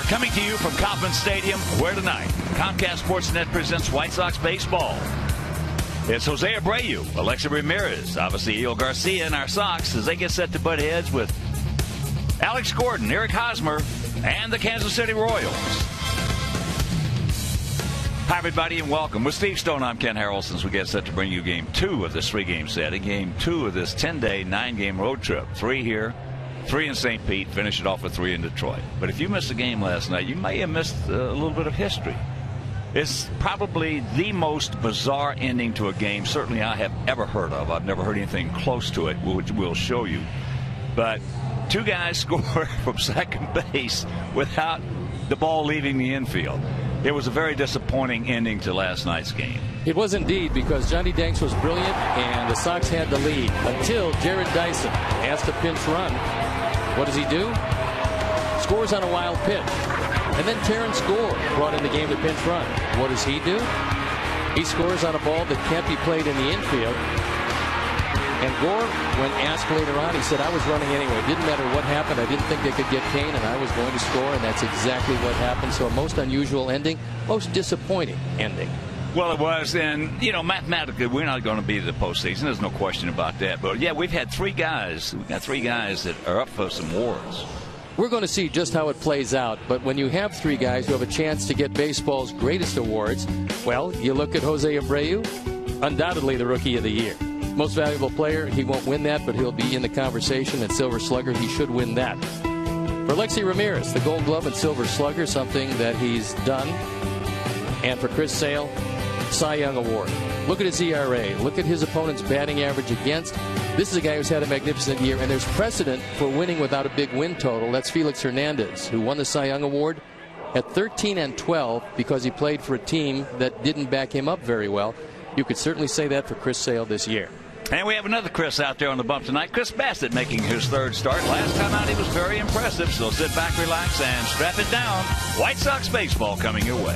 Coming to you from Kauffman Stadium, where tonight Comcast Sportsnet presents White Sox baseball. It's Jose Abreu, Alexi Ramirez, obviously Eel Garcia, and our Sox as they get set to butt heads with Alex Gordon, Eric Hosmer, and the Kansas City Royals. Hi, everybody, and welcome. With Steve Stone, I'm Ken Harrelson. We get set to bring you Game 2 of this 3-game set, and Game 2 of this 10-day, 9-game road trip. 3 here, 3 in St. Pete, finish it off with 3 in Detroit. But if you missed a game last night, you may have missed a little bit of history. It's probably the most bizarre ending to a game certainly I have ever heard of. I've never heard anything close to it, which we'll show you. But 2 guys scored from second base without the ball leaving the infield. It was a very disappointing ending to last night's game. It was indeed, because Johnny Danks was brilliant and the Sox had the lead until Jared Dyson asked a pinch run. What does he do? Scores on a wild pitch. And then Terrence Gore brought in the game to pinch run. What does he do? He scores on a ball that can't be played in the infield. And Gore, when asked later on, he said, I was running anyway. It didn't matter what happened. I didn't think they could get Kane, and I was going to score, and that's exactly what happened. So a most unusual ending, most disappointing ending. Well, it was, and, you know, mathematically, we're not going to be the postseason. There's no question about that. But, yeah, we've had 3 guys. We've got 3 guys that are up for some awards. We're going to see just how it plays out, but when you have 3 guys who have a chance to get baseball's greatest awards, well, you look at Jose Abreu, undoubtedly the Rookie of the Year. Most valuable player, he won't win that, but he'll be in the conversation. And Silver Slugger, he should win that. For Alexi Ramirez, the Gold Glove and Silver Slugger, something that he's done. And for Chris Sale, Cy Young Award. Look at his ERA. Look at his opponent's batting average against. This is a guy who's had a magnificent year, and there's precedent for winning without a big win total. That's Felix Hernandez, who won the Cy Young Award at 13-12 because he played for a team that didn't back him up very well. You could certainly say that for Chris Sale this year. And we have another Chris out there on the bump tonight. Chris Bassett making his 3rd start. Last time out, he was very impressive. So sit back, relax, and strap it down. White Sox baseball coming your way.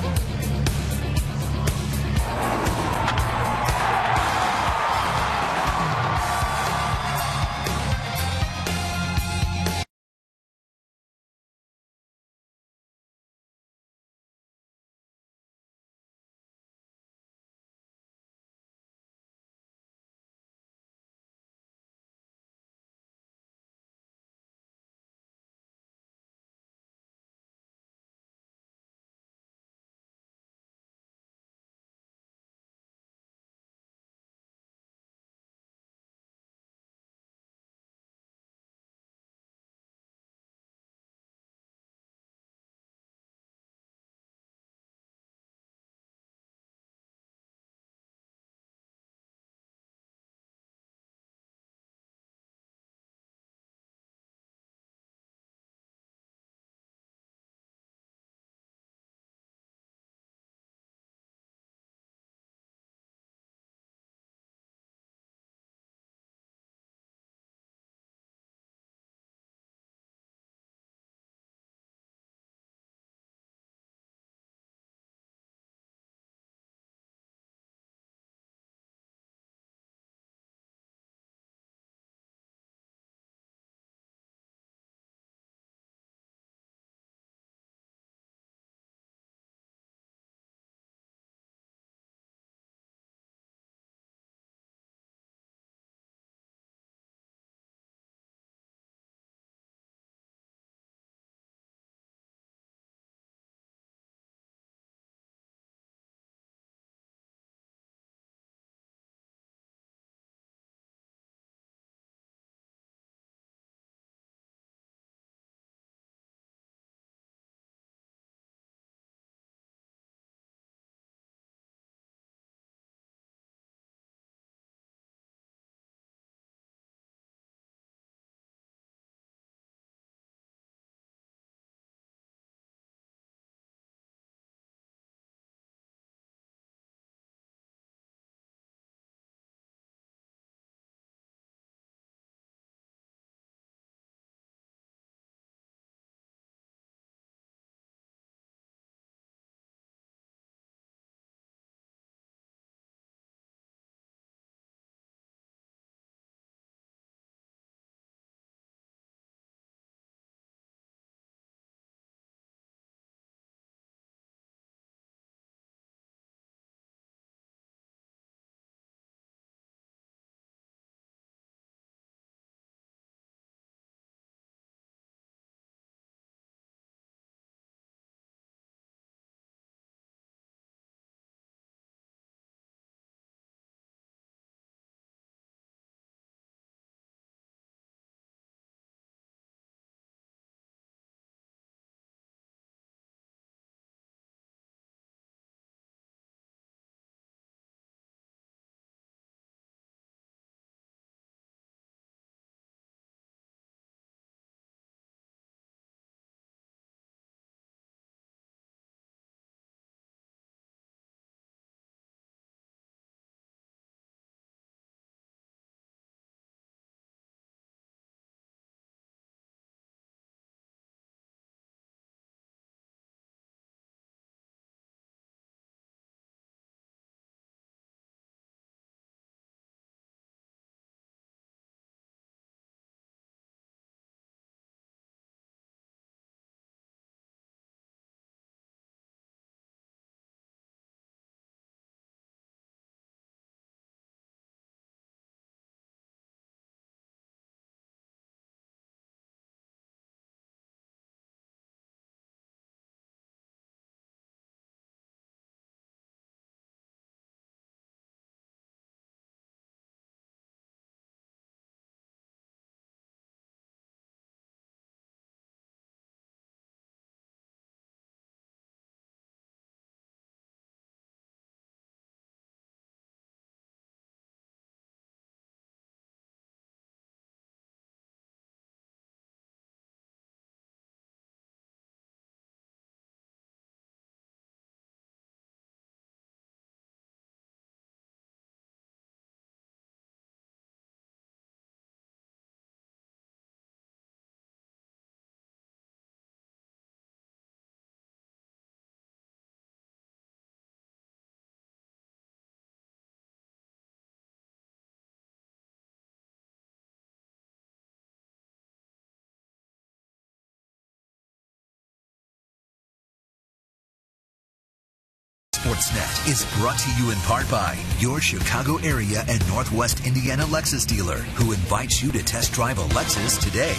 Sportsnet is brought to you in part by your Chicago area and Northwest Indiana Lexus dealer, who invites you to test drive a Lexus today.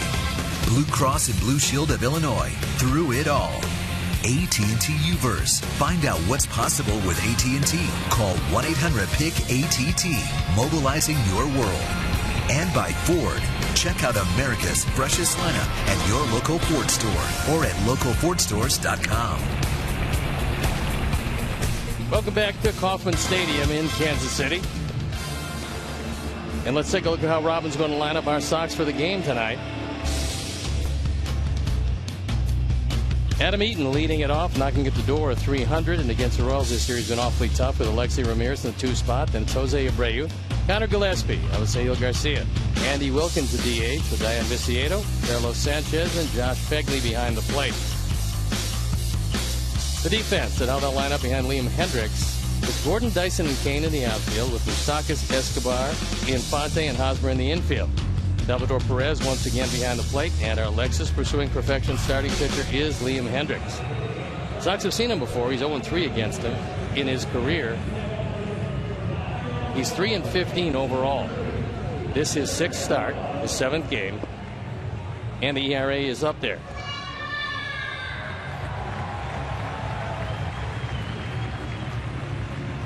Blue Cross and Blue Shield of Illinois, through it all. AT&T U-verse. Find out what's possible with AT&T. Call 1-800-PIC-ATT, mobilizing your world. And by Ford. Check out America's freshest lineup at your local Ford store or at localfordstores.com. Welcome back to Kauffman Stadium in Kansas City. And let's take a look at how Robin's going to line up our Sox for the game tonight. Adam Eaton leading it off, knocking at the door of 300. And against the Royals this series has been awfully tough with Alexei Ramirez in the 2 spot. Then it's Jose Abreu, Connor Gillespie, Eliseo Garcia, Andy Wilkins at DH with Diane Viciedo, Carlos Sanchez, and Josh Pegley behind the plate. The defense and how they'll line up behind Liam Hendricks with Gordon, Dyson, and Kane in the outfield, with Moustakas, Escobar, Infante, and Hosmer in the infield. Salvador Perez once again behind the plate, and our Lexus pursuing perfection starting pitcher is Liam Hendricks. Sox have seen him before. He's 0-3 against him in his career. He's 3-15 overall. This is his 6th start, his 7th game, and the ERA is up there.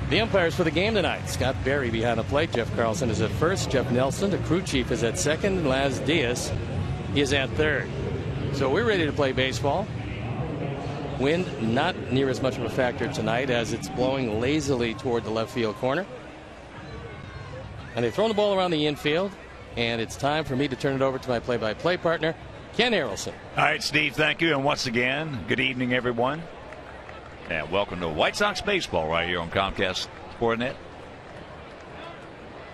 The umpires for the game tonight: Scott Berry behind the plate. Jeff Carlson is at first. Jeff Nelson, the crew chief, is at second. And Laz Diaz is at third. So we're ready to play baseball. Wind not near as much of a factor tonight, as it's blowing lazily toward the left field corner. And they've thrown the ball around the infield. And it's time for me to turn it over to my play-by-play partner, Ken Harrelson. All right, Steve, thank you. And once again, good evening, everyone. And welcome to White Sox baseball right here on Comcast Sportsnet.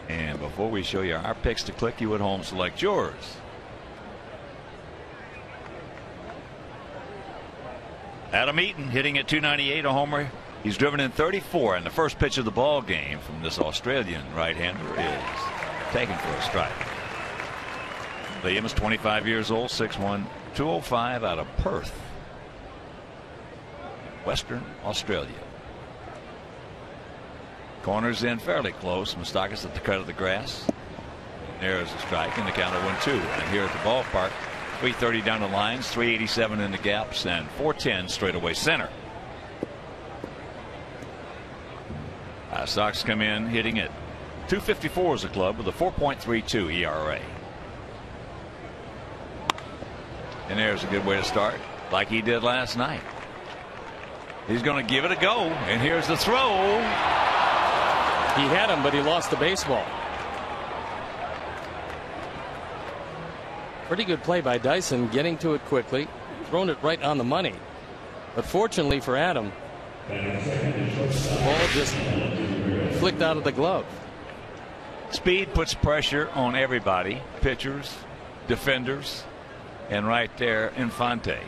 And before we show you our picks to click, you at home select yours. Adam Eaton hitting at .298, a homer. He's driven in 34, and the first pitch of the ball game from this Australian right-hander is taken for a strike. Liam is 25 years old, 6'1", 205 out of Perth, Western Australia. Corners in fairly close. Moustakas at the cut of the grass. There's a strike, and the count of 1-2. And here at the ballpark, 330 down the lines, 387 in the gaps, and 410 straight away center. Sox come in hitting at .254 as a club with a 4.32 ERA. And there's a good way to start, like he did last night. He's going to give it a go, and here's the throw. He had him, but he lost the baseball. Pretty good play by Dyson, getting to it quickly, throwing it right on the money. But fortunately for Adam, the ball just flicked out of the glove. Speed puts pressure on everybody, pitchers, defenders, and right there, Infante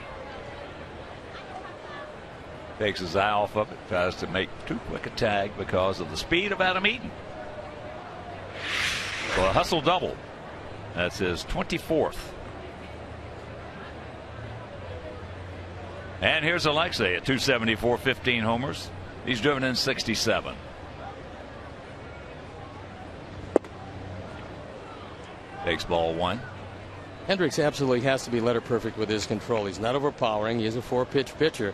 takes his eye off of it, tries to make too quick a tag because of the speed of Adam Eaton. So a hustle double. That's his 24th. And here's Alexei at .274, 15 homers. He's driven in 67. Takes ball 1. Hendricks absolutely has to be letter perfect with his control. He's not overpowering. He is a 4-pitch pitcher.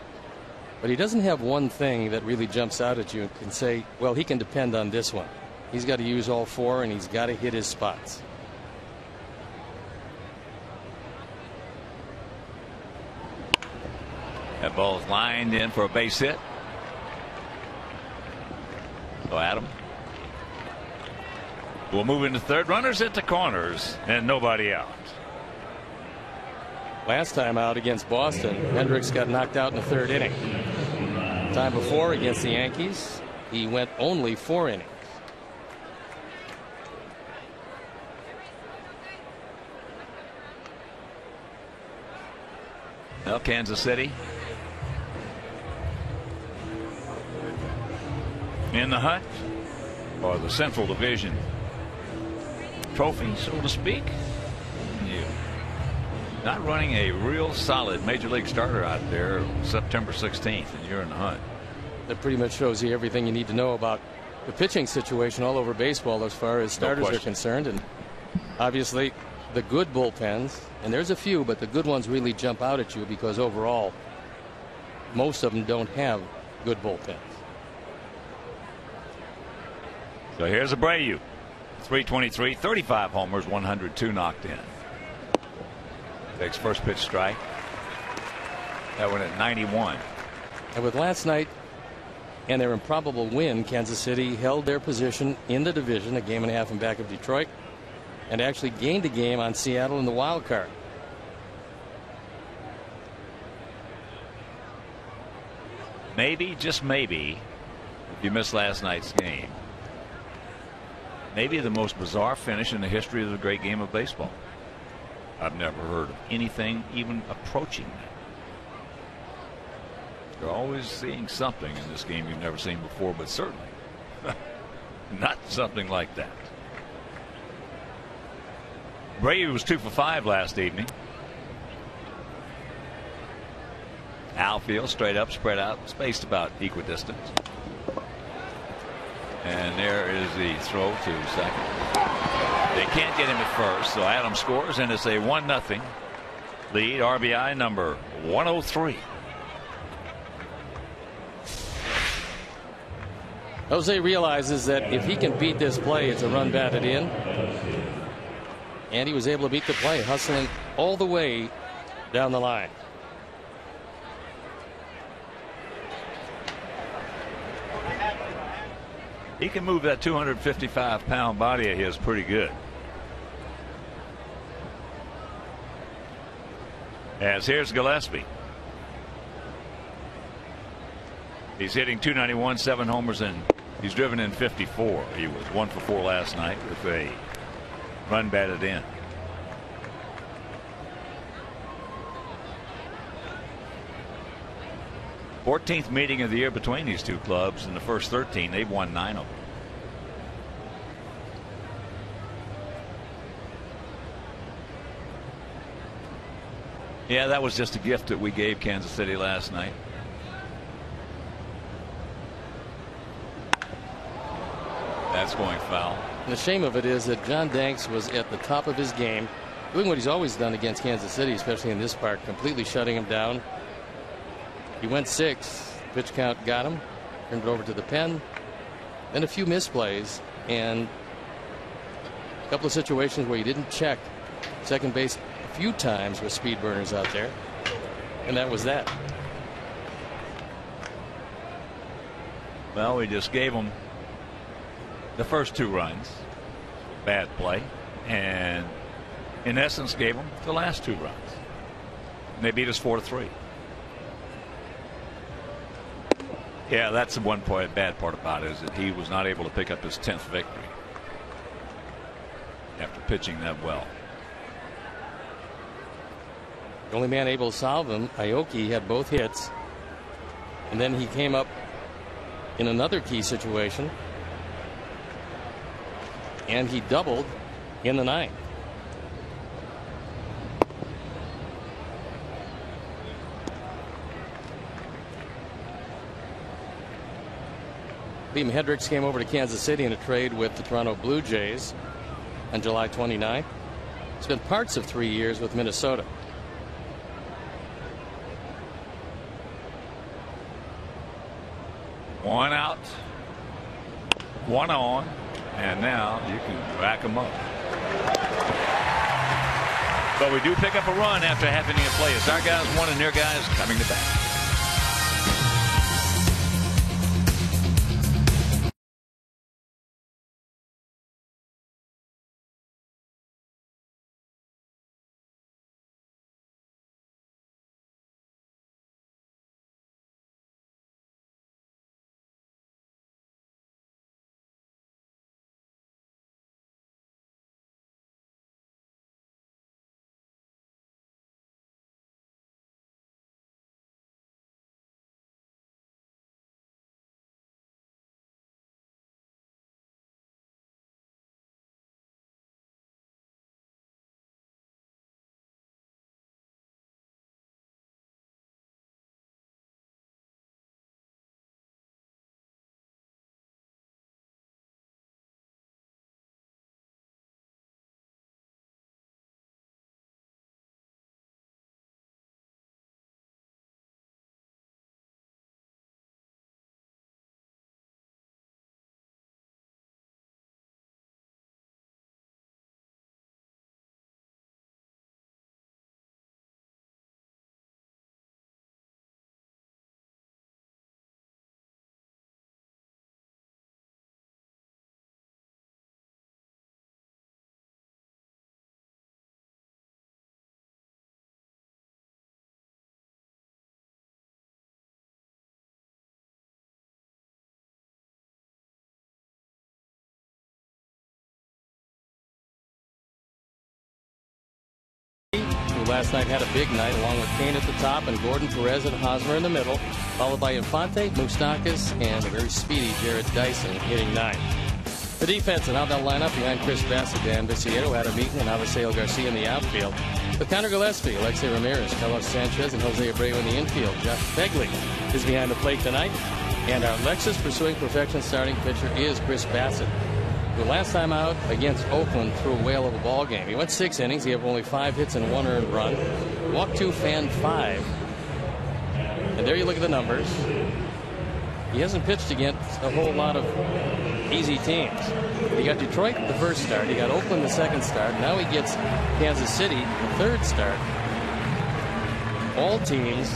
But he doesn't have one thing that really jumps out at you and can say, well, he can depend on this one. He's got to use all 4, and he's got to hit his spots. That ball's lined in for a base hit. So Adam will move into third. Runners at the corners and nobody out. Last time out against Boston, Hendricks got knocked out in the 3rd inning. Time before against the Yankees, he went only 4 innings. Well, Kansas City in the hunt for the Central Division trophy, so to speak. Not running a real solid major league starter out there September 16th, and you're in the hunt. that pretty much shows you everything you need to know about the pitching situation all over baseball as far as starters are concerned. And obviously the good bullpens, and there's a few, but the good ones really jump out at you because overall most of them don't have good bullpens. So here's Abreu. 323, 35 homers, 102 knocked in. Takes first pitch strike. That one at 91. And with last night and their improbable win, Kansas City held their position in the division, a game and a half in back of Detroit, and actually gained a game on Seattle in the wild card. Maybe, just maybe, if you missed last night's game, maybe the most bizarre finish in the history of the great game of baseball. I've never heard of anything even approaching that. You're always seeing something in this game you've never seen before, but certainly not something like that. Abreu was 2 for 5 last evening. Outfield straight up, spread out, spaced about equidistant. And there is the throw to second. They can't get him at first, so Adams scores, and it's a 1-0 lead. RBI number 103. Jose realizes that if he can beat this play, it's a run batted in. And he was able to beat the play, hustling all the way down the line. He can move that 255-pound body of his pretty good. As here's Gillespie. He's hitting .291, 7 homers, and he's driven in 54. He was 1 for 4 last night with a run batted in. The 14th meeting of the year between these two clubs. In the first 13, they've won 9 of them. Yeah, that was just a gift that we gave Kansas City last night. That's going foul. And the shame of it is that John Danks was at the top of his game, doing what he's always done against Kansas City, especially in this park, completely shutting him down. He went 6. Pitch count got him. Turned it over to the pen. Then a few misplays and a couple of situations where he didn't check second base a few times with speed burners out there. And that was that. Well, we just gave him the first 2 runs. Bad play. And in essence gave him the last 2 runs. And they beat us 4-3. Yeah, that's the one bad part about it, is that he was not able to pick up his 10th victory after pitching that well. The only man able to solve him, Aoki, had both hits. And then he came up in another key situation. And he doubled in the 9th. Liam Hendricks came over to Kansas City in a trade with the Toronto Blue Jays on July 29th. Spent parts of 3 years with Minnesota. One out, one on, and now you can rack them up. But we do pick up a run after having to play. It's our guys 1 and their guys coming to bat. last night had a big night, along with Kane at the top and Gordon, Perez, and Hosmer in the middle, followed by Infante, Moustakas, and a very speedy Jared Dyson hitting 9. The defense and how they'll line up behind Chris Bassett, Dan Viciedo, Adam Eaton, and Avisail Garcia in the outfield. With Connor Gillespie, Alexei Ramirez, Carlos Sanchez, and Jose Abreu in the infield. Jeff Begley is behind the plate tonight. And our Lexus pursuing perfection starting pitcher is Chris Bassett, who last time out against Oakland threw a whale of a ball game. He went 6 innings. He had only 5 hits and 1 earned run. Walked 2, fanned 5. And there you look at the numbers. He hasn't pitched against a whole lot of easy teams. He got Detroit the first start. He got Oakland the second start. Now he gets Kansas City the third start. All teams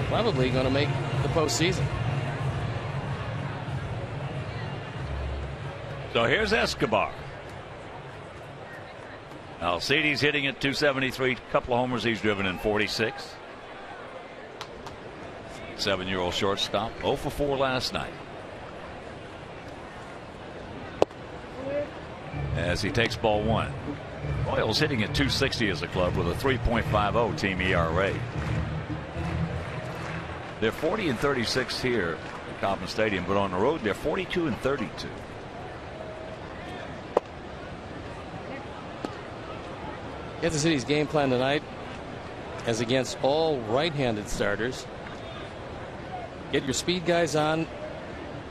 probably going to make the postseason. So here's Escobar. Alcides hitting at 273. Couple of homers he's driven in 46. 7-year-old shortstop. 0 for 4 last night. As he takes ball 1. Royals hitting at 260 as a club with a 3.50 team ERA. They're 40 and 36 here at Kauffman Stadium, but on the road they're 42 and 32. Kansas City's game plan tonight, as against all right-handed starters, get your speed guys on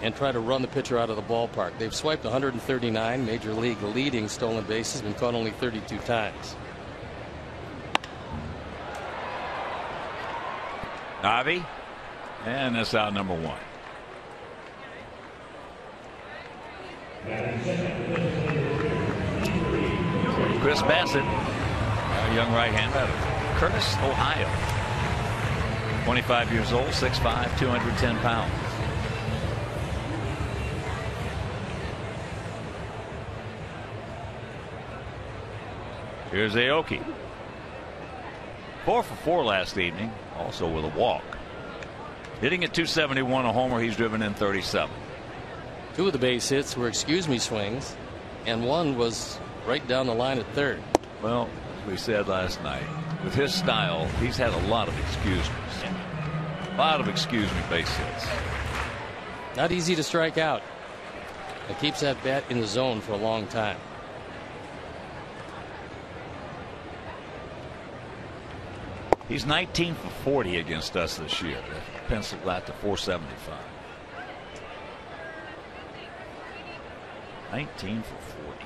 and try to run the pitcher out of the ballpark. They've swiped 139, major league leading stolen bases, been caught only 32 times. Avi, and that's out number 1. Chris Bassett, a young right-hander out of Curtis, Ohio. 25 years old, 6'5", 210 pounds. Here's Aoki. 4 for 4 last evening, also with a walk. Hitting at 271, a homer. He's driven in 37. 2 of the base hits were excuse-me swings, and 1 was right down the line at third. Well, as we said last night, with his style, he's had a lot of excuse-me's. A lot of excuse-me base hits. Not easy to strike out. It keeps that bat in the zone for a long time. He's 19 for 40 against us this year. That penciled that to 475. 19 for 40.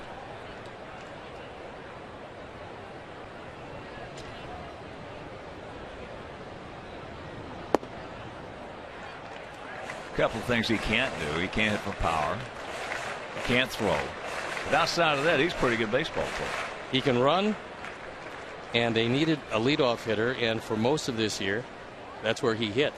A couple of things he can't do. He can't hit for power. He can't throw. But outside of that, he's a pretty good baseball player. He can run, and they needed a leadoff hitter, and for most of this year, that's where he hit.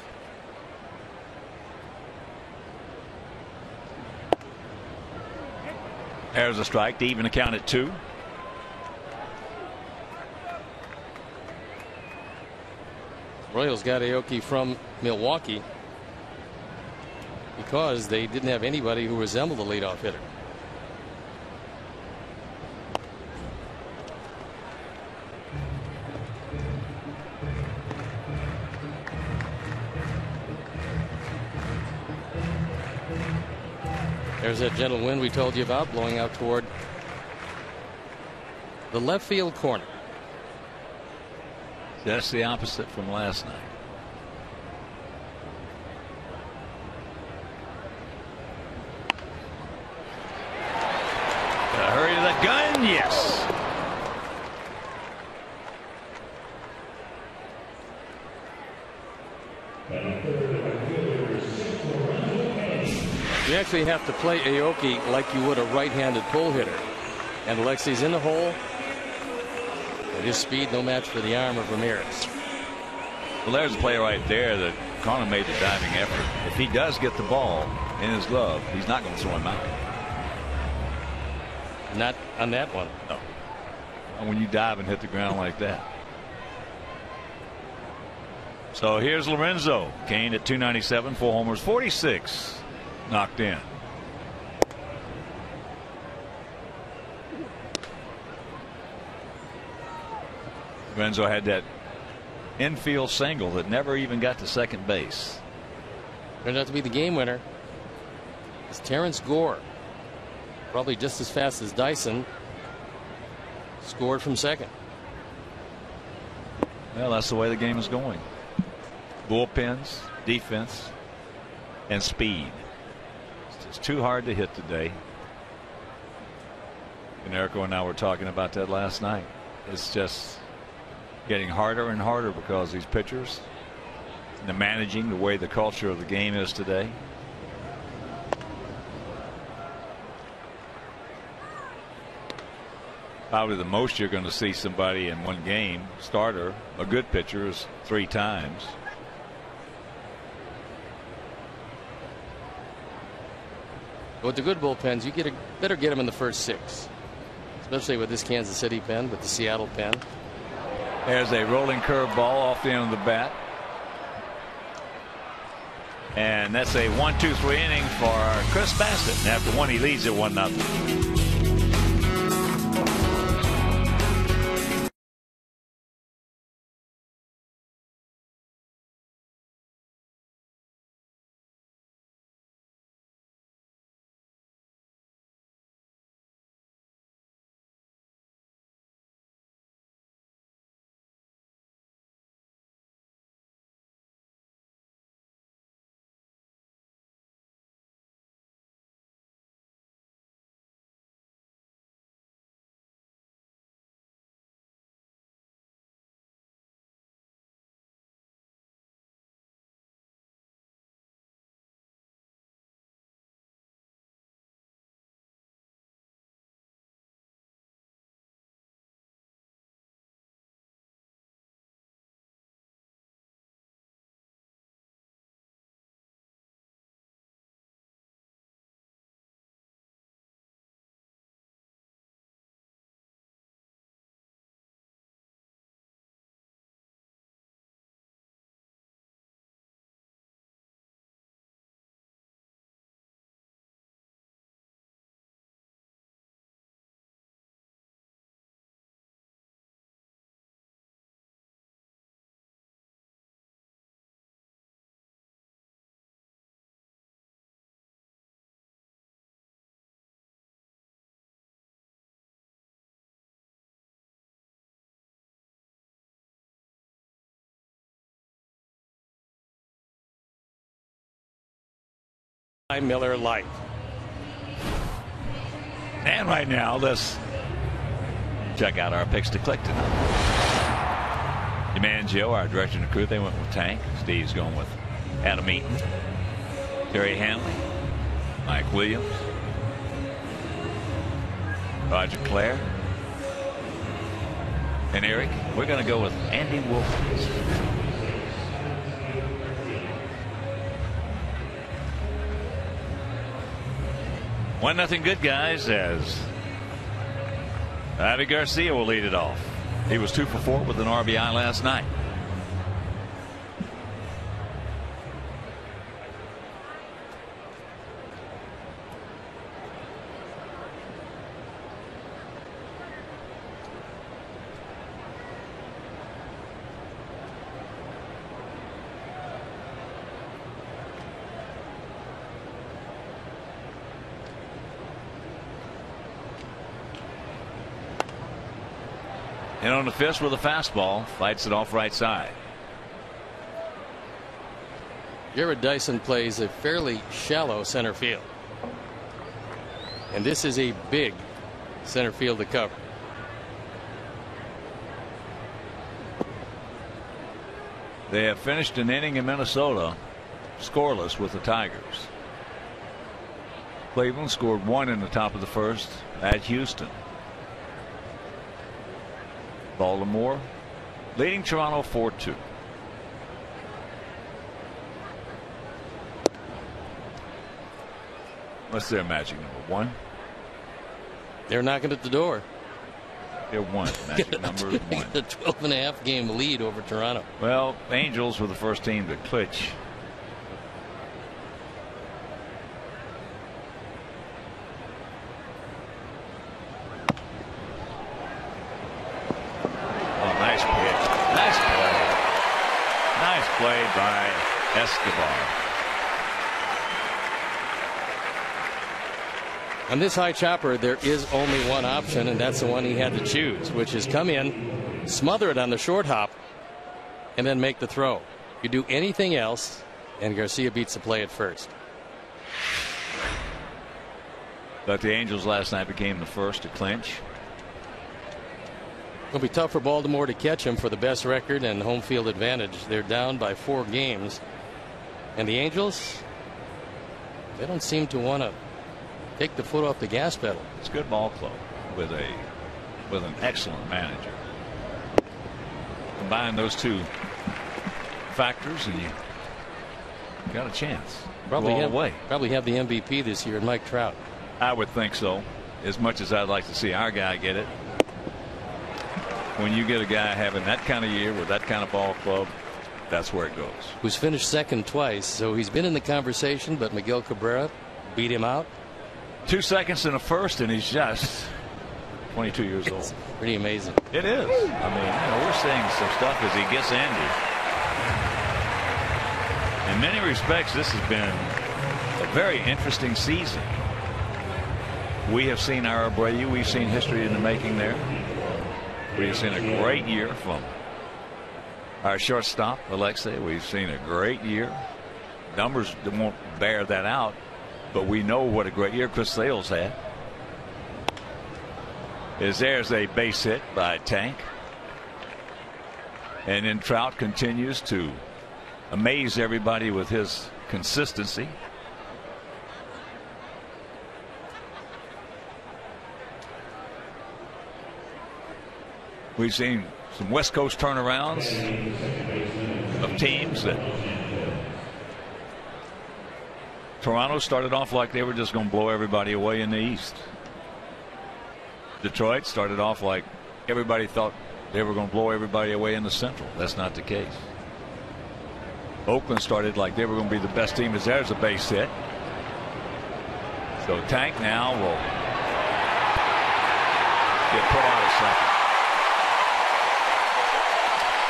There's a strike to even the count at 2. Royals got Aoki from Milwaukee because they didn't have anybody who resembled a leadoff hitter. There's that gentle wind we told you about blowing out toward the left field corner. That's the opposite from last night. Hurry to the gun, yes. You actually have to play Aoki like you would a right-handed pull hitter. And Alexei's in the hole. And his speed no match for the arm of Ramirez. Well, there's a player right there that Connor made the diving effort. If he does get the ball in his glove, he's not going to throw him out. Not on that one. No. Not when you dive and hit the ground like that. So here's Lorenzo. Kane at 297, 4 homers, 46 knocked in. Renzo had that infield single that never even got to second base. Turned out to be the game winner. It's Terrence Gore, probably just as fast as Dyson, scored from second. Well, that's the way the game is going. Bullpens, defense, and speed. It's just too hard to hit today. And Erico and I were talking about that last night. It's just getting harder and harder because these pitchers, the managing, the way the culture of the game is today. Probably the most you're going to see somebody in one game, starter, a good pitcher, is 3 times. With the good bullpens, you better get them in the first 6, especially with this Kansas City pen, with the Seattle pen. There's a rolling curve ball off the end of the bat. And that's a 1-2-3 inning for Chris Bassett. And after 1, he leads it 1-0. Miller Lite. And right now, let's check out our picks to click tonight. DiMangio, our director and crew, they went with Tank. Steve's going with Adam Eaton, Terry Hanley, Mike Williams, Roger Clare, and Eric. We're going to go with Andy Wilkins. 1-0 good guys, as Avi Garcia will lead it off. He was 2 for 4 with an RBI last night. And on the fist with a fastball, fights it off right side. Jared Dyson plays a fairly shallow center field. And this is a big center field to cover. They have finished an inning in Minnesota scoreless with the Tigers. Cleveland scored 1 in the top of the first at Houston. Baltimore leading Toronto 4-2. What's their magic number? 1? They're knocking at the door. They're 1. Magic number is 1. A 12.5 game lead over Toronto. Well, Angels were the first team to clinch. Oh, nice pitch. play by Escobar. On this high chopper, there is only one option, and that's the one he had to choose, which is come in, smother it on the short hop, and then make the throw. You do anything else, and Garcia beats the play at first. But the Angels last night became the first to clinch. It'll be tough for Baltimore to catch him for the best record and home field advantage. They're down by 4 games. And the Angels, they don't seem to want to take the foot off the gas pedal. It's a good ball club with an excellent manager. Combine those two factors and you got a chance. Probably have the MVP this year, Mike Trout. I would think so. As much as I'd like to see our guy get it. When you get a guy having that kind of year with that kind of ball club, that's where it goes. Who's finished second twice, so he's been in the conversation, but Miguel Cabrera beat him out. 2 seconds in the first, and he's just 22 years old. Pretty amazing. It is. I mean, we're seeing some stuff as he gets ended. In many respects, this has been a very interesting season. We have seen our Abreu. We've seen history in the making there. We've seen a great year from our shortstop, Alexei. We've seen a great year. Numbers won't bear that out, but we know what a great year Chris Sale's had. There's a base hit by Tank. And then Trout continues to amaze everybody with his consistency. We've seen some West Coast turnarounds of teams that Toronto started off like they were just going to blow everybody away in the East. Detroit started off like everybody thought they were going to blow everybody away in the Central. That's not the case. Oakland started like they were going to be the best team. As there's a base hit. So Tank now will get put out at second.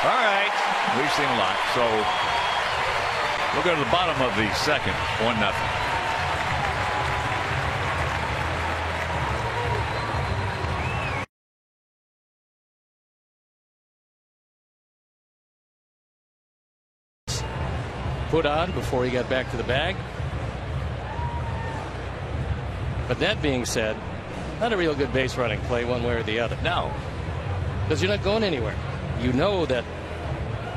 All right, we've seen a lot. So we'll go to the bottom of the second, 1-0. Put on before he got back to the bag. But that being said, not a real good base running play one way or the other. No. Because you're not going anywhere. You know that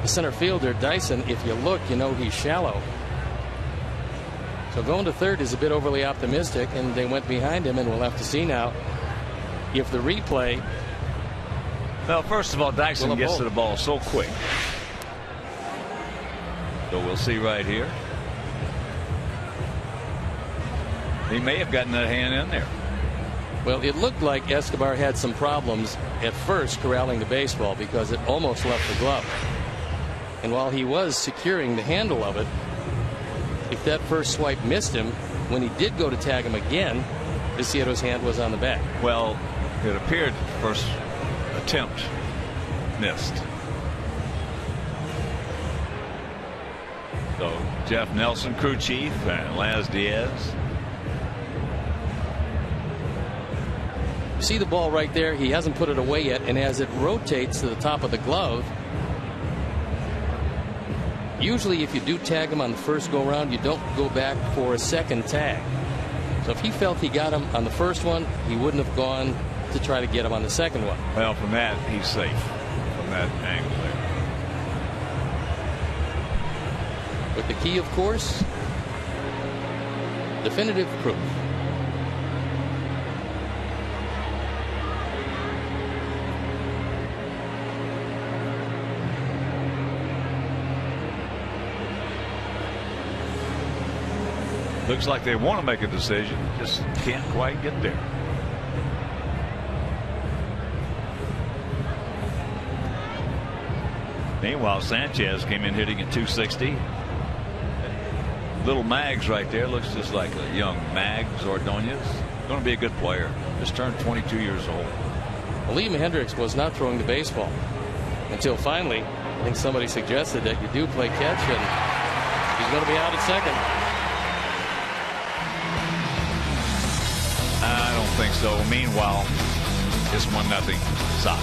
the center fielder, Dyson, if you look, you know he's shallow. So going to third is a bit overly optimistic, and they went behind him, and we'll have to see now if the replay. Well, first of all, Dyson gets to the ball so quick. So we'll see right here. He may have gotten that hand in there. Well, it looked like Escobar had some problems at first corralling the baseball because it almost left the glove. And while he was securing the handle of it, if that first swipe missed him, when he did go to tag him again, Viciero's hand was on the back. Well, it appeared first attempt missed. So Jeff Nelson, crew chief, and Laz Diaz. You see the ball right there. He hasn't put it away yet, and as it rotates to the top of the glove, usually if you do tag him on the first go round, you don't go back for a second tag. So if he felt he got him on the first one, he wouldn't have gone to try to get him on the second one. Well, from that, he's safe from that angle there. But the key, of course, definitive proof. Looks like they want to make a decision, just can't quite get there. Meanwhile, Sanchez came in hitting at 260. Little Mags right there looks just like a young Mags Ordonez. Going to be a good player. Just turned 22 years old. Liam Hendricks was not throwing the baseball until finally I think somebody suggested that you do play catch, and he's going to be out at second. I don't think so. Meanwhile, it's 1-0 Sox.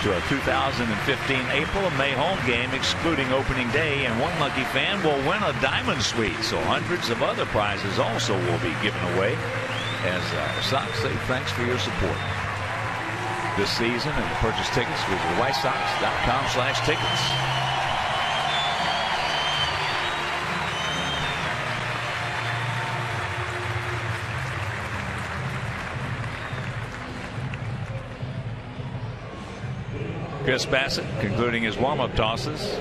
To a 2015 April and May home game excluding opening day, and one lucky fan will win a diamond suite, so hundreds of other prizes also will be given away as our Sox say thanks for your support this season. And to purchase tickets, visit whitesox.com/tickets. Chris Bassitt concluding his warm-up tosses,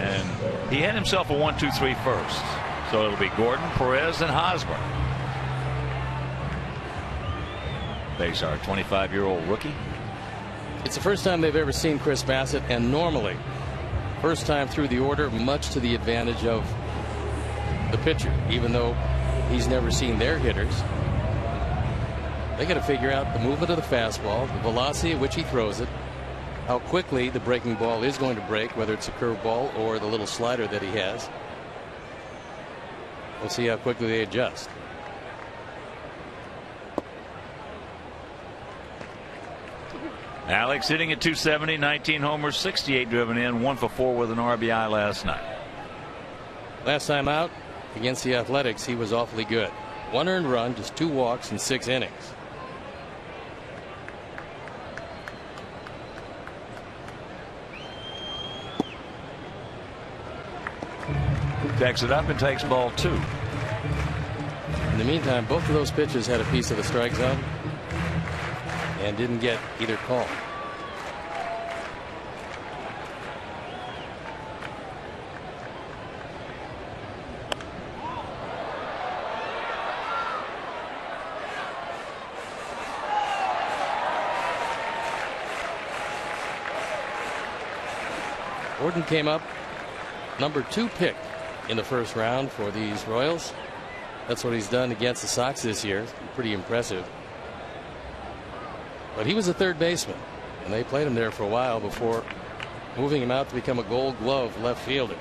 and he had himself a 1-2-3 first, so it'll be Gordon, Perez, and Hosmer. There's our 25-year-old rookie. It's the first time they've ever seen Chris Bassitt, and normally first time through the order, much to the advantage of the pitcher, even though he's never seen their hitters. They got to figure out the movement of the fastball, the velocity at which he throws it, how quickly the breaking ball is going to break, whether it's a curveball or the little slider that he has. We'll see how quickly they adjust. Alex hitting at 270, 19 homers, 68 driven in, 1 for 4 with an RBI last night. Last time out against the Athletics, he was awfully good. 1 earned run, just 2 walks in 6 innings. Takes it up and takes ball 2. In the meantime, both of those pitches had a piece of the strike zone and didn't get either call. Gordon came up number 2 pick in the first round for these Royals. That's what he's done against the Sox this year. Pretty impressive. But he was a third baseman, and they played him there for a while before moving him out to become a Gold Glove left fielder.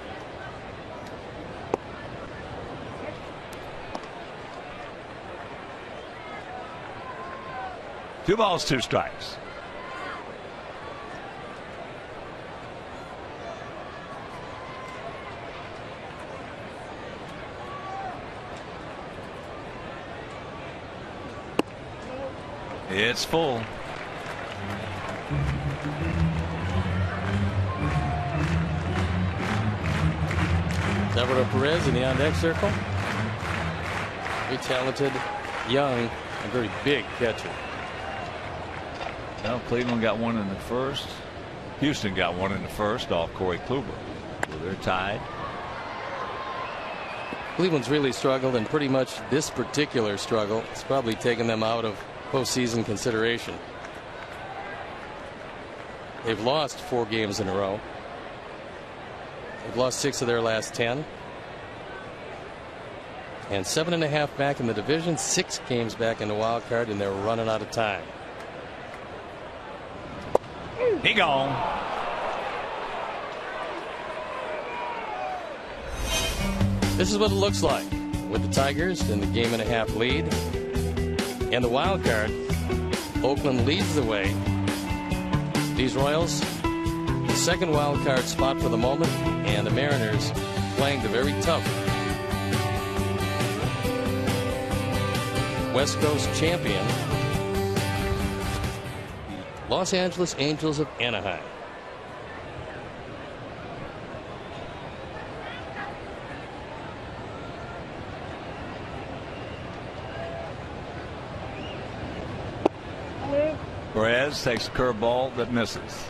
Two balls, 2 strikes. It's full. Salvador Perez in the on-deck circle. Very talented, young, and very big catcher. Well, Cleveland got one in the first. Houston got one in the first off Corey Kluber. So they're tied. Cleveland's really struggled, and pretty much this particular struggle has probably taken them out of postseason consideration. They've lost 4 games in a row. They've lost 6 of their last 10. And 7.5 back in the division, 6 games back in the wild card, and they're running out of time. He gone. This is what it looks like with the Tigers in the 1.5 lead. And the wild card, Oakland leads the way. These Royals, the second wild card spot for the moment, and the Mariners playing the very tough West Coast champion, the Los Angeles Angels of Anaheim. Perez takes a curveball that misses.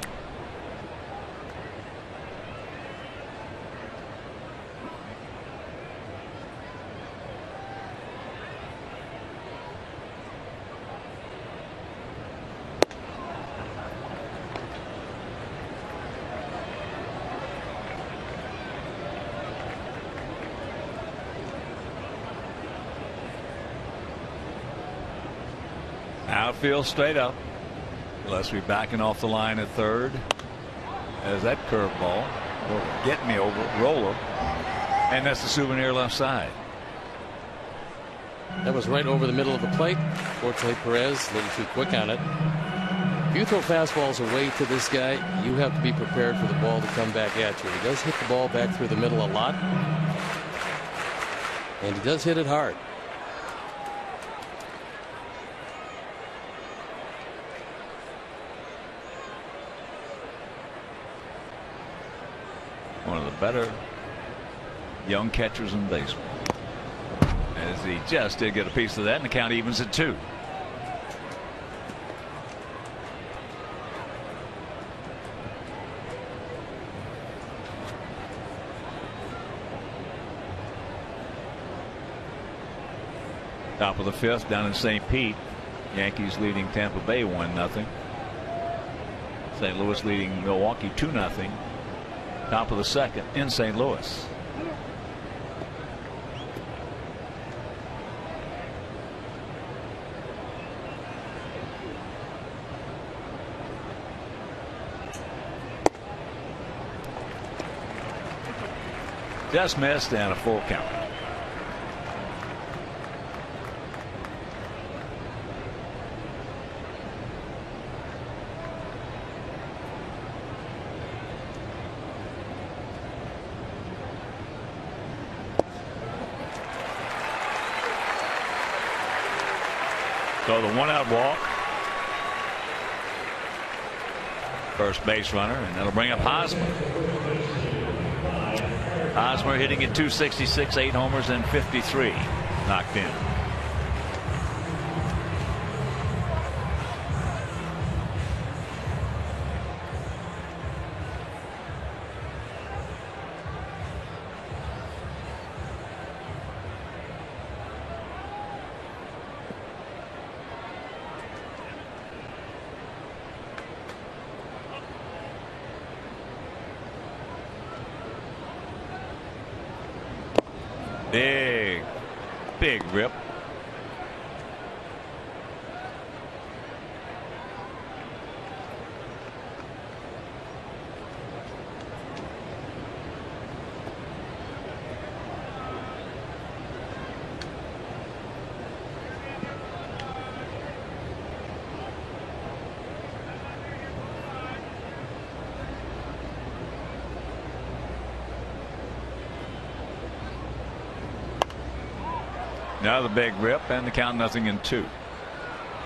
Outfield straight up. Gillespie backing off the line at third. As that curveball will get me over roller. And that's the souvenir left side. That was right over the middle of the plate. Fortunately, Perez a little too quick on it. If you throw fastballs away to this guy, you have to be prepared for the ball to come back at you. He does hit the ball back through the middle a lot. And he does hit it hard. One of the better young catchers in baseball. As he just did get a piece of that, and the count evens at 2. Top of the 5th down in St. Pete. Yankees leading Tampa Bay 1-0. St. Louis leading Milwaukee 2-0. Top of the 2nd in St. Louis. Just missed and a full count. So the 1-out walk. First base runner, and that'll bring up Hosmer. Hosmer hitting at .266, 8 homers and 53 knocked in. Big rip. Now the big rip, and the count 0-2.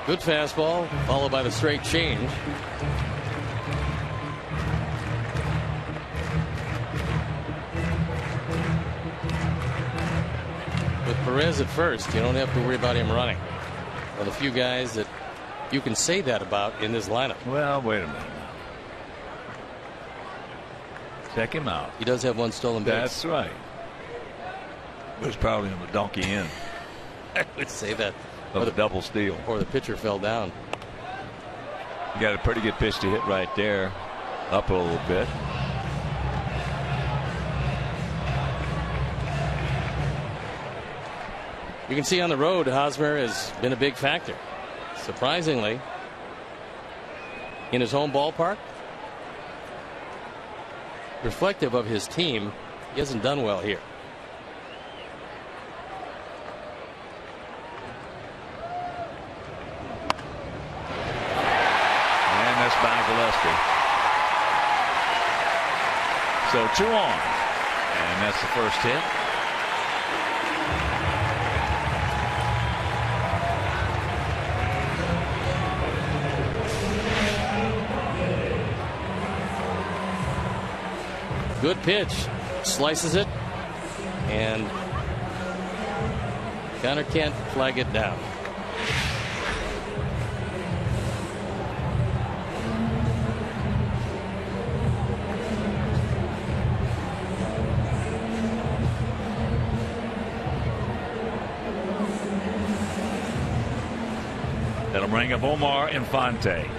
Good fastball followed by the straight change. With Perez at first, you don't have to worry about him running. One of the few guys that you can say that about in this lineup. Well, wait a minute. Check him out. He does have 1 stolen base. That's right. It was probably on the donkey end. I would say that. Of the double steal. Or the pitcher fell down. You got a pretty good pitch to hit right there. Up a little bit. You can see on the road, Hosmer has been a big factor. Surprisingly, in his home ballpark, reflective of his team, he hasn't done well here. And that's by Gillespie. So 2 on. And that's the first hit. Good pitch, slices it, and Connor can't flag it down. That'll bring up Omar Infante.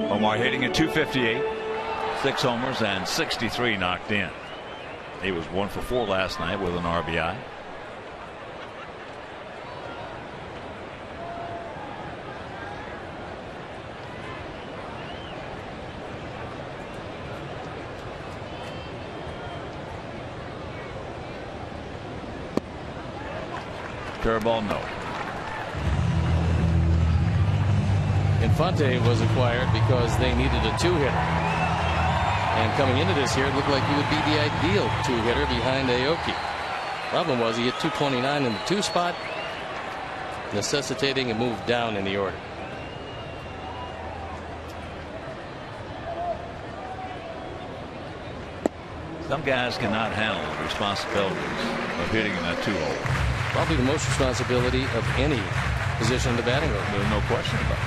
Omar hitting at .258, 6 homers and 63 knocked in. He was 1 for 4 last night with an RBI. Curveball, no. Infante was acquired because they needed a 2-hitter. And coming into this year, it looked like he would be the ideal 2-hitter behind Aoki. Problem was he hit .229 in the 2 spot, necessitating a move down in the order. Some guys cannot handle the responsibilities of hitting in that 2-hole. Probably the most responsibility of any position in the batting order. There's no question about it.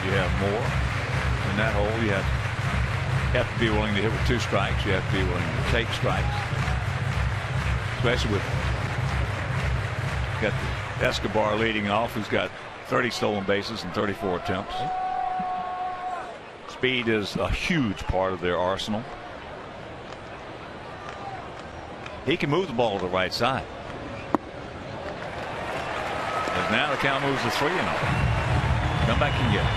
You have more in that hole. You have to be willing to hit with 2 strikes. You have to be willing to take strikes, especially with got Escobar leading off, who's got 30 stolen bases and 34 attempts. Speed is a huge part of their arsenal. He can move the ball to the right side. As now the count moves to 3-0. Come back and get it.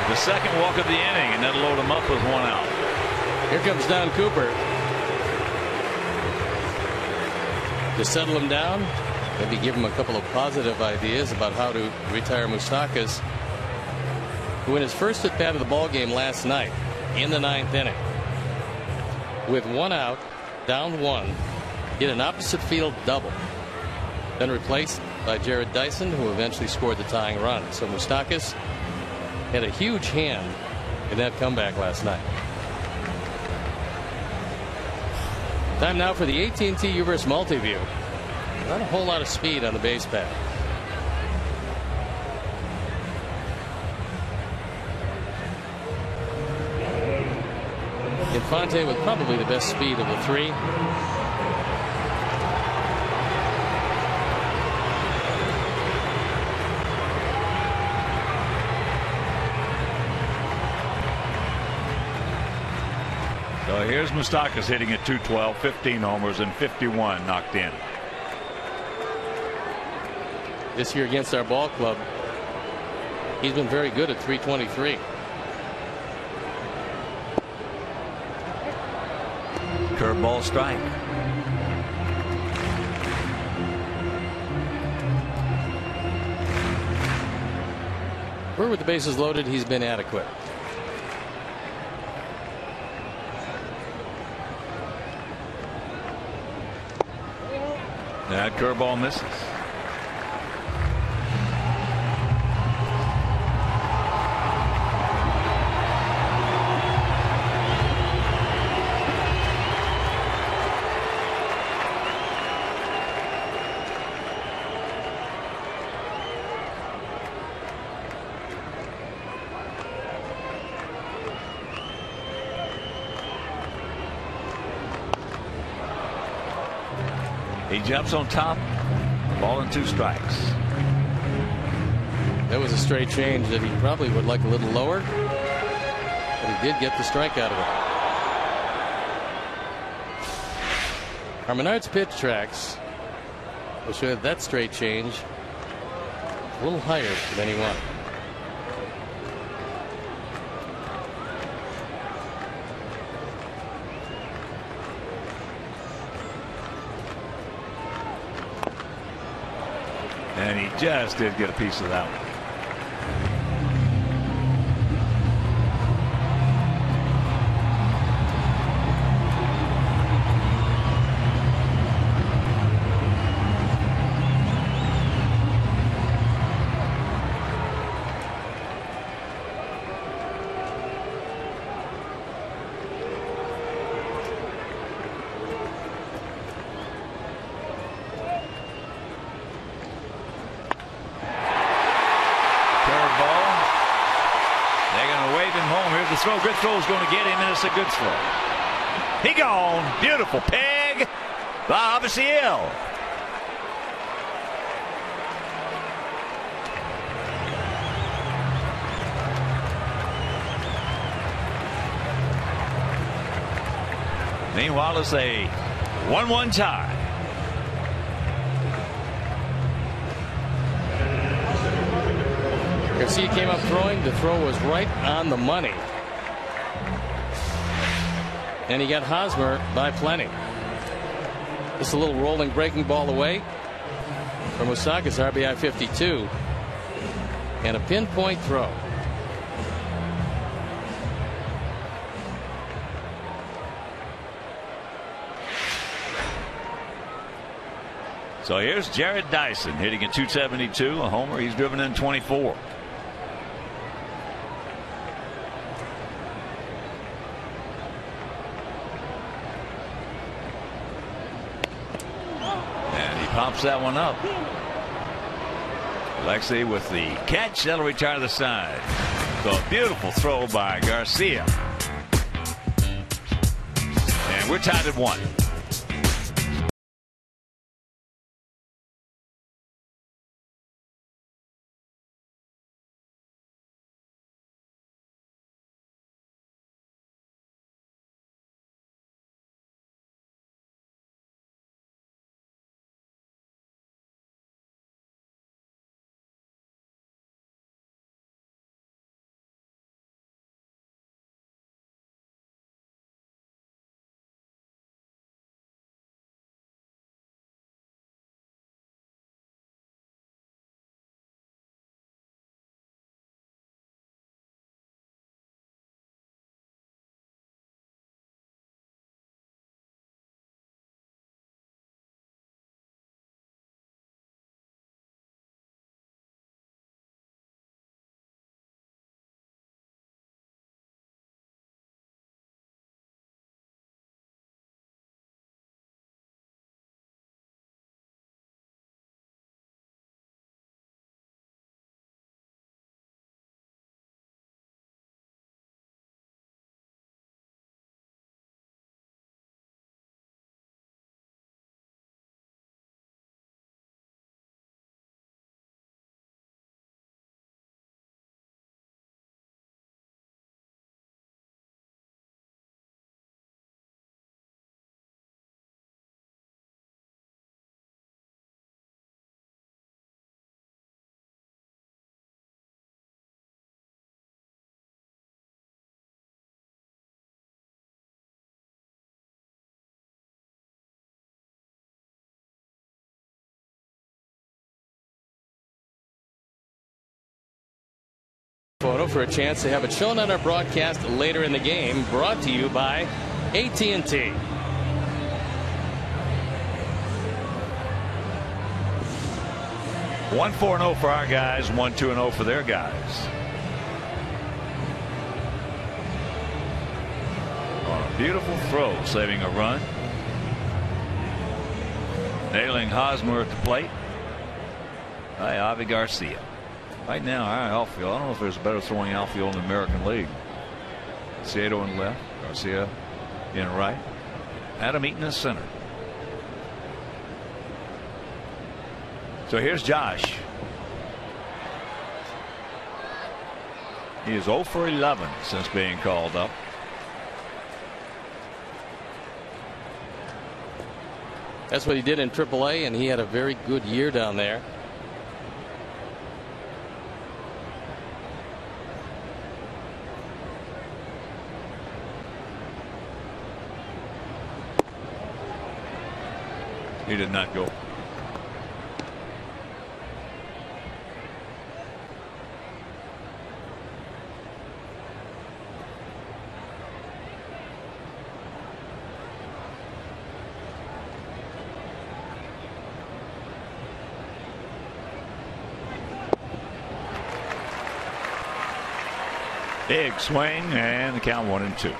The second walk of the inning, and that'll load him up with 1 out. Here comes Don Cooper to settle him down, maybe give him a couple of positive ideas about how to retire Moustakas, who in his first at bat of the ball game last night in the 9th inning, with 1 out, down 1, hit an opposite field double, then replaced by Jared Dyson, who eventually scored the tying run. So Moustakas had a huge hand in that comeback last night. Time now for the AT&T Uverse Multiview. Not a whole lot of speed on the base pad. Infante with probably the best speed of the 3. So here's Moustakas hitting at .212, 15 homers and 51 knocked in. This year against our ball club, he's been very good at .323. Curveball strike. We're with the bases loaded. He's been adequate. That curveball misses. He jumps on top. Ball and 2 strikes. That was a straight change that he probably would like a little lower, but he did get the strike out of it. Our Menards pitch tracks will show that straight change a little higher than he wanted. And he just did get a piece of that one. Throw. Good throw is going to get him, and it's a good throw. He gone. Beautiful peg by Abbasiel. Meanwhile, it's a 1-1 tie. Garcia came up throwing. The throw was right on the money. And he got Hosmer by plenty. Just a little rolling breaking ball away from Osaka's RBI 52. And a pinpoint throw. So here's Jared Dyson hitting at .272, a homer. He's driven in 24. Pops that one up. Alexei with the catch. That'll retire the side. So a beautiful throw by Garcia. And we're tied at 1. photo for a chance to have it shown on our broadcast later in the game. Brought to you by AT&T. One 4-0 for our guys, 1-2-0 for their guys. On a beautiful throw, saving a run. Nailing Hosmer at the plate by Avi Garcia. Right now, our outfield, I don't know if there's a better throwing outfield in the American League. Cieto in left, Garcia in right, Adam Eaton in center. So here's Josh. He is 0 for 11 since being called up. That's what he did in AAA, and he had a very good year down there. He did not go. Big swing and the count 1-2.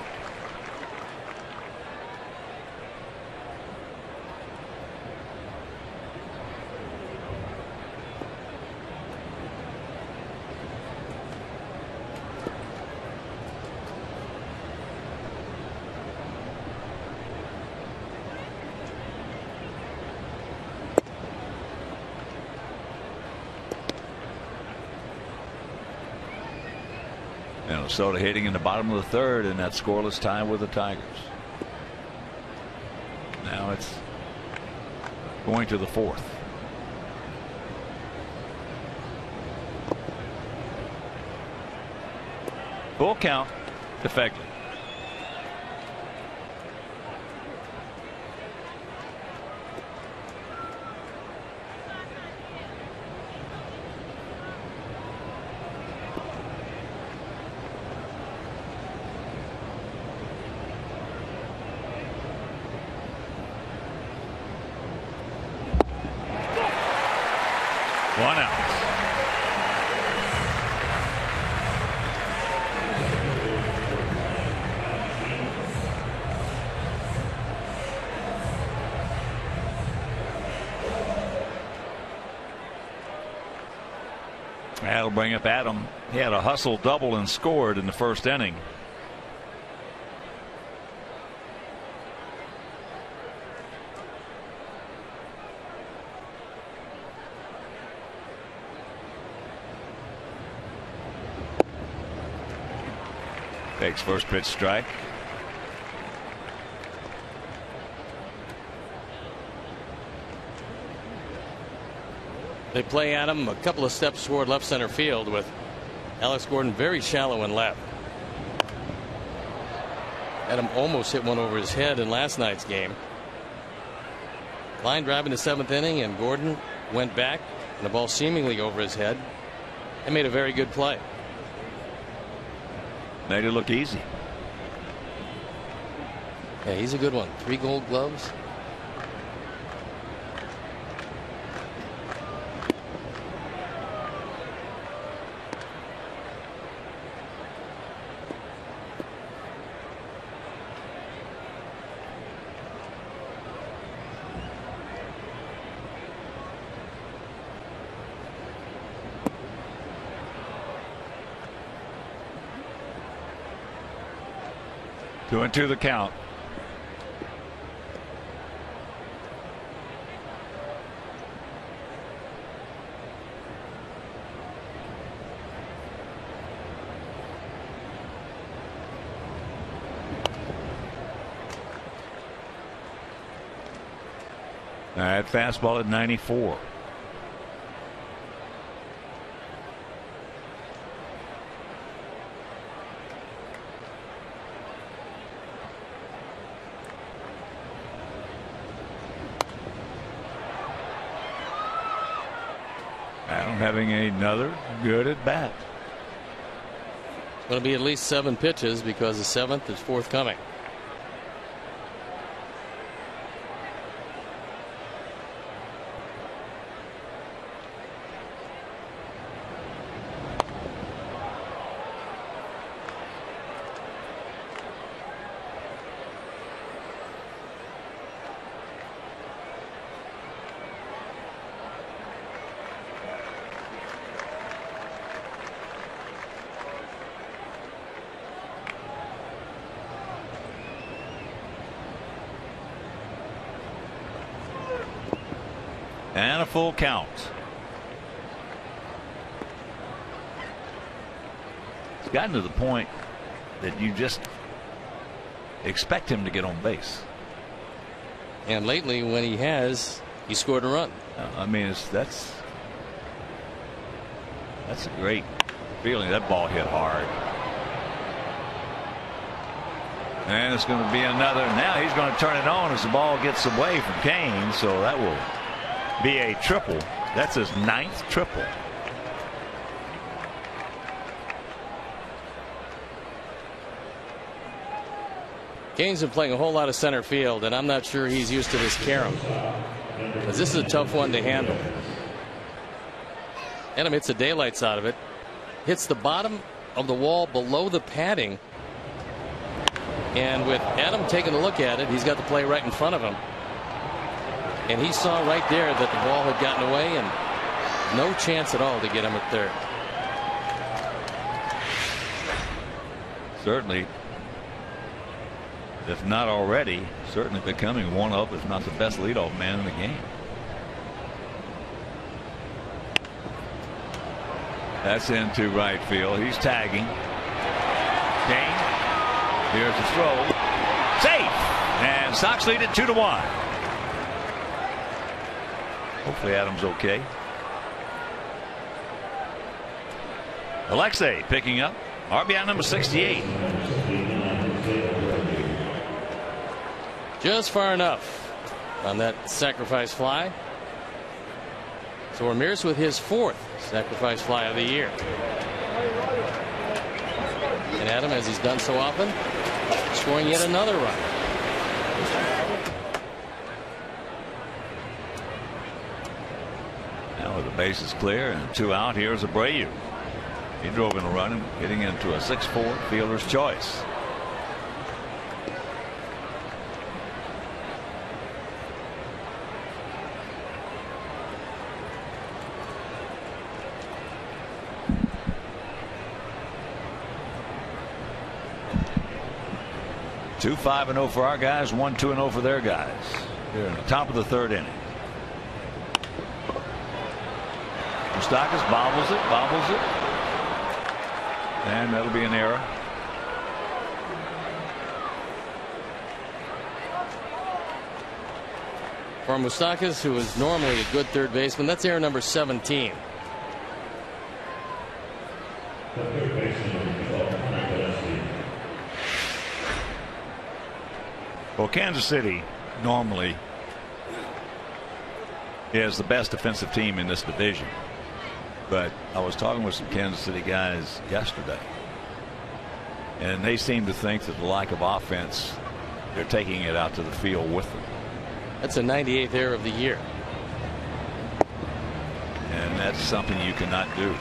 Minnesota hitting in the bottom of the third in that scoreless tie with the Tigers. Now it's going to the fourth. Full count, effective. One out. That'll bring up Adam. He had a hustle double and scored in the first inning. Takes first pitch strike. They play Adam a couple of steps toward left center field with Alex Gordon very shallow in left. Adam almost hit one over his head in last night's game. Line drive in the seventh inning, and Gordon went back, and the ball seemingly over his head, and made a very good play. Made it look easy. Yeah, he's a good one. 3 Gold Gloves. Two and two the count. That fastball at 94. Adam having another good at bat. Going to be at least 7 pitches because the 7th is forthcoming. And a full count. It's gotten to the point that you just expect him to get on base. And lately, when he has, he scored a run. I mean, that's a great feeling. That ball hit hard. And it's going to be another. Now he's going to turn it on as the ball gets away from Cain. So that will be a triple. That's his 9th triple. Cain's been playing a whole lot of center field, and I'm not sure he's used to this carom, because this is a tough one to handle. Adam hits the daylights out of it, hits the bottom of the wall below the padding, and with Adam taking a look at it, he's got the play right in front of him. And he saw right there that the ball had gotten away and no chance at all to get him at third. Certainly, if not already, certainly becoming one of, if not the best leadoff man in the game. That's into right field. He's tagging. Cain. Here's the throw. Safe. And Sox lead it 2-1. Hopefully Adams okay. Alexei picking up RBI number 68. Just far enough on that sacrifice fly. So Ramirez with his 4th sacrifice fly of the year. And Adam, as he's done so often, scoring yet another run. Now the base is clear and 2 out. Here's Abreu. He drove in a run and getting into a 6-4 fielder's choice. Two 5-0 for our guys, 1-2-0 for their guys. Here in the top of the 3rd inning. Moustakas bobbles it, and that'll be an error. For Moustakas, who is normally a good third baseman, that's error number 17. Well, Kansas City normally is the best defensive team in this division. But I was talking with some Kansas City guys yesterday, and they seem to think that the lack of offense, they're taking it out to the field with them. That's a 98th error of the year. And that's something you cannot do.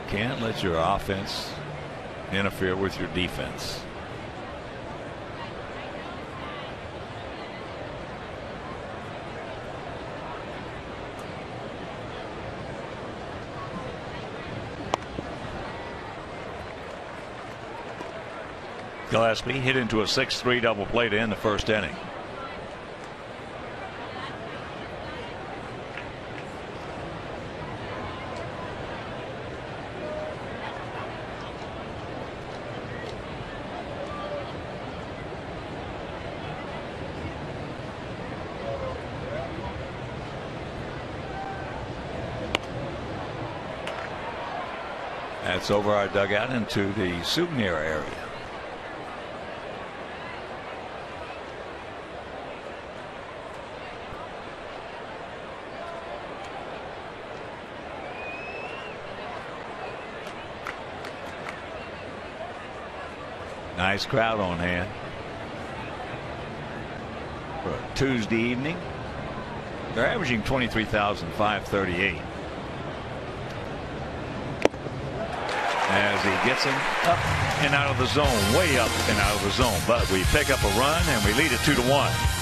Can't let your offense interfere with your defense. Gillespie hit into a 6-3 double play to end the 1st inning. That's over our dugout into the souvenir area. Nice crowd on hand for a Tuesday evening. They're averaging 23,538. As he gets him up and out of the zone, way up and out of the zone. But we pick up a run and we lead it 2-1.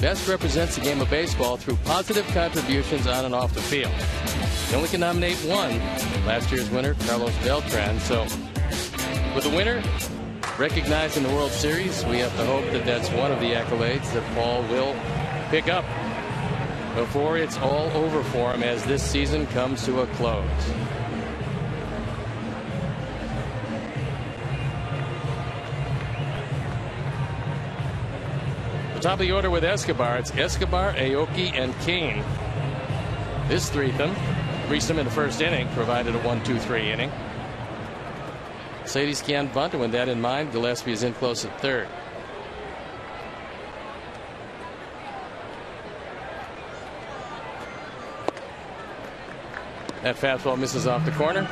Best represents the game of baseball through positive contributions on and off the field. You only can nominate one. Last year's winner, Carlos Beltran. So, with the winner recognized in the World Series, we have to hope that that's one of the accolades that Paul will pick up before it's all over for him as this season comes to a close. Top of the order with Escobar. It's Escobar, Aoki, and Kane. This threesome in the first inning provided a 1-2-3 inning. Sadie's can bunt, and with that in mind, Gillespie is in close at third. That fastball misses off the corner.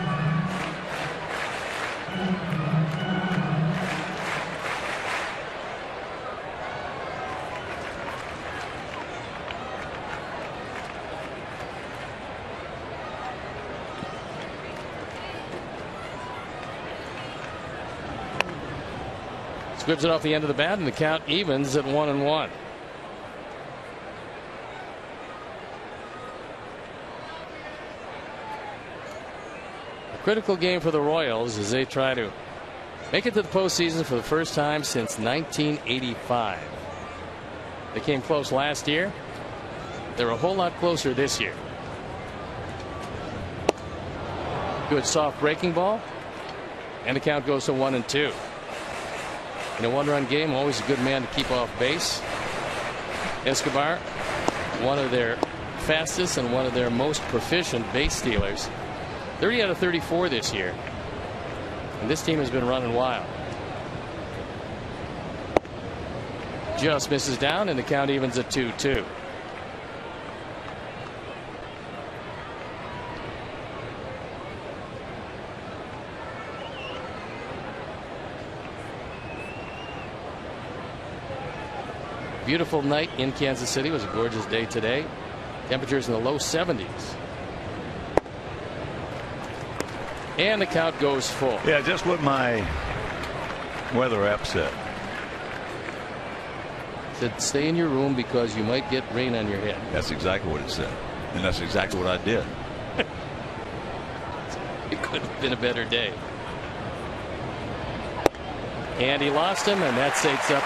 Squibs it off the end of the bat, and the count evens at 1-1. A critical game for the Royals as they try to make it to the postseason for the first time since 1985. They came close last year. They're a whole lot closer this year. Good soft breaking ball, and the count goes to 1-2. In a one-run game, always a good man to keep off base. Escobar, one of their fastest and one of their most proficient base stealers. 30 out of 34 this year. And this team has been running wild. Just misses down, and the count evens at 2-2. Beautiful night in Kansas City. It was a gorgeous day today. Temperatures in the low 70s. And the count goes full. Yeah, just what my weather app said. It said stay in your room because you might get rain on your head. That's exactly what it said. And that's exactly what I did. It could have been a better day. And he lost him, and that sets up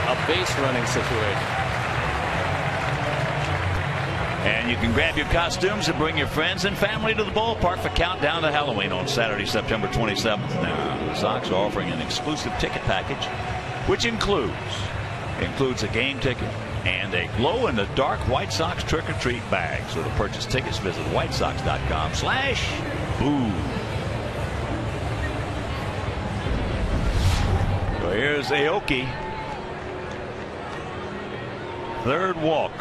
a base running situation. And you can grab your costumes and bring your friends and family to the ballpark for Countdown to Halloween on Saturday, September 27th. Now, the Sox are offering an exclusive ticket package, which includes a game ticket, and a glow-in-the-dark White Sox trick-or-treat bag. So to purchase tickets, visit whitesox.com/boo. So here's Aoki. Third walk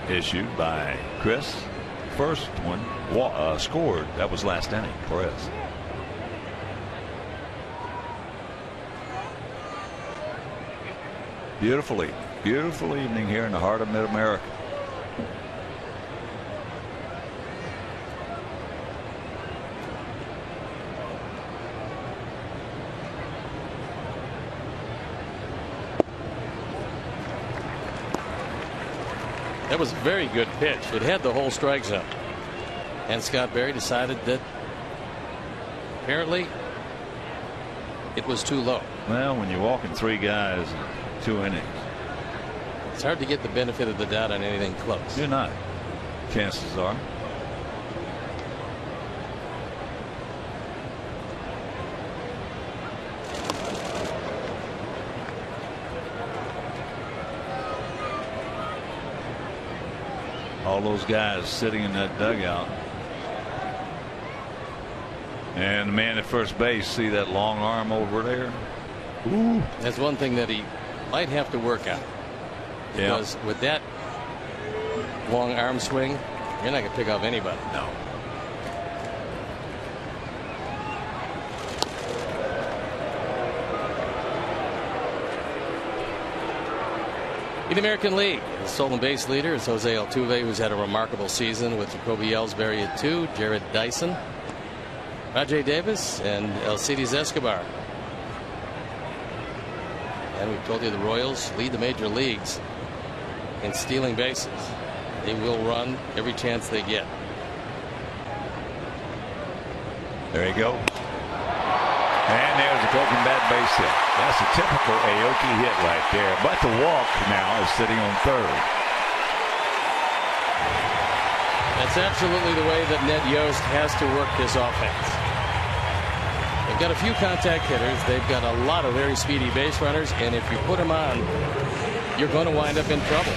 issued by Chris. First one scored. That was last inning. Perez. Beautiful evening here in the heart of Mid-America. That was a very good pitch. It had the whole strike zone. And Scott Berry decided that apparently it was too low. Well, when you're walking 3 guys in 2 innings, it's hard to get the benefit of the doubt on anything close. You're not. Chances are. All those guys sitting in that dugout. And the man at first base, see that long arm over there? Ooh. That's one thing that he might have to work on. Because with that long arm swing, you're not going to pick off anybody. No. In the American League, the stolen base leader is Jose Altuve, who's had a remarkable season with Jacoby Ellsbury at 2, Jared Dyson, Rajai Davis, and Alcides Escobar. And we've told you the Royals lead the major leagues in stealing bases. They will run every chance they get. There you go. And there's a broken bat base hit. That's a typical Aoki hit right there. But the walk now is sitting on third. That's absolutely the way that Ned Yost has to work this offense. They've got a few contact hitters. They've got a lot of very speedy base runners. And if you put them on, you're going to wind up in trouble.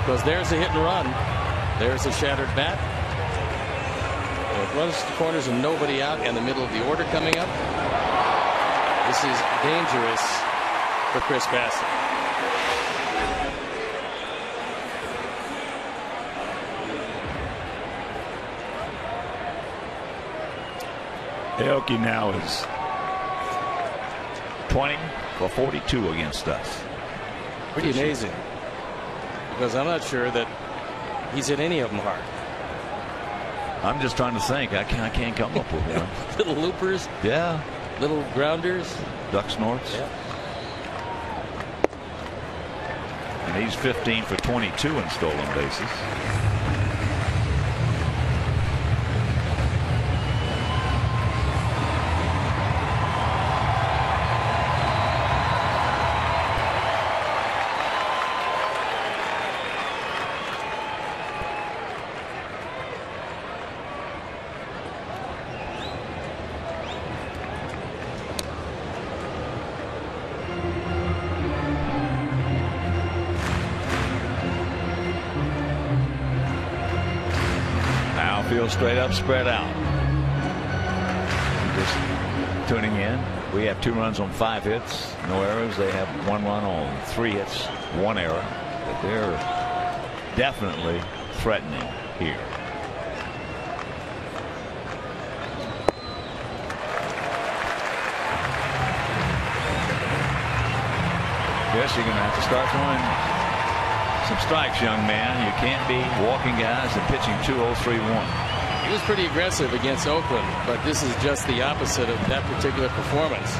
Because there's a hit and run. There's a shattered bat. It runs to the corners and nobody out in the middle of the order coming up. This is dangerous for Chris Bassitt. Aoki now is 20 for 42 against us. Pretty amazing. Because I'm not sure that he's hit any of them hard. I'm just trying to think. I can't come up with one. Little loopers. Yeah. Little grounders. Duck snorts. Yeah. And he's 15 for 22 in stolen bases. Straight up, spread out. Just tuning in. We have 2 runs on 5 hits, no errors. They have 1 run on 3 hits, 1 error. But they're definitely threatening here. Guess you're going to have to start throwing some strikes, young man. You can't be walking guys and pitching 2-0-3-1. He was pretty aggressive against Oakland, but this is just the opposite of that particular performance.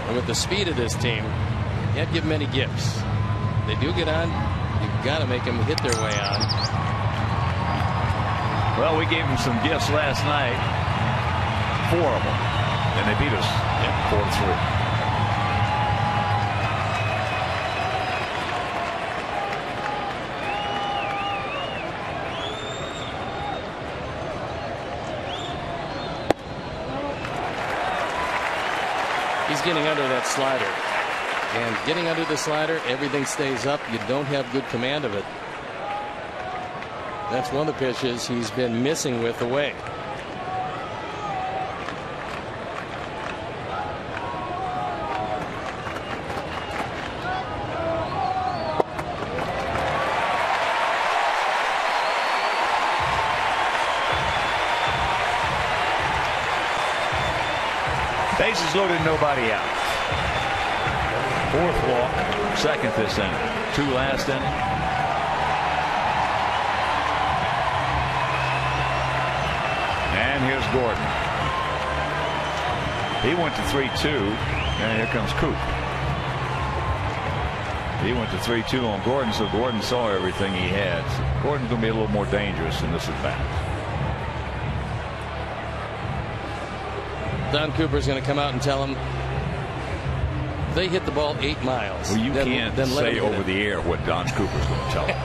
And with the speed of this team, you can't give them any gifts. They do get on, you've got to make them hit their way on. Well, we gave them some gifts last night, 4 of them, and they beat us 4-3. He's getting under that slider. And getting under the slider, everything stays up. You don't have good command of it. That's one of the pitches he's been missing with away. Bases loaded, nobody out. Fourth walk, second this inning. 2 last inning. And here's Gordon. He went to 3-2, and here comes Coop. He went to 3-2 on Gordon, so Gordon saw everything he had. So Gordon's going to be a little more dangerous in this at bat. Don Cooper's going to come out and tell him they hit the ball 8 miles. Well, you can't say over the air what Don Cooper's going to tell him.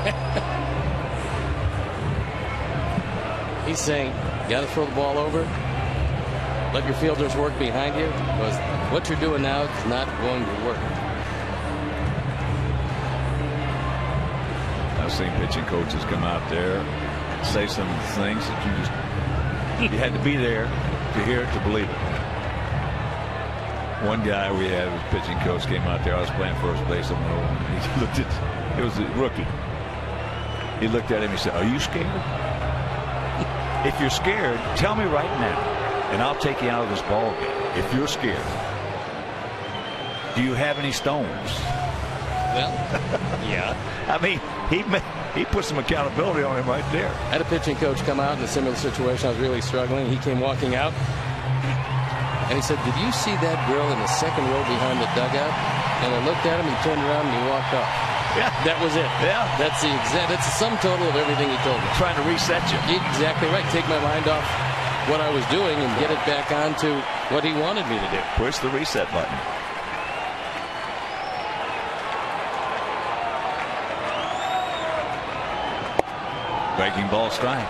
He's saying, you got to throw the ball over. Let your fielders work behind you, because what you're doing now is not going to work. I've seen pitching coaches come out there and say some things that you had to be there to hear it to believe it. One guy we had, his pitching coach, came out there. I was playing first base. He looked at, it was a rookie. He looked at him and he said, "Are you scared? If you're scared, tell me right now, and I'll take you out of this ball game. If you're scared, do you have any stones?" Well, yeah. I mean, he put some accountability on him right there. I had a pitching coach come out in a similar situation. I was really struggling. He came walking out, and he said, "Did you see that girl in the second row behind the dugout?" And I looked at him, he turned around, and he walked off. Yeah. That was it. Yeah. That's the sum total of everything he told me. Trying to reset you. Exactly right. Take my mind off what I was doing and get it back onto what he wanted me to do. Push the reset button. Breaking ball, strike.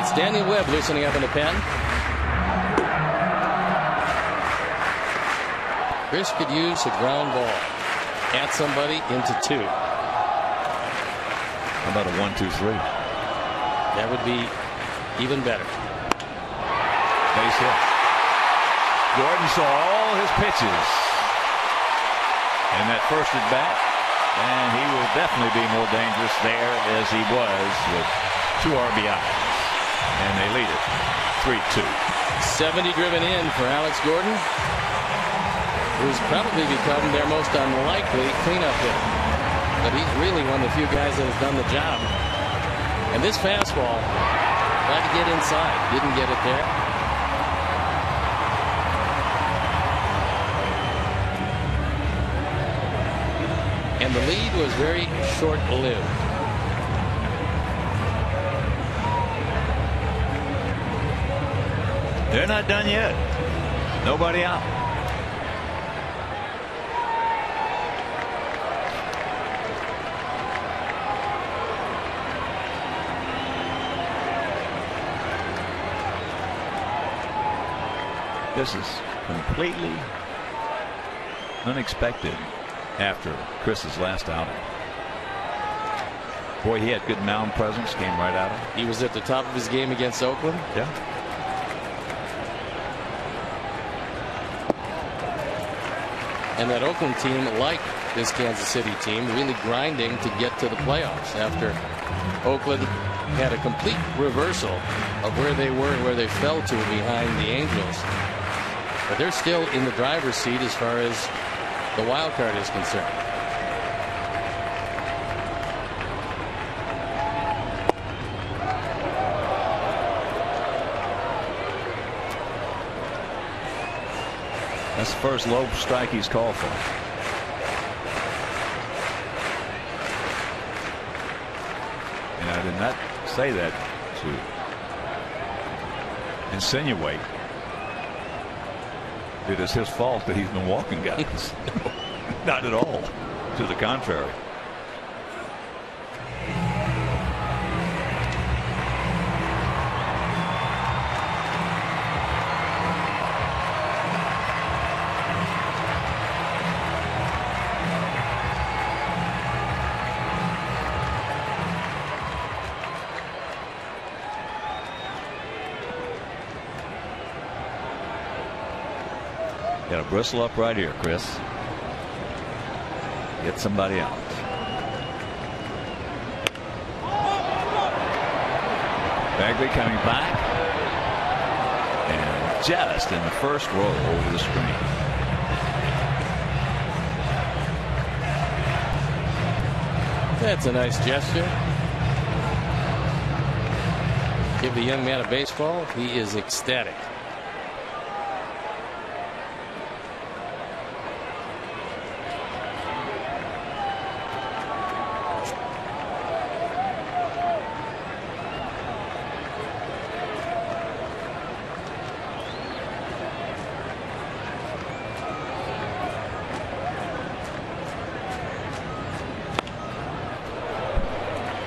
It's Daniel Webb loosening up in the pen. Chris could use a ground ball at somebody into 2. How about a 1-2-3? That would be even better. Base hit. Gordon saw all his pitches in that first at bat, and he will definitely be more dangerous there as he was with 2 RBIs, and they lead it 3-2. 70 driven in for Alex Gordon, who's probably become their most unlikely cleanup hitter, but he's really one of the few guys that has done the job. And this fastball tried to get inside, didn't get it there. And the lead was very short-lived. They're not done yet. Nobody out. This is completely unexpected after Chris's last outing. Boy, he had good mound presence, came right at him. He was at the top of his game against Oakland. Yeah. And that Oakland team, like this Kansas City team, really grinding to get to the playoffs after Oakland had a complete reversal of where they were and where they fell to behind the Angels. But they're still in the driver's seat as far as the wild card is concerned. That's the first low strike he's called for. And I did not say that to insinuate it is his fault that he's been walking guys. Not at all. To the contrary. Got to bristle up right here, Chris. Get somebody out. Bagley coming back. And just in the first row over the screen. That's a nice gesture. Give the young man a baseball. He is ecstatic.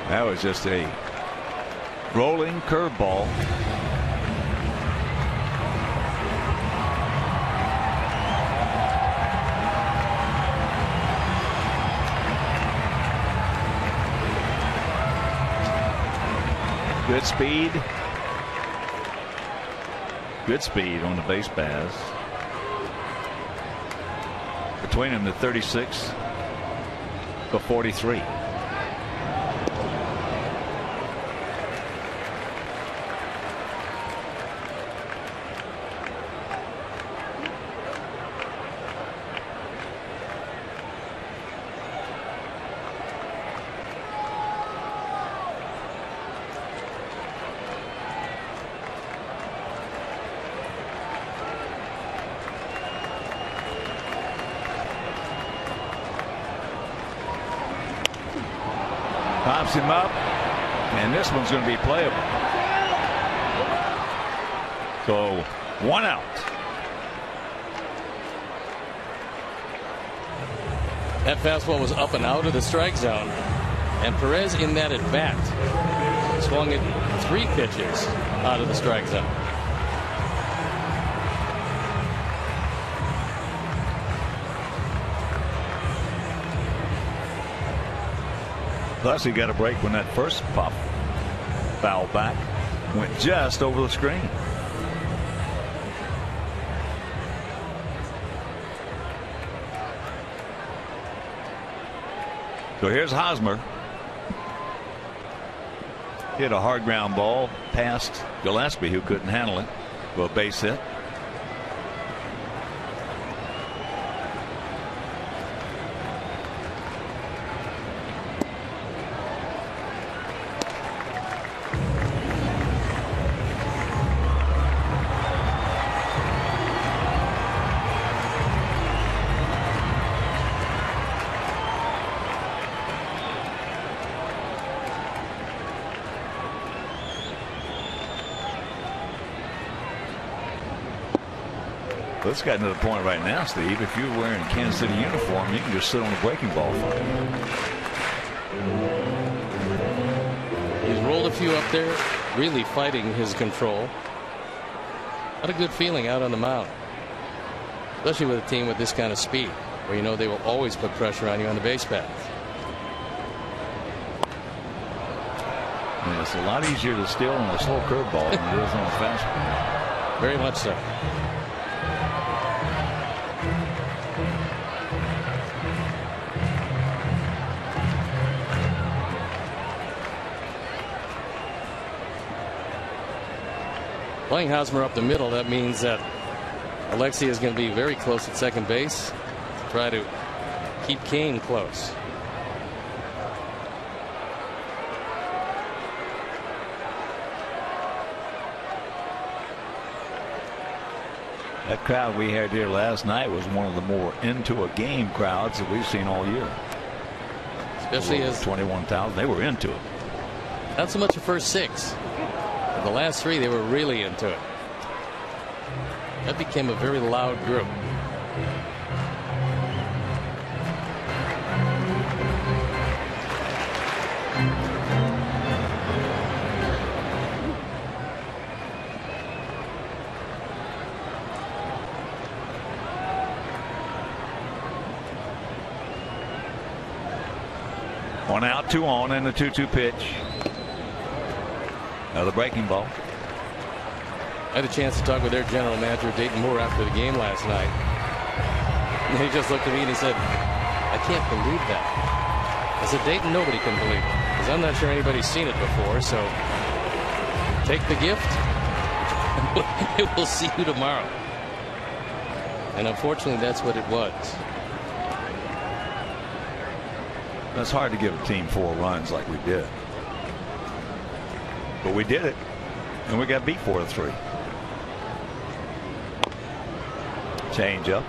That was just a rolling curveball. Good speed. Good speed on the base paths. Between them, the 36, the 43. Pops him up, and this one's going to be playable. So 1 out. That fastball was up and out of the strike zone, and Perez in that at bat swung it 3 pitches out of the strike zone. Plus, he got a break when that first pop foul back went just over the screen. So here's Hosmer. Hit a hard ground ball past Gillespie, who couldn't handle it, for a base hit. It's gotten to the point right now, Steve, if you're wearing a Kansas City uniform, you can just sit on the breaking ball for it. He's rolled a few up there, really fighting his control. Not a good feeling out on the mound, especially with a team with this kind of speed, where you know they will always put pressure on you on the base path. And it's a lot easier to steal on a slow curveball than it is on a fastball. Very much so. Playing Hosmer up the middle, that means that Alexy is going to be very close at second base to try to keep Kane close. That crowd we had here last night was one of the more into a game crowds that we've seen all year. Especially as 21,000, they were into it. Not so much the first 6. The last 3, they were really into it. That became a very loud group. One out, 2 on, and the 2-2 pitch. Another breaking ball. I had a chance to talk with their general manager, Dayton Moore, after the game last night. And he just looked at me and he said, I can't believe that. I said, Dayton, nobody can believe it, because I'm not sure anybody's seen it before. So take the gift, and we'll see you tomorrow. And unfortunately, that's what it was. It's hard to give a team 4 runs like we did. But we did it, and we got beat 4-3. Change up.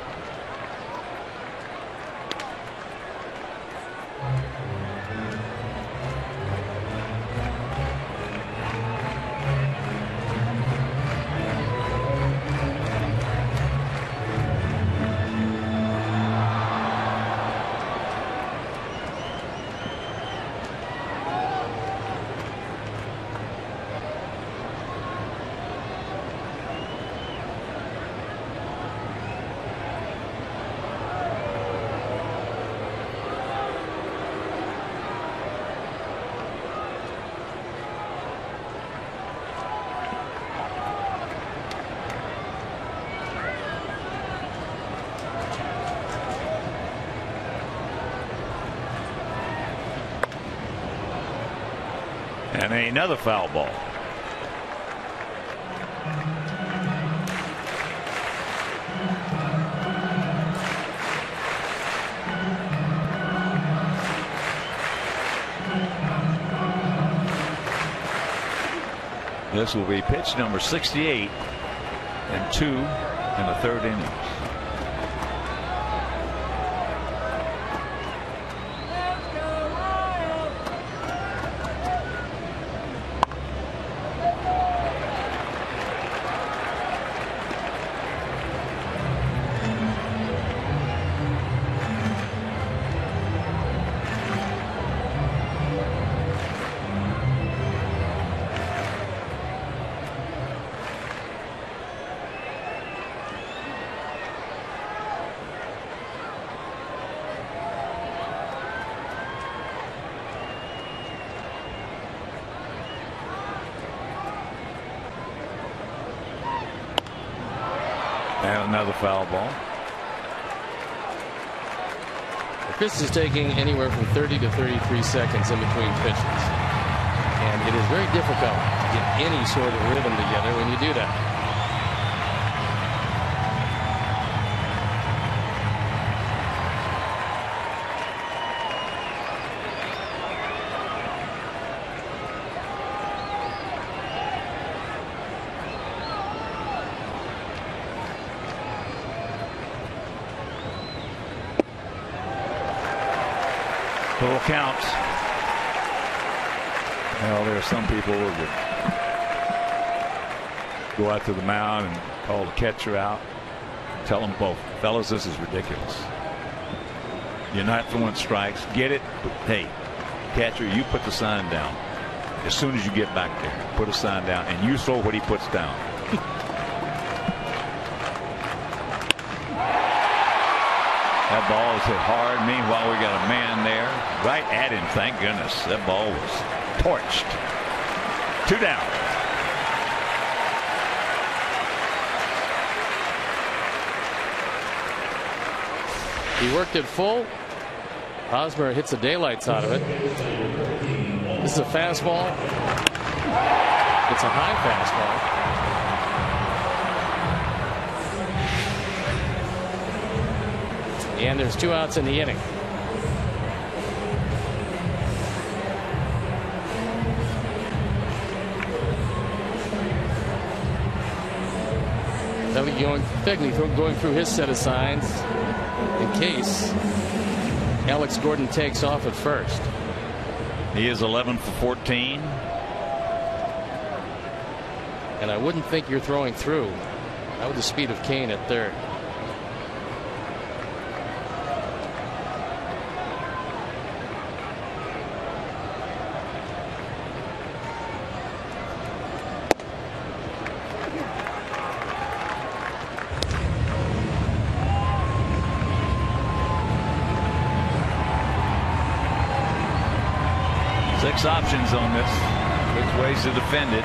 And another foul ball. This will be pitch number 68 and 2 in the 3rd inning. And another foul ball. Chris is taking anywhere from 30 to 33 seconds in between pitches. And it is very difficult to get any sort of rhythm together when you do that. Full counts. Well, there are some people that go out to the mound and call the catcher out. Tell them both, fellas, this is ridiculous. You're not throwing strikes. Get it? But hey, catcher, you put the sign down. As soon as you get back there, put a sign down, and you throw what he puts down. That ball is hit hard. Meanwhile, we got a man there right at him. Thank goodness. That ball was torched. 2 down. He worked it full. Hosmer hits the daylights out of it. This is a fastball. It's a high fastball. And there's 2 outs in the inning. Fegley going through his set of signs in case Alex Gordon takes off at first. He is 11 for 14. And I wouldn't think you're throwing through. Not with the speed of Kane at third. Six options on this. 6 ways to defend it.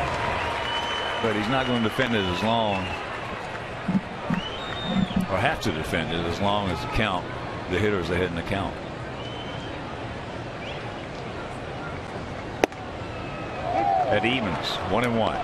But he's not going to defend it as long. Or have to defend it as long as the hitter's ahead in the count. That evens 1-1.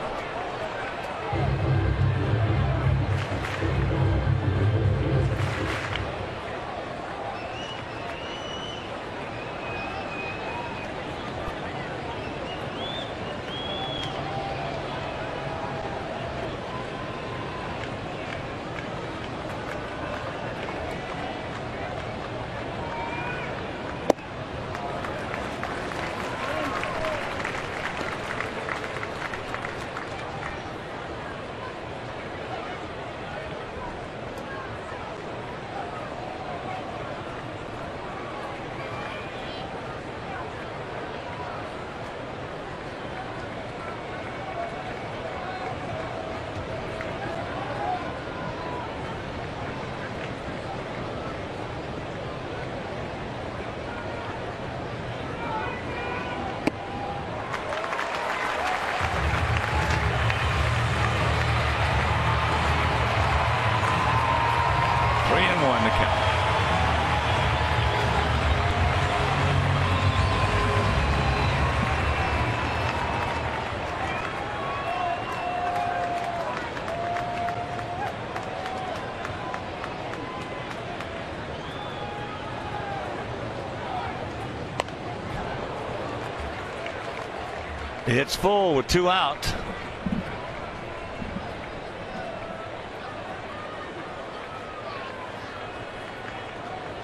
It's full with 2 out.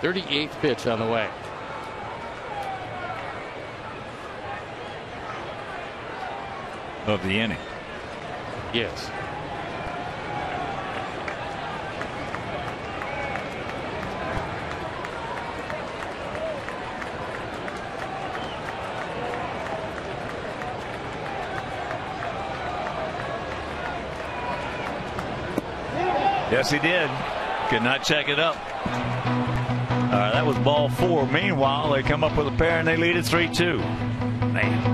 .38th pitch on the way. Of the inning. Yes. Yes, he did. Could not check it up. That was ball 4. Meanwhile, they come up with a pair and they lead it 3-2. Man.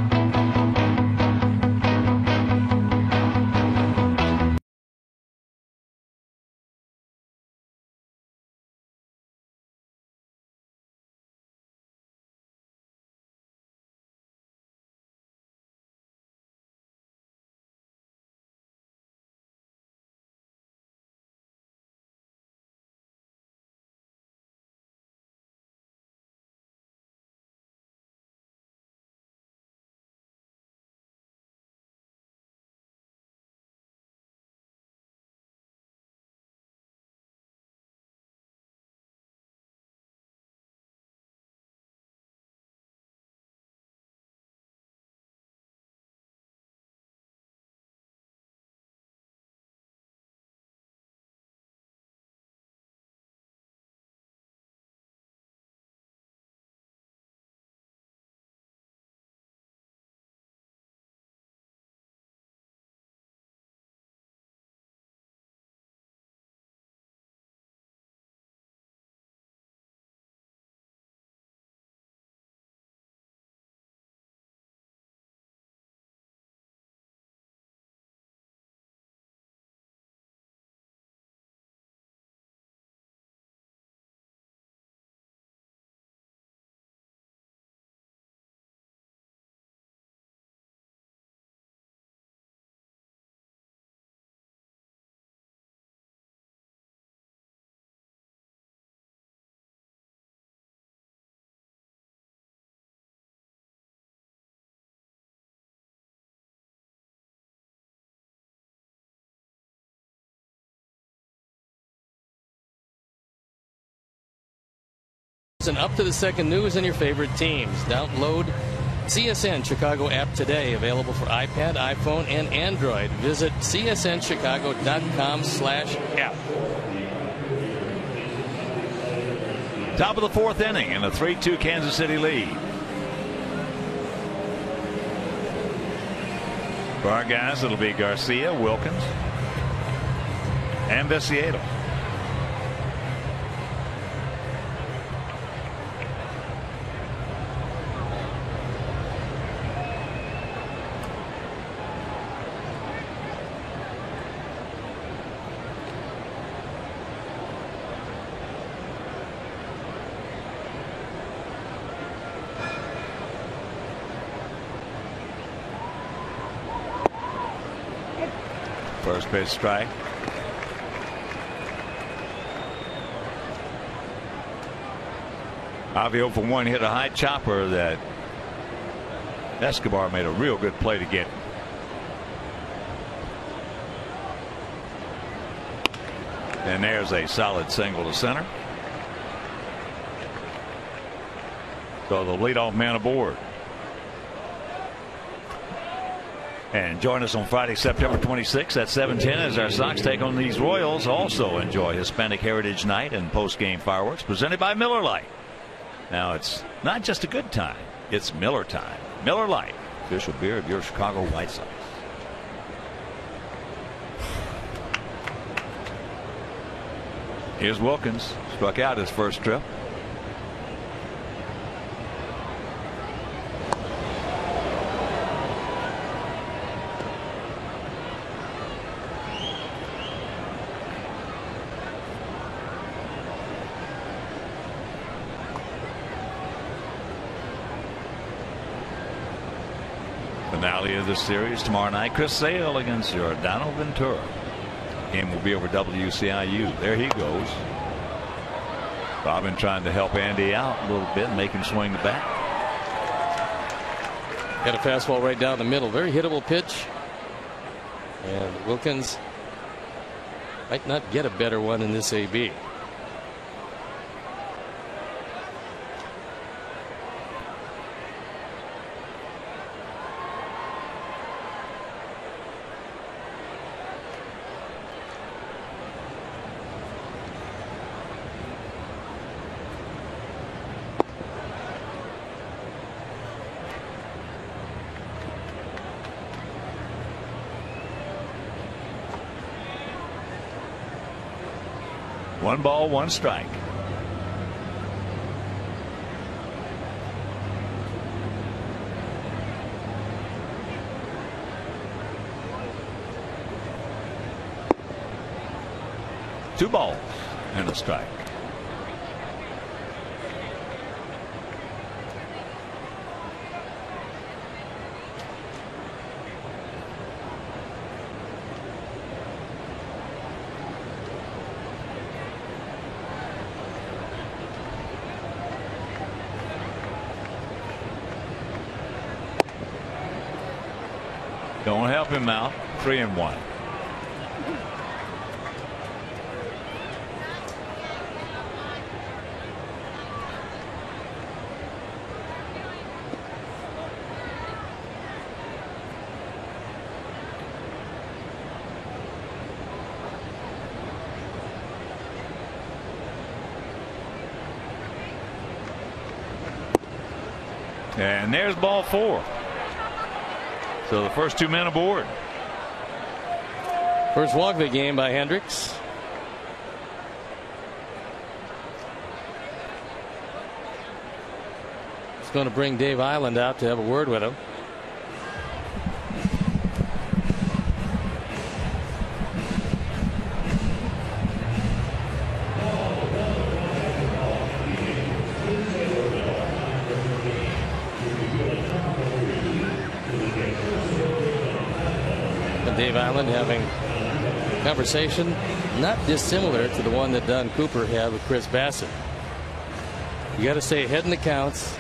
And up to the second news and your favorite teams. Download CSN Chicago app today. Available for iPad, iPhone, and Android. Visit csnchicago.com/app. Top of the 4th inning and a 3-2 Kansas City lead. For our guys, it'll be Garcia, Wilkins, and Vecchio. First pitch strike. Avi 0 for 1, hit a high chopper that Escobar made a real good play to get. And there's a solid single to center. So the leadoff man aboard. And join us on Friday, September 26th at 7:10 as our Sox take on these Royals. Also enjoy Hispanic Heritage Night and post-game fireworks presented by Miller Lite. Now it's not just a good time, it's Miller time. Miller Lite, official beer of your Chicago White Sox. Here's Wilkins, struck out his first trip. Finale of the series tomorrow night. Chris Sale against Giordano Ventura. Game will be over WCIU. There he goes. Bobbin trying to help Andy out a little bit, make him swing the bat. Got a fastball right down the middle. Very hittable pitch. And Wilkins might not get a better one in this AB. One ball, one strike. Two balls and a strike. Don't help him out. 3-1. And there's ball 4. So the first two men aboard. First walk of the game by Hendricks. It's going to bring Dave Island out to have a word with him. Dave Island having a conversation not dissimilar to the one that Don Cooper had with Chris Bassett. You got to stay ahead in the counts,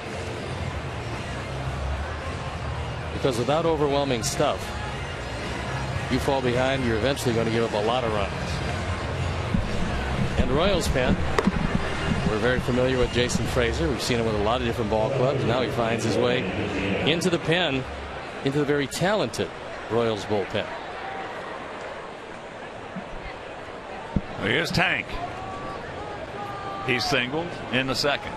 because without overwhelming stuff, you fall behind, you're eventually going to give up a lot of runs. And the Royals pen, we're very familiar with Jason Frazier. We've seen him with a lot of different ball clubs. Now he finds his way into the pen, into the very talented Royals bullpen. Here's Tank. He's singled in the second.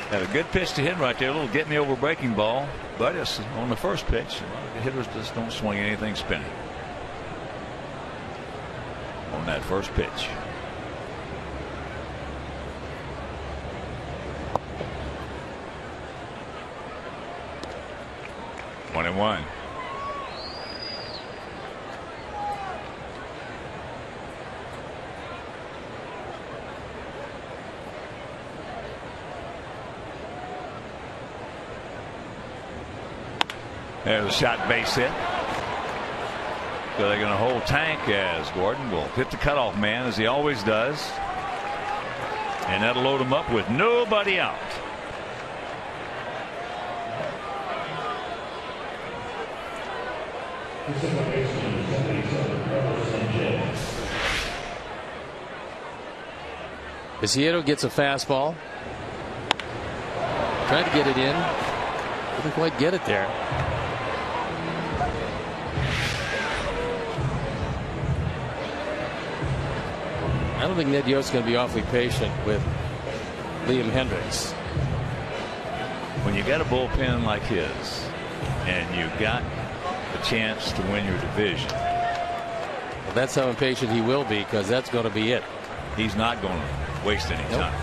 Had a good pitch to hit right there. A little get me over breaking ball. But it's on the first pitch. The hitters just don't swing anything spinning on that first pitch. One and one. There's a shot, base hit. So they're going to hold Tank as Gordon will hit the cutoff man as he always does. And that'll load him up with nobody out. Viciedo gets a fastball. Tried to get it in. Couldn't quite get it there. I don't think Ned Yost's going to be awfully patient with Liam Hendriks. When you got a bullpen like his and you got a chance to win your division. Well, that's how impatient he will be, because that's going to be it. He's not going to waste any time.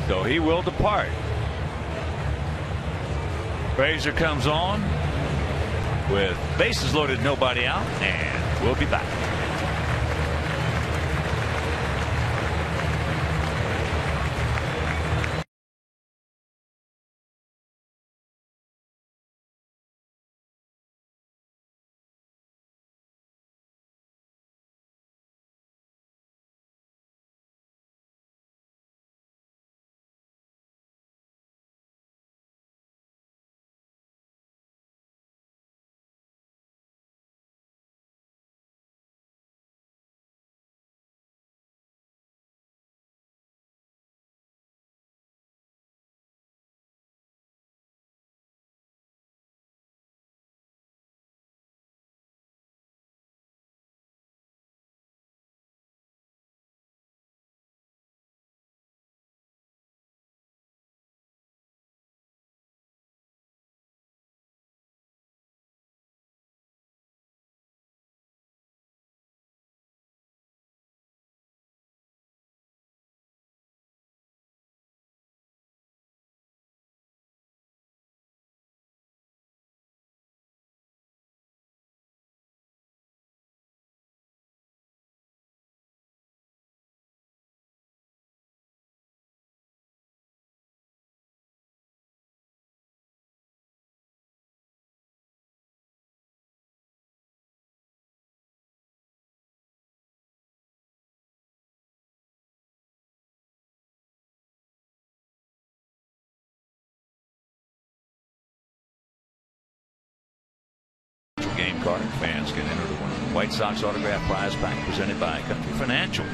So he will depart. Frazier comes on with bases loaded, nobody out, and we'll be back. Game card. Fans can enter to win a White Sox autograph prize pack presented by Country Financial.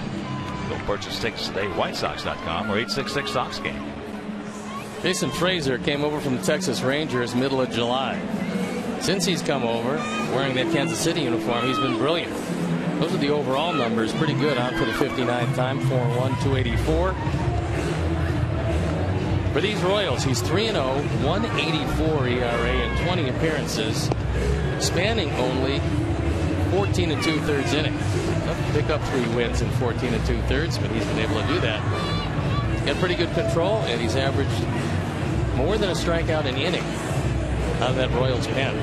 Go purchase tickets today, whitesox.com or 866-SOX-GAME. Jason Frazier came over from the Texas Rangers middle of July. Since he's come over wearing that Kansas City uniform, he's been brilliant. Those are the overall numbers. Pretty good on for the 59th time. 4-1, 284. For these Royals, he's 3-0, 184 ERA in 20 appearances, spanning only 14 2/3 innings. Tough to pick up 3 wins in 14 2/3, but he's been able to do that. He's got pretty good control, and he's averaged more than a strikeout an inning out of that Royals pen.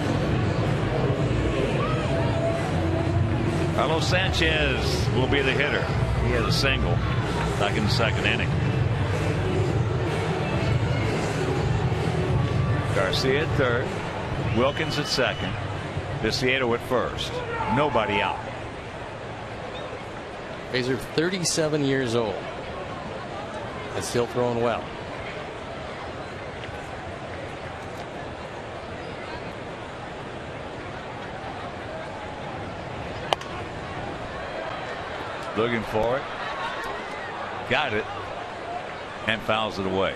Carlos Sanchez will be the hitter. He has a single back in the second inning. Garcia at third, Wilkins at second, Viciedo at first. Nobody out. Frazier 37 years old and still throwing well. Looking for it. Got it. And fouls it away.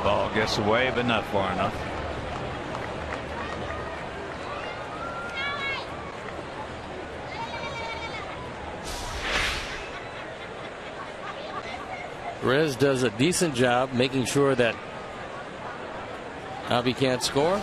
Ball gets away, but not far enough. Perez does a decent job making sure that Avi can't score.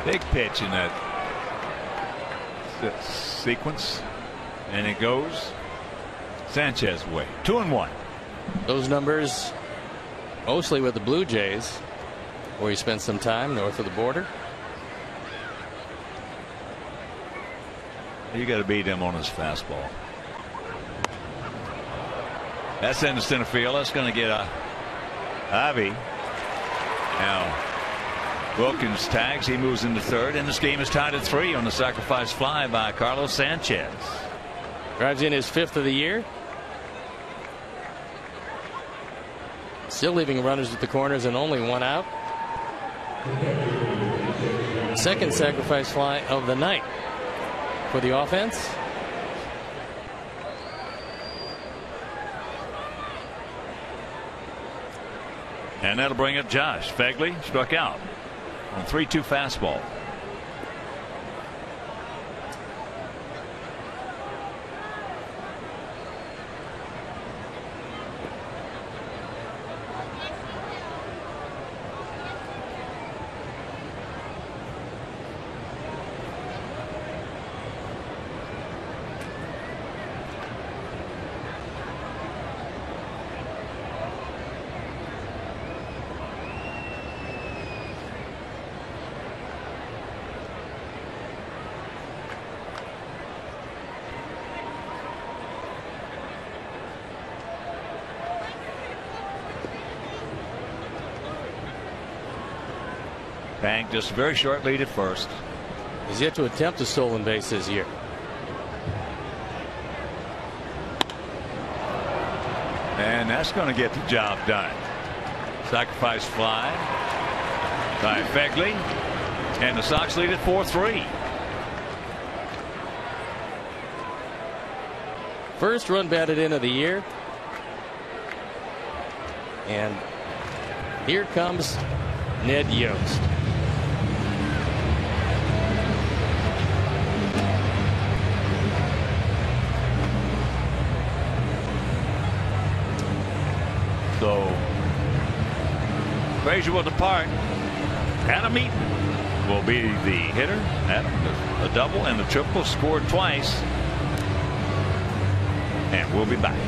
Big pitch in that sequence, and it goes Sanchez way. 2-1. Those numbers mostly with the Blue Jays, where he spent some time north of the border. You got to beat him on his fastball. That's into center field. That's going to get a Avi. Now Wilkins tags. He moves into third, and this game is tied at 3 on the sacrifice fly by Carlos Sanchez. Drives in his 5th of the year. Still leaving runners at the corners and only 1 out. Second sacrifice fly of the night for the offense. And that'll bring up Josh Phegley. Struck out on 3-2 fastball. Bank just a very short lead at first. He's yet to attempt a stolen base this year. And that's going to get the job done. Sacrifice fly by Phegley, and the Sox lead at 4-3. First run batted in of the year. And here comes Ned Yost. So Frazier will depart. Adam Eaton will be the hitter. Adam, a double and the triple, scored twice. And we'll be back.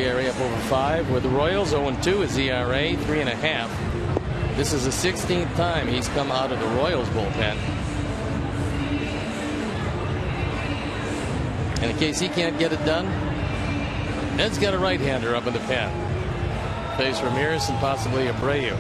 ERA up over 5 with the Royals. 0-2 is ERA, 3.5. This is the 16th time he's come out of the Royals bullpen And in case he can't get it done, Ed's got a right-hander up in the pen. Face Ramirez and possibly Abreu.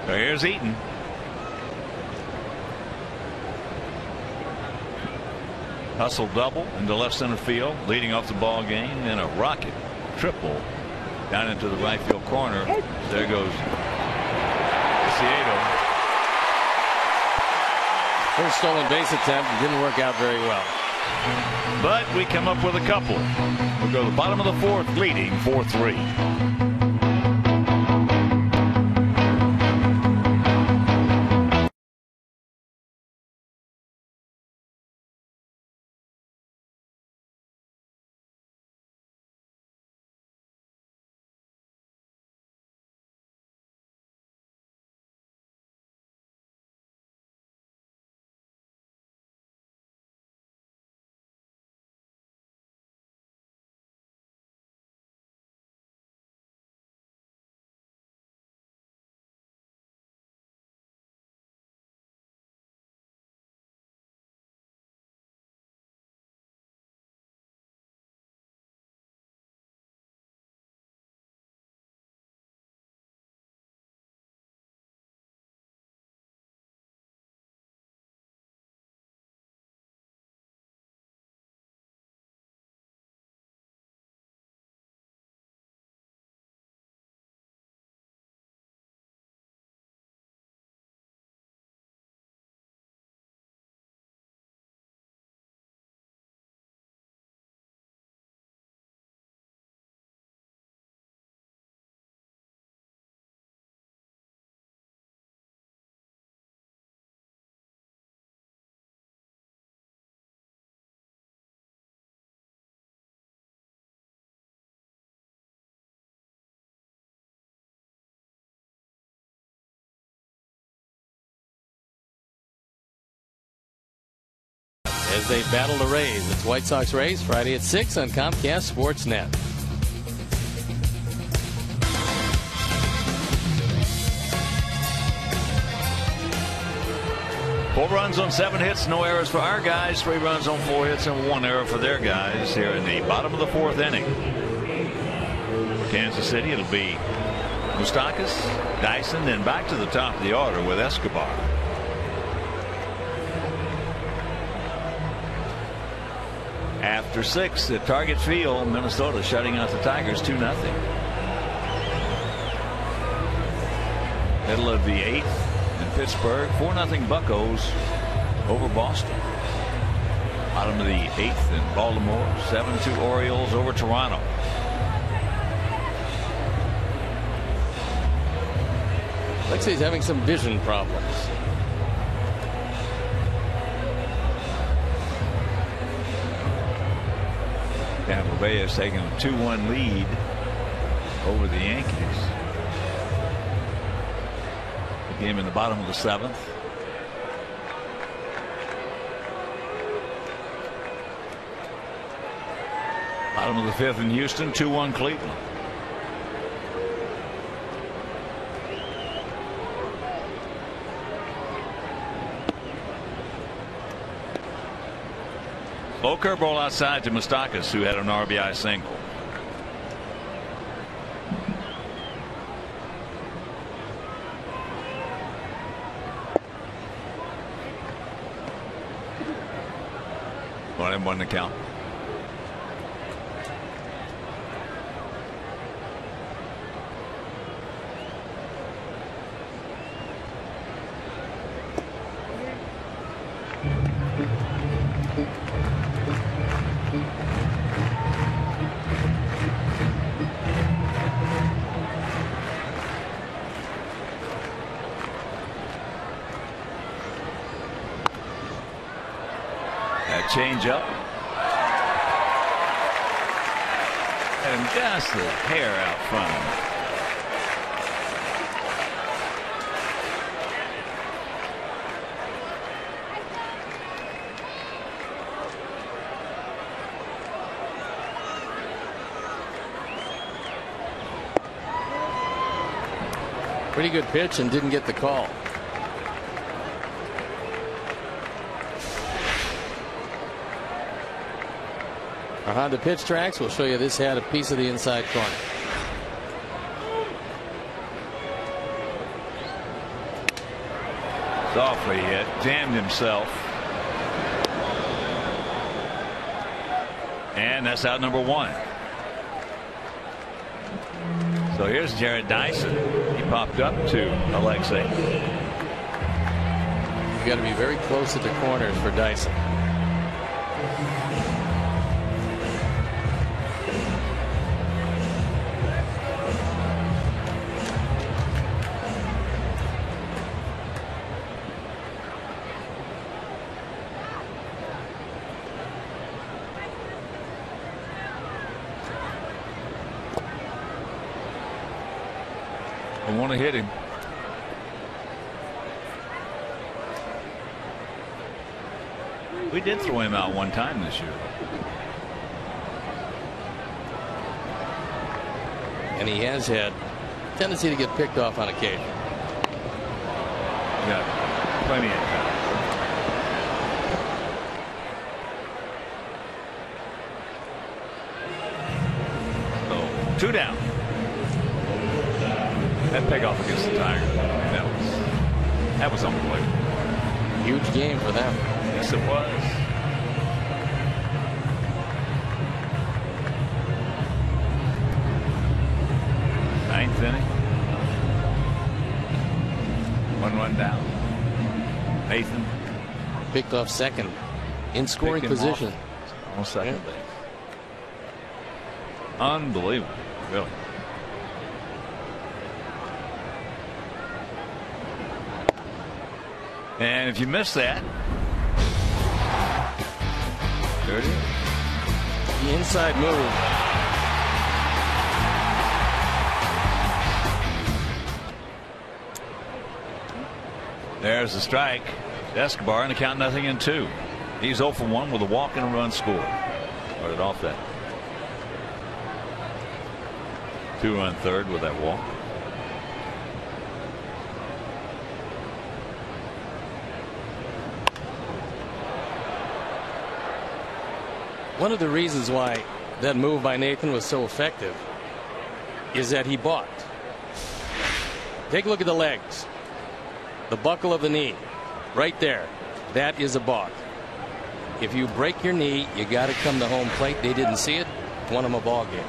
So here's Eaton. Hustle double into left center field, leading off the ball game, and a rocket triple down into the right field corner. There goes Ciedo. First stolen base attempt didn't work out very well. But we come up with a couple. We'll go to the bottom of the fourth, leading 4-3. As they battle the Rays, it's White Sox Rays Friday at 6 on Comcast Sportsnet. Four runs on 7 hits, no errors for our guys. 3 runs on 4 hits and 1 error for their guys here in the bottom of the 4th inning. Kansas City, it'll be Moustakas, Dyson, then back to the top of the order with Escobar. After 6 at Target Field, Minnesota shutting out the Tigers 2-0. Middle of the 8th in Pittsburgh, 4-0 Buccos over Boston. Bottom of the 8th in Baltimore, 7-2 Orioles over Toronto. Alexei's having some vision problems. Tampa Bay has taken a 2-1 lead over the Yankees. The game in the bottom of the 7th. Bottom of the 5th in Houston, 2-1 Cleveland. Low curveball outside to Moustakas, who had an RBI single. One to count. Change up. And just a hair out front. Pretty good pitch and didn't get the call. Our Honda pitch tracks will show you this had a piece of the inside corner. Softly hit, jammed himself. And that's out number 1. So here's Jarrod Dyson. He popped up to Alexei. You've got to be very close at the corners for Dyson. I want to hit him. We did throw him out one time this year. And he has had tendency to get picked off on occasion. Yeah, plenty of time. So 2 down. That pickoff against the Tigers, that was unbelievable. Huge game for them. Yes, it was. Ninth inning. 1 run down. Nathan picked off second in scoring position. On second base. Unbelievable, really. And if you miss that, there it is. The inside move. There's the strike. Escobar, and the count 0-2. He's 0 for 1 with a walk and a run scored. Started off that 2-run third with that walk. One of the reasons why that move by Nathan was so effective is that he balked. Take a look at the legs. The buckle of the knee. Right there. That is a balk. If you break your knee, you got to come to home plate. They didn't see it. Won them a ball game.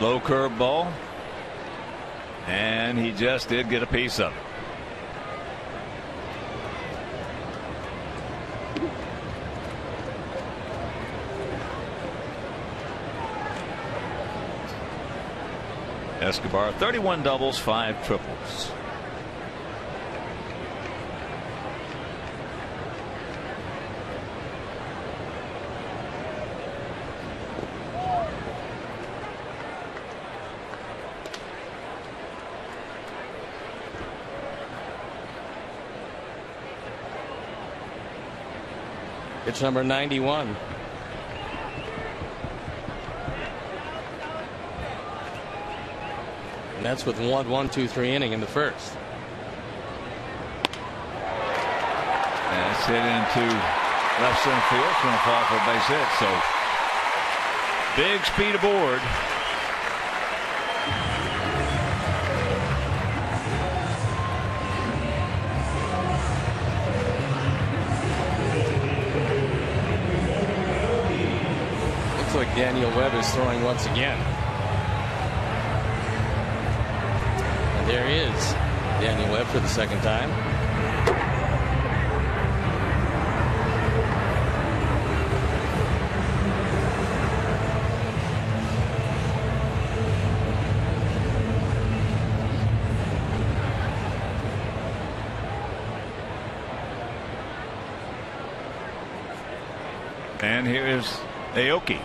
Low curve ball, and he just did get a piece of it. Escobar 31 doubles, 5 triples. Pitch number 91. And that's with 1-2-3 inning in the first. That's hit into left center field. It's going to fall for a base hit. So big speed aboard. Like Daniel Webb is throwing once again. And there he is. Daniel Webb for the second time. And here is Aoki.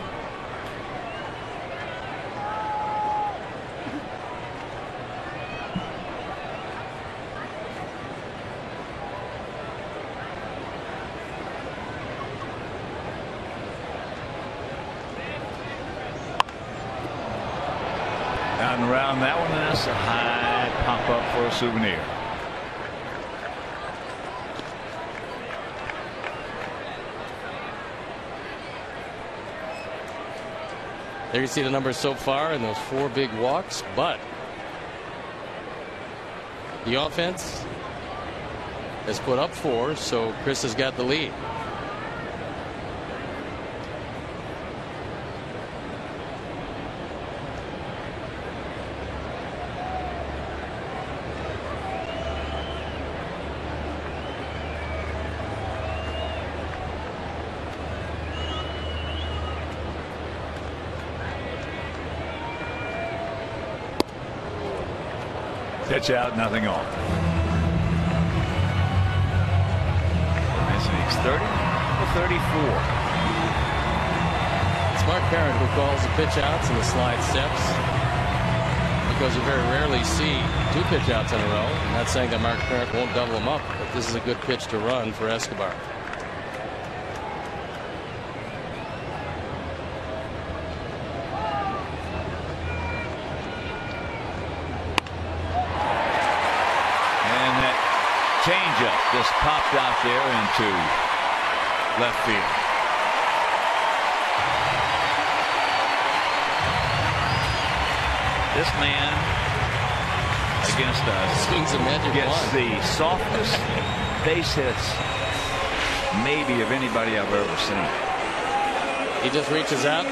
around that one, and that's a high pop up for a souvenir. There you see the numbers so far in those 4 big walks, but the offense has put up 4, so Chris has got the lead. Pitch out, nothing on. Mason Eakes 30 for 34. It's Mark Parent who calls the pitch outs and the slide steps, because you very rarely see 2 pitch outs in a row. I'm not saying that Mark Parent won't double them up, but this is a good pitch to run for Escobar. Changeup just popped out there into left field. This man against us swings a magic gets wand. the softest base hits maybe of anybody I've ever seen. He just reaches out.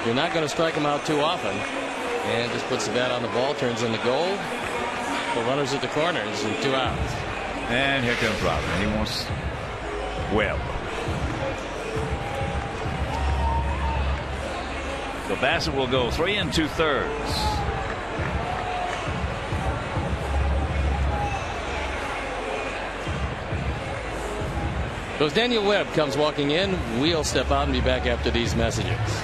You're not going to strike him out too often, and just puts the bat on the ball, turns into gold. The runners at the corners and 2 outs. And here comes Robin. He wants Webb. So Bassett will go 3 2/3. So as Daniel Webb comes walking in, we'll step out and be back after these messages.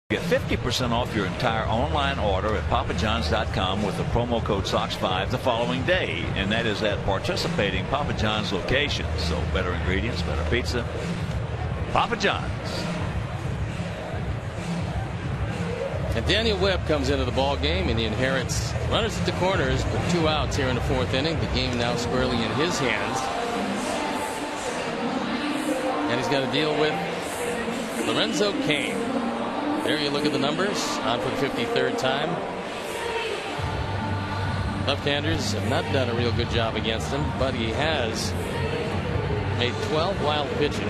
Get 50% off your entire online order at papajohns.com with the promo code SOX5 the following day, and that is at participating Papa John's locations. So better ingredients, better pizza. Papa John's. And Daniel Webb comes into the ball game, and he inherits runners at the corners, but 2 outs here in the 4th inning. The game now squarely in his hands, and he's got to deal with Lorenzo Cain. There you look at the numbers, on for the 53rd time. Left-handers have not done a real good job against him, but he has made 12 wild pitches.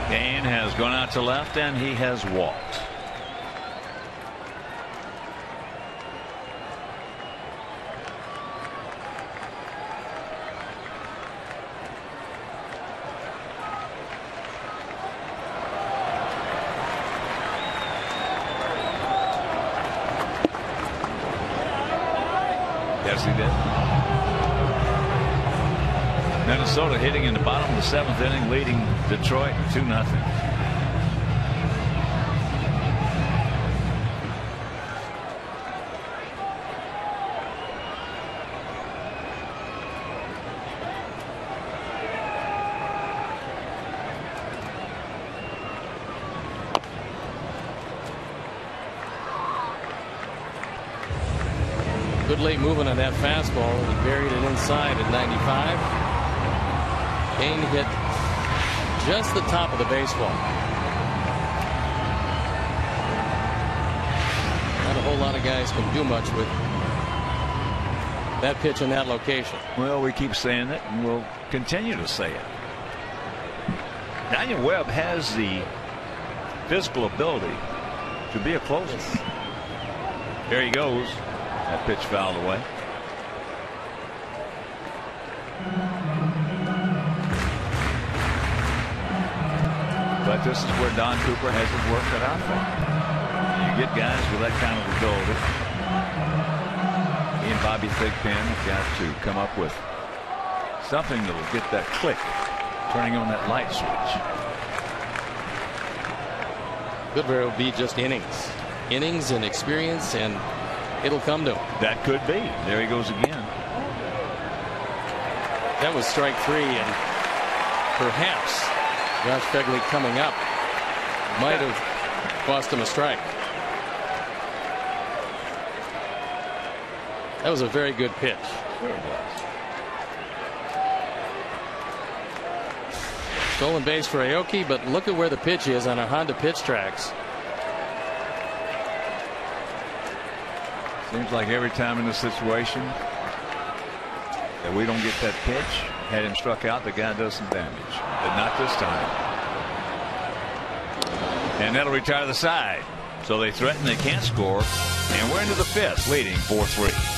Cain has gone out to left, and he has walked. Yes, he did. Minnesota hitting in the bottom of the 7th inning, leading Detroit 2-0. Good late movement on that fastball. He buried it inside at 95. Kane hit just the top of the baseball. Not a whole lot of guys can do much with that pitch in that location. Well, we keep saying it, and we'll continue to say it. Daniel Webb has the physical ability to be a closer. There he goes. That pitch fouled away. But this is where Don Cooper has his work cut out for him. You get guys with that kind of ability. He and Bobby Thigpen have got to come up with something that will get that click, turning on that light switch. Could very be just innings and experience, and it'll come to him. That could be. There he goes again. That was strike 3, and perhaps Josh Phegley coming up might have cost him a strike. That was a very good pitch. Sure it was. Stolen base for Aoki, but look at where the pitch is on our Honda pitch tracks. Seems like every time in this situation that we don't get that pitch, had him struck out, the guy does some damage. But not this time. And that'll retire the side. So they threaten they can't score. And we're into the 5th, leading 4-3.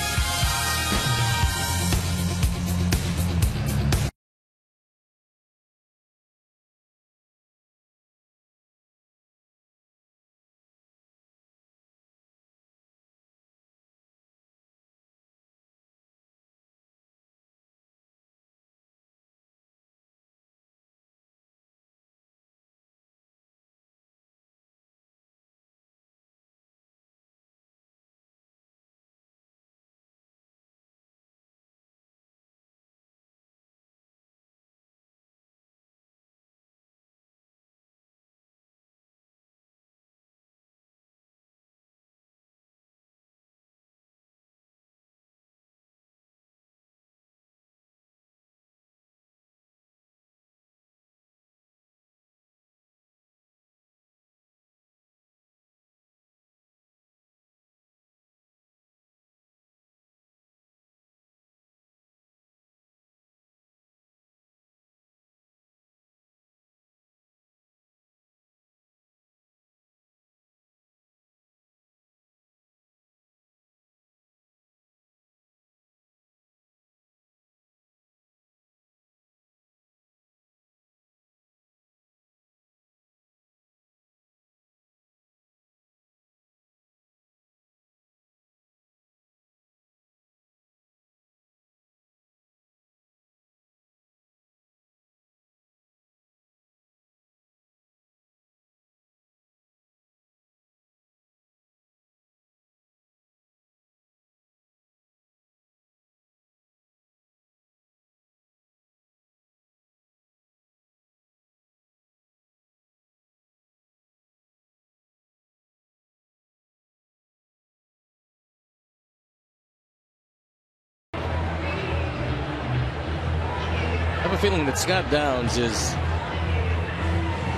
I have a feeling that Scott Downs is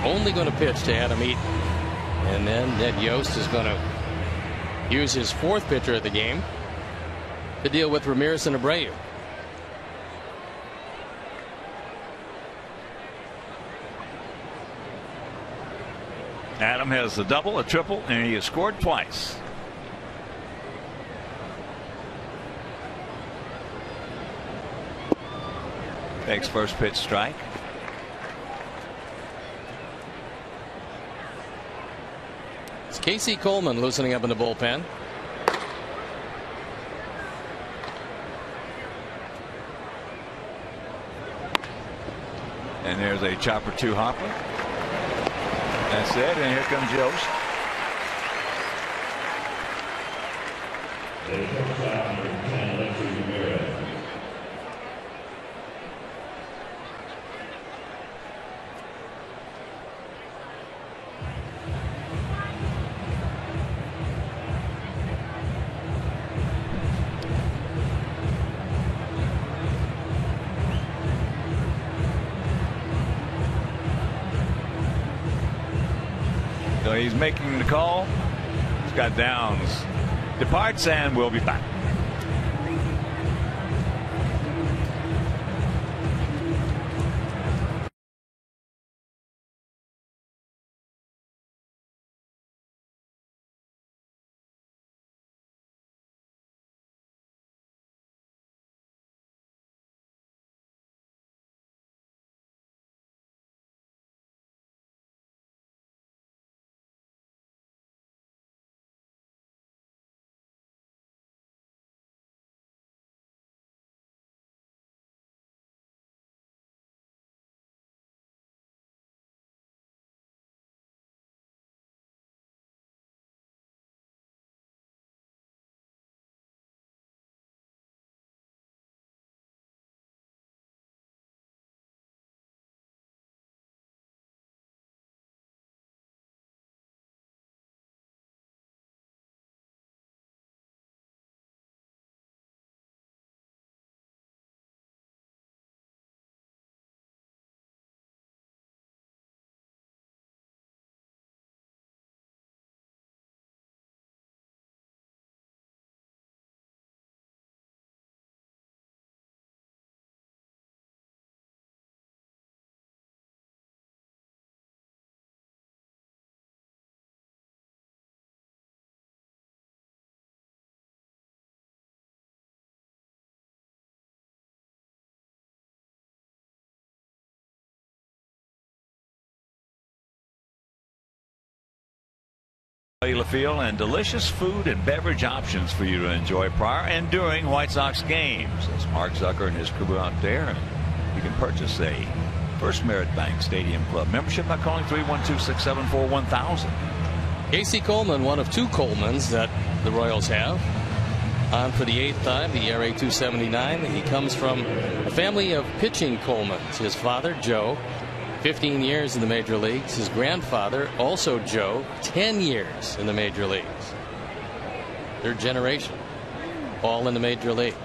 only going to pitch to Adam Eaton. And then Ned Yost is going to use his 4th pitcher of the game to deal with Ramirez and Abreu. Adam has a double, a triple, and he has scored twice. Takes first pitch strike. It's Casey Coleman loosening up in the bullpen. And there's a chopper 2 hopper. That's it. And here comes Yost. So he's making the call. He's got Downs. Departs, and we'll be back. Field and delicious food and beverage options for you to enjoy prior and during White Sox games. That's Mark Zucker and his crew out there. And you can purchase a First Merit Bank Stadium Club membership by calling 312-674-1000. Casey Coleman, one of 2 Colemans that the Royals have. On for the 8th time, the ERA .279. He comes from a family of pitching Colemans. His father, Joe, 15 years in the major leagues. His grandfather, also Joe, 10 years in the major leagues. Third generation, all in the major leagues.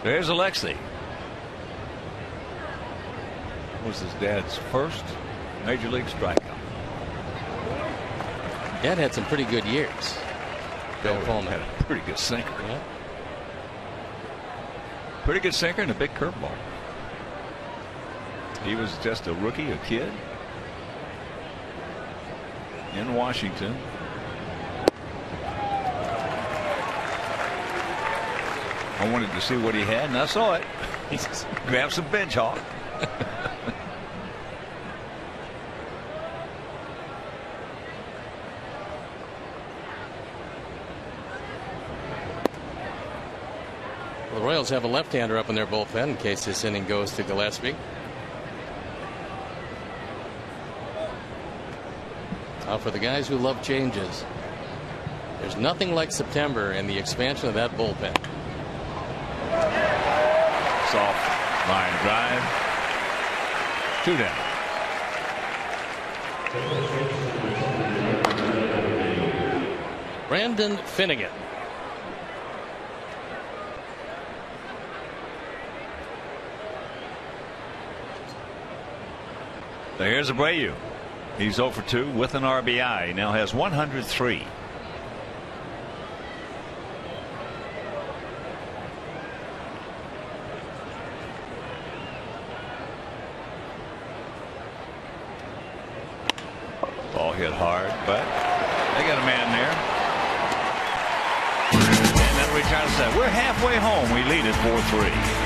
There's Alexi. Was his dad's first major league strikeout. Dad had some pretty good years. Bill Coleman had a pretty good sinker. Yeah. Pretty good sinker and a big curveball. He was just a rookie, a kid in Washington. I wanted to see what he had, and I saw it. He grabbed some bench hawk. The Royals have a left-hander up in their bullpen in case this inning goes to Gillespie. Now for the guys who love changes, there's nothing like September and the expansion of that bullpen. Soft line drive. 2 down. Brandon Finnegan. Here's Abreu. He's 0 for 2 with an RBI. He now has 103. Ball hit hard, but they got a man there. And then we try to say, we're halfway home. We lead it 4-3.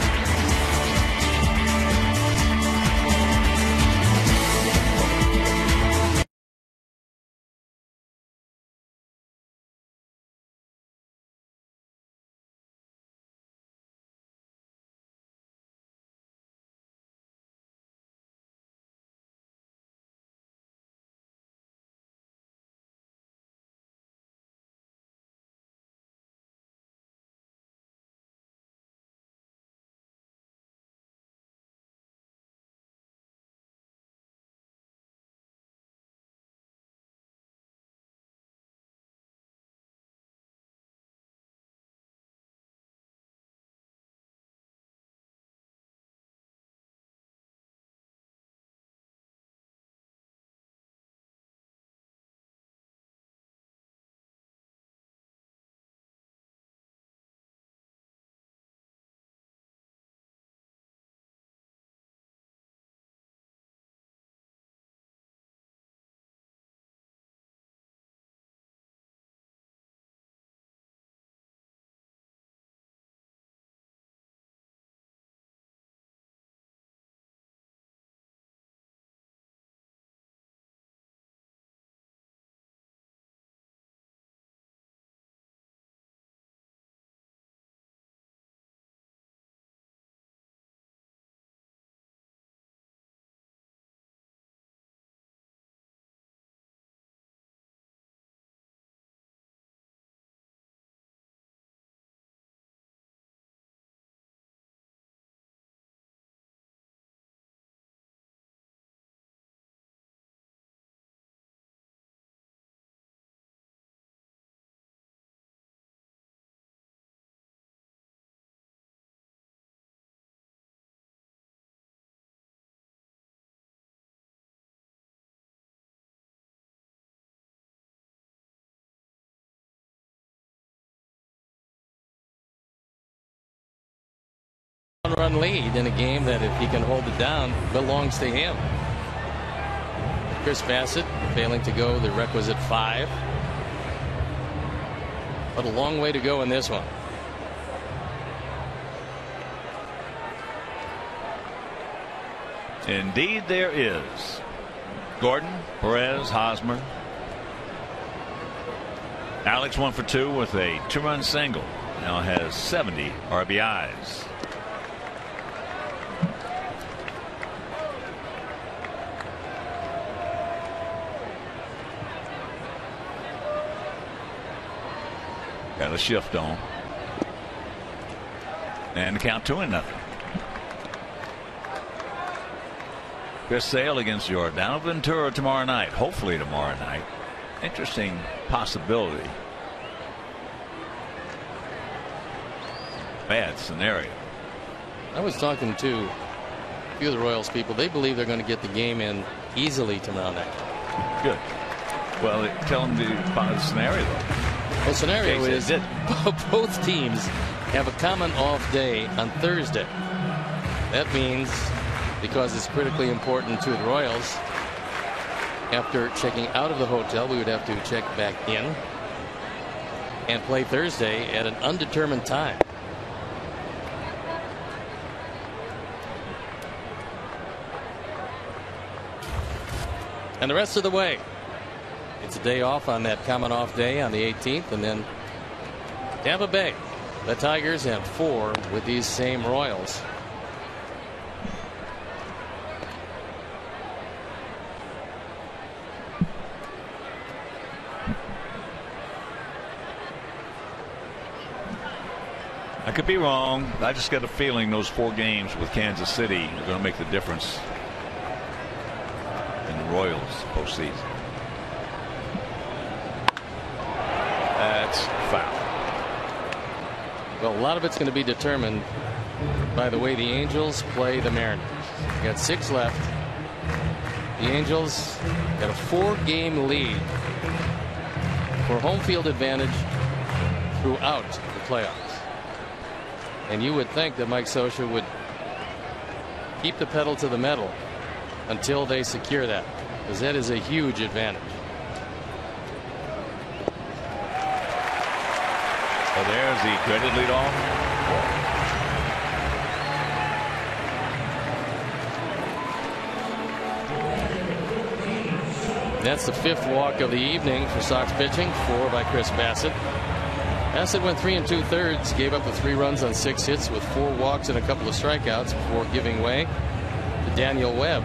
1-run lead in a game that, if he can hold it down, belongs to him. Chris Bassitt failing to go the requisite 5. But a long way to go in this one. Indeed there is. Gordon, Perez, Hosmer. Alex 1 for 2 with a 2-run single. Now has 70 RBIs. Got a shift on. And the count 2-0. Chris Sale against Giordano Ventura tomorrow night. Hopefully tomorrow night. Interesting possibility. Bad scenario. I was talking to a few of the Royals people. They believe they're going to get the game in easily tomorrow night. Good. Well, tell them the scenario. The scenario is both teams have a common off day on Thursday. That means, because it's critically important to the Royals, after checking out of the hotel, we would have to check back in and play Thursday at an undetermined time. And the rest of the way, it's a day off on that common off day on the 18th, and then Tampa Bay. The Tigers have 4 with these same Royals. I could be wrong. I just got a feeling those 4 games with Kansas City are going to make the difference in the Royals postseason. That's foul. Well, a lot of it's going to be determined by the way the Angels play the Mariners. You got 6 left. The Angels got a 4-game lead for home field advantage throughout the playoffs. And you would think that Mike Scioscia would keep the pedal to the metal until they secure that, because that is a huge advantage. So there's the dreaded leadoff. That's the 5th walk of the evening for Sox pitching, 4 by Chris Bassitt. Bassitt went 3 2/3, gave up the 3 runs on 6 hits with 4 walks and a couple of strikeouts before giving way to Daniel Webb,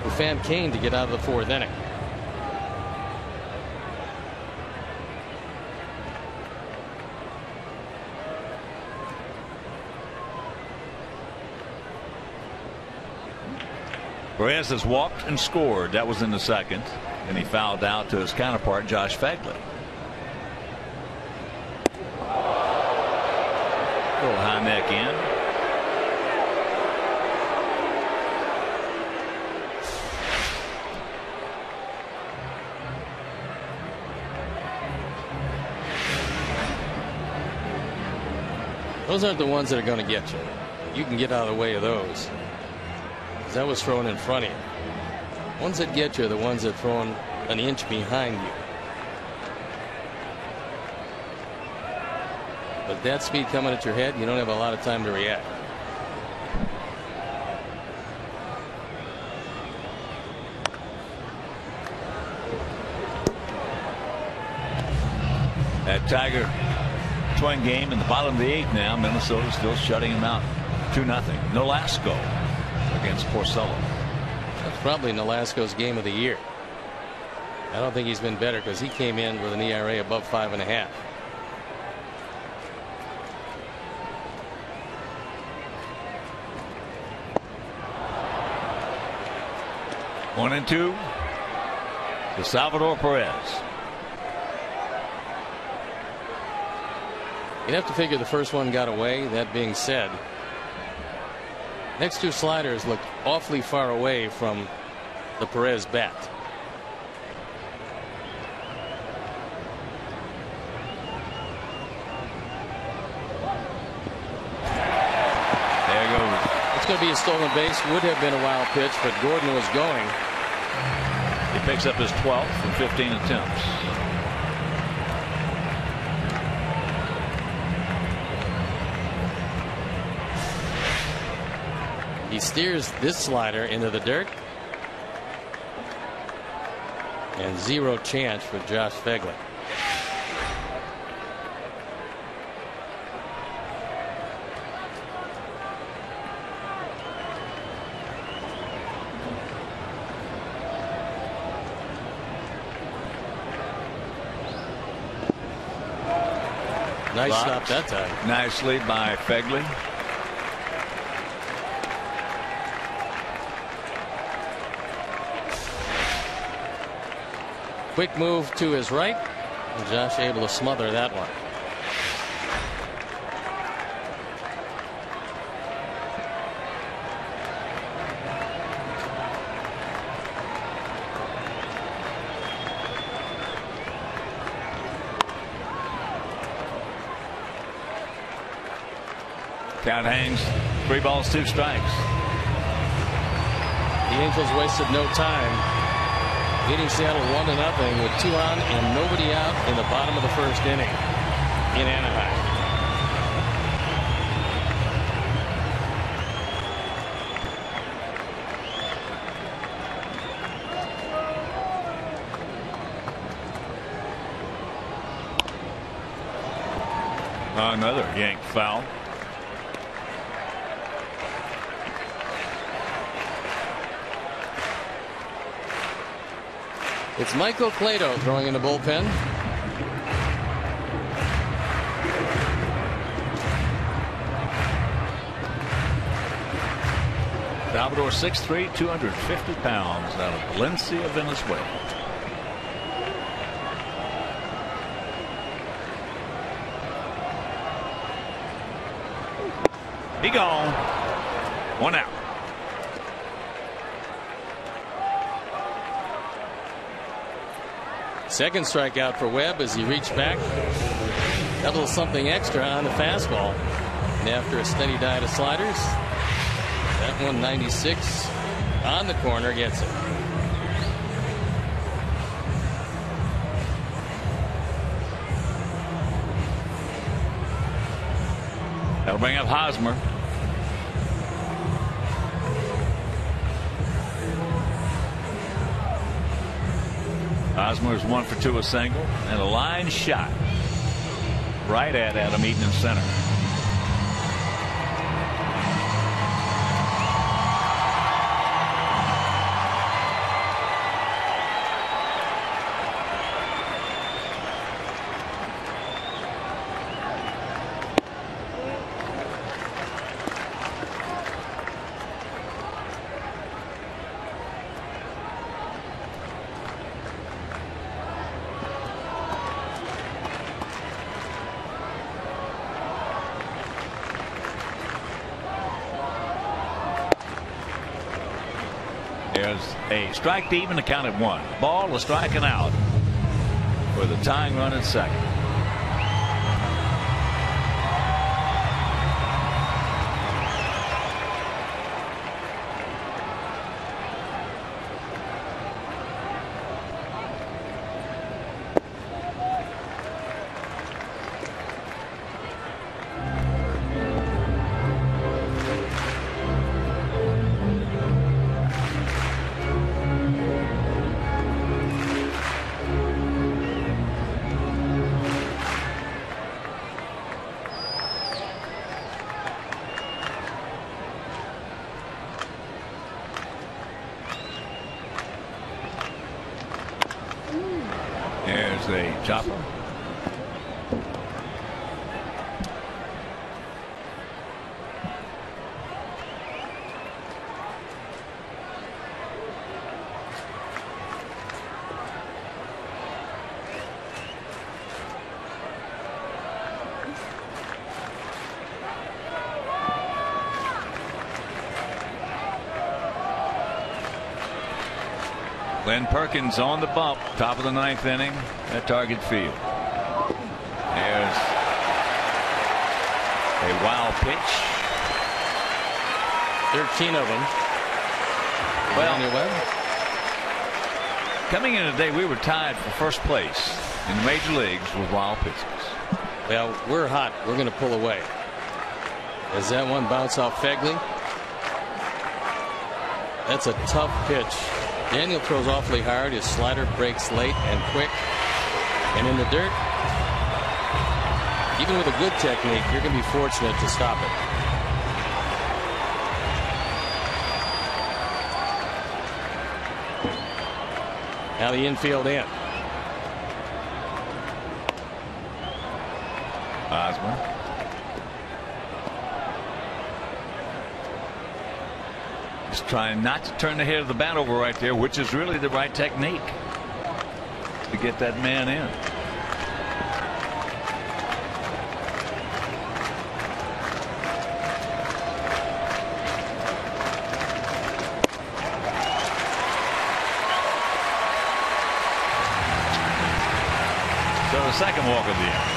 who fanned Kane to get out of the 4th inning. Perez has walked and scored. That was in the 2nd, and he fouled out to his counterpart Josh Phegley. Little high neck in. Those aren't the ones that are going to get you. You can get out of the way of those. That was thrown in front of you. Ones that get you are the ones that are thrown an inch behind you. But that speed coming at your head, you don't have a lot of time to react. That Tiger Twin game in the bottom of the 8th now. Minnesota still shutting him out 2-0. Nolasco against Porcello. That's probably Nolasco's game of the year. I don't think he's been better because he came in with an ERA above 5.5. One and 2 to Salvador Perez. You'd have to figure the first one got away. That being said, next 2 sliders look awfully far away from the Perez bat. That's going to be a stolen base. Would have been a wild pitch, but Gordon was going. He picks up his 12th from 15 attempts. He steers this slider into the dirt. And zero chance for Josh Phegley. Nice stop that time. Nicely by Phegley. Quick move to his right. And Josh able to smother that one. Count hangs. 3 balls, 2 strikes. The Angels wasted no time leading Seattle 1-0 with 2 on and nobody out in the bottom of the first inning in Anaheim. Another yank foul. It's Michael Cueto throwing in the bullpen. Salvador 6'3", 250 pounds out of Valencia, Venezuela. He gone. 1 out. Second strikeout for Webb as he reached back. Got a little something extra on the fastball. And after a steady diet of sliders, that 196 on the corner gets it. That'll bring up Hosmer. Hosmer is 1 for 2, a single, and a line shot right at Adam Eaton in center. There's a strike to even, the count at 1. Ball, a strike and out for the tying run at second. There's a chopper. Glenn Perkins on the bump, top of the 9th inning at Target Field. There's a wild pitch. 13 of them. Well, coming in today, we were tied for first place in the major leagues with wild pitches. Well, we're hot. We're going to pull away. As that one bounce off Fegley. That's a tough pitch. Daniel throws awfully hard. His slider breaks late and quick. And in the dirt, even with a good technique, you're going to be fortunate to stop it. Now the infield in. Osmer. Just trying not to turn the head of the bat over right there, which is really the right technique to get that man in. So the second walk of the inning.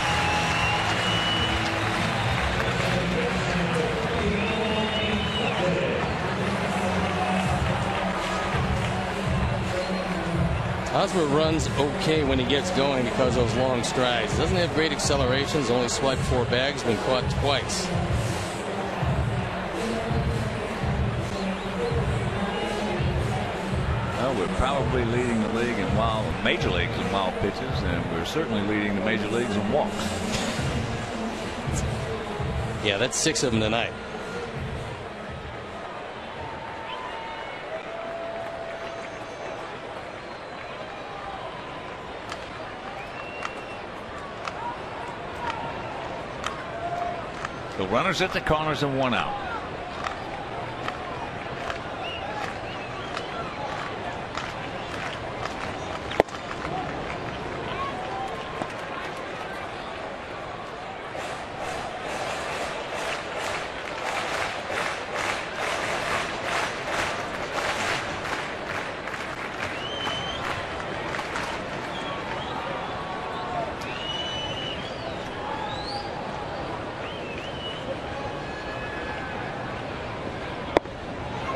Hosmer runs okay when he gets going because of those long strides. Doesn't have great accelerations, only swiped 4 bags, been caught twice. Well, we're probably leading the league in major leagues in wild pitches, and we're certainly leading the major leagues in walks. Yeah, that's 6 of them tonight. The runners at the corners and 1 out.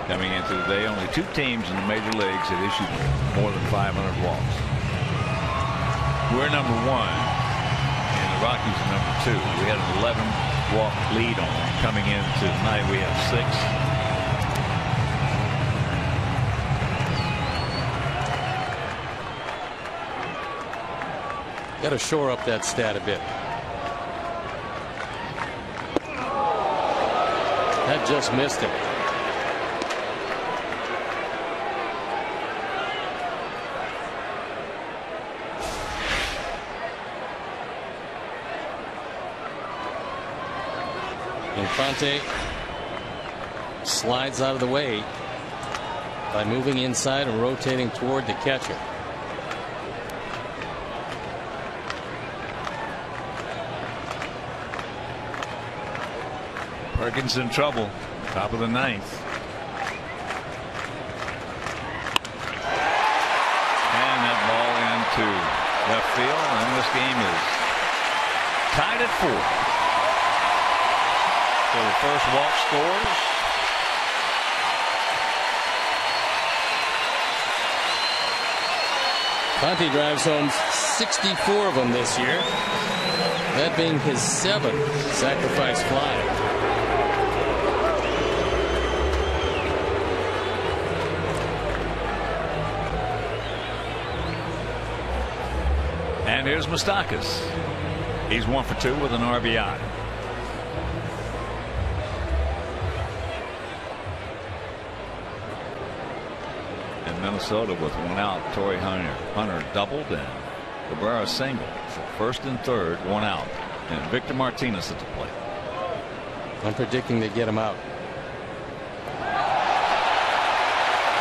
Coming into the day, only 2 teams in the major leagues had issued more than 500 walks. We're number 1, and the Rockies are number 2. We had an 11-walk lead on them. Coming into tonight, we have 6. Got to shore up that stat a bit. That just missed him. Infante slides out of the way by moving inside and rotating toward the catcher. Perkins in trouble. Top of the 9th. And that ball into left field, and this game is tied at 4. So the first walk scores. Conte drives home 64 of them this year. That being his 7th sacrifice fly. And here's Moustakas. He's 1 for 2 with an RBI. Minnesota with 1 out. Torrey Hunter doubled and Cabrera singled. So first and third, 1 out. And Victor Martinez at the plate. I'm predicting they get him out.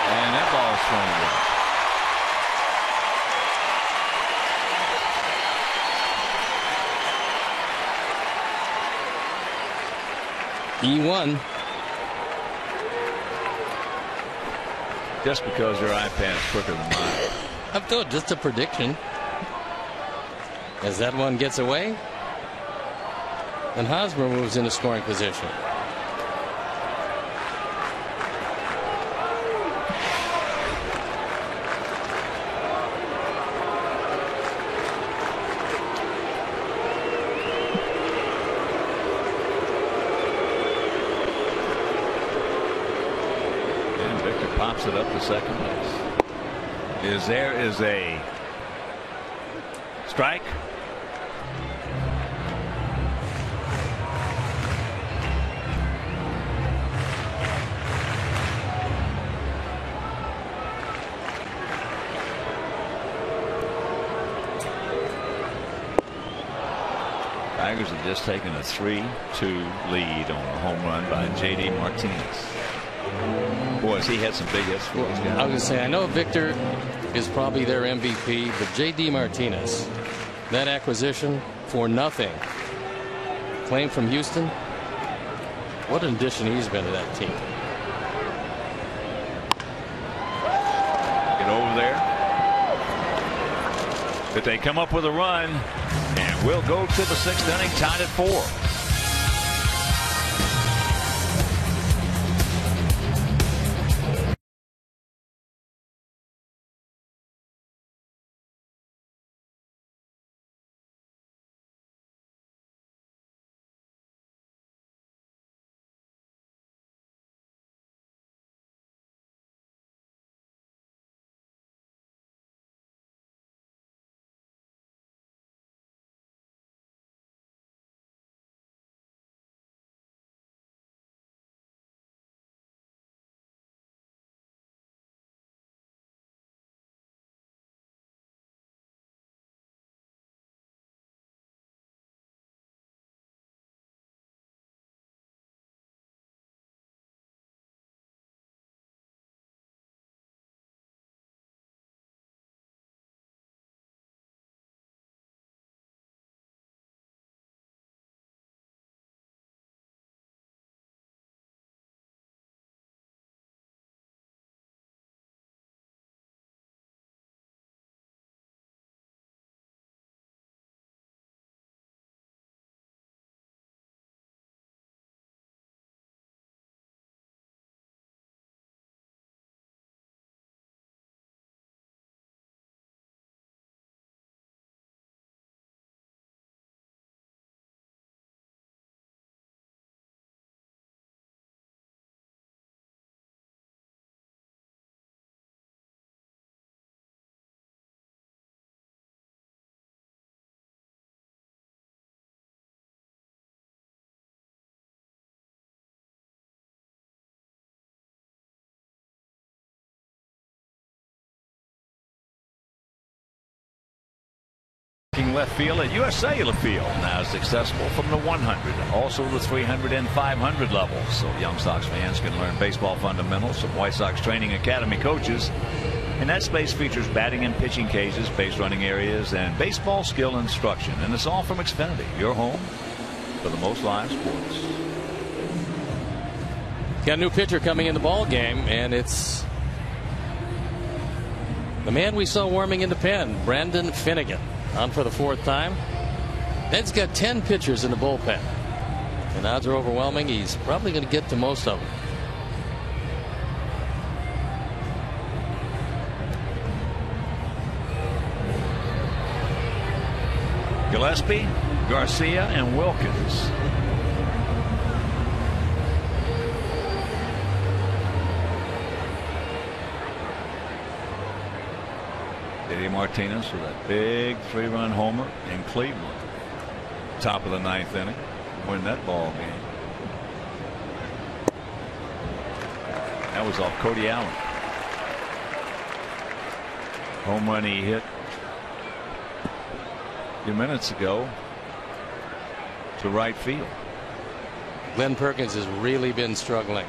And that ball's thrown away. E1. Just because your iPad's quicker than mine. I've told just a prediction. As that one gets away, and Hosmer moves into scoring position. pops it up to second base. There is a strike. Tigers have just taken a 3-2 lead on a home run by J.D. Martinez. Boy, has he had some big hits for these guys. I was going to say, I know Victor is probably their MVP, but J.D. Martinez, that acquisition for nothing, claim from Houston, what an addition he's been to that team. Get over there. But they come up with a run, and we'll go to the 6th inning, tied at 4. Left field at US Cellular Field now is accessible from the 100, also the 300 and 500 levels, so young Sox fans can learn baseball fundamentals from White Sox Training Academy coaches. And that space features batting and pitching cages, base running areas, and baseball skill instruction. And it's all from Xfinity, your home for the most live sports. Got a new pitcher coming in the ball game, and it's the man we saw warming in the pen, Brandon Finnegan. On for the 4th time. Ned's got 10 pitchers in the bullpen, and odds are overwhelming he's probably going to get to most of them. Gillespie, Garcia, and Wilkins. J.D. Martinez with that big 3-run homer in Cleveland. Top of the 9th inning. Win that ball game. That was off Cody Allen. Home run he hit a few minutes ago to right field. Glenn Perkins has really been struggling.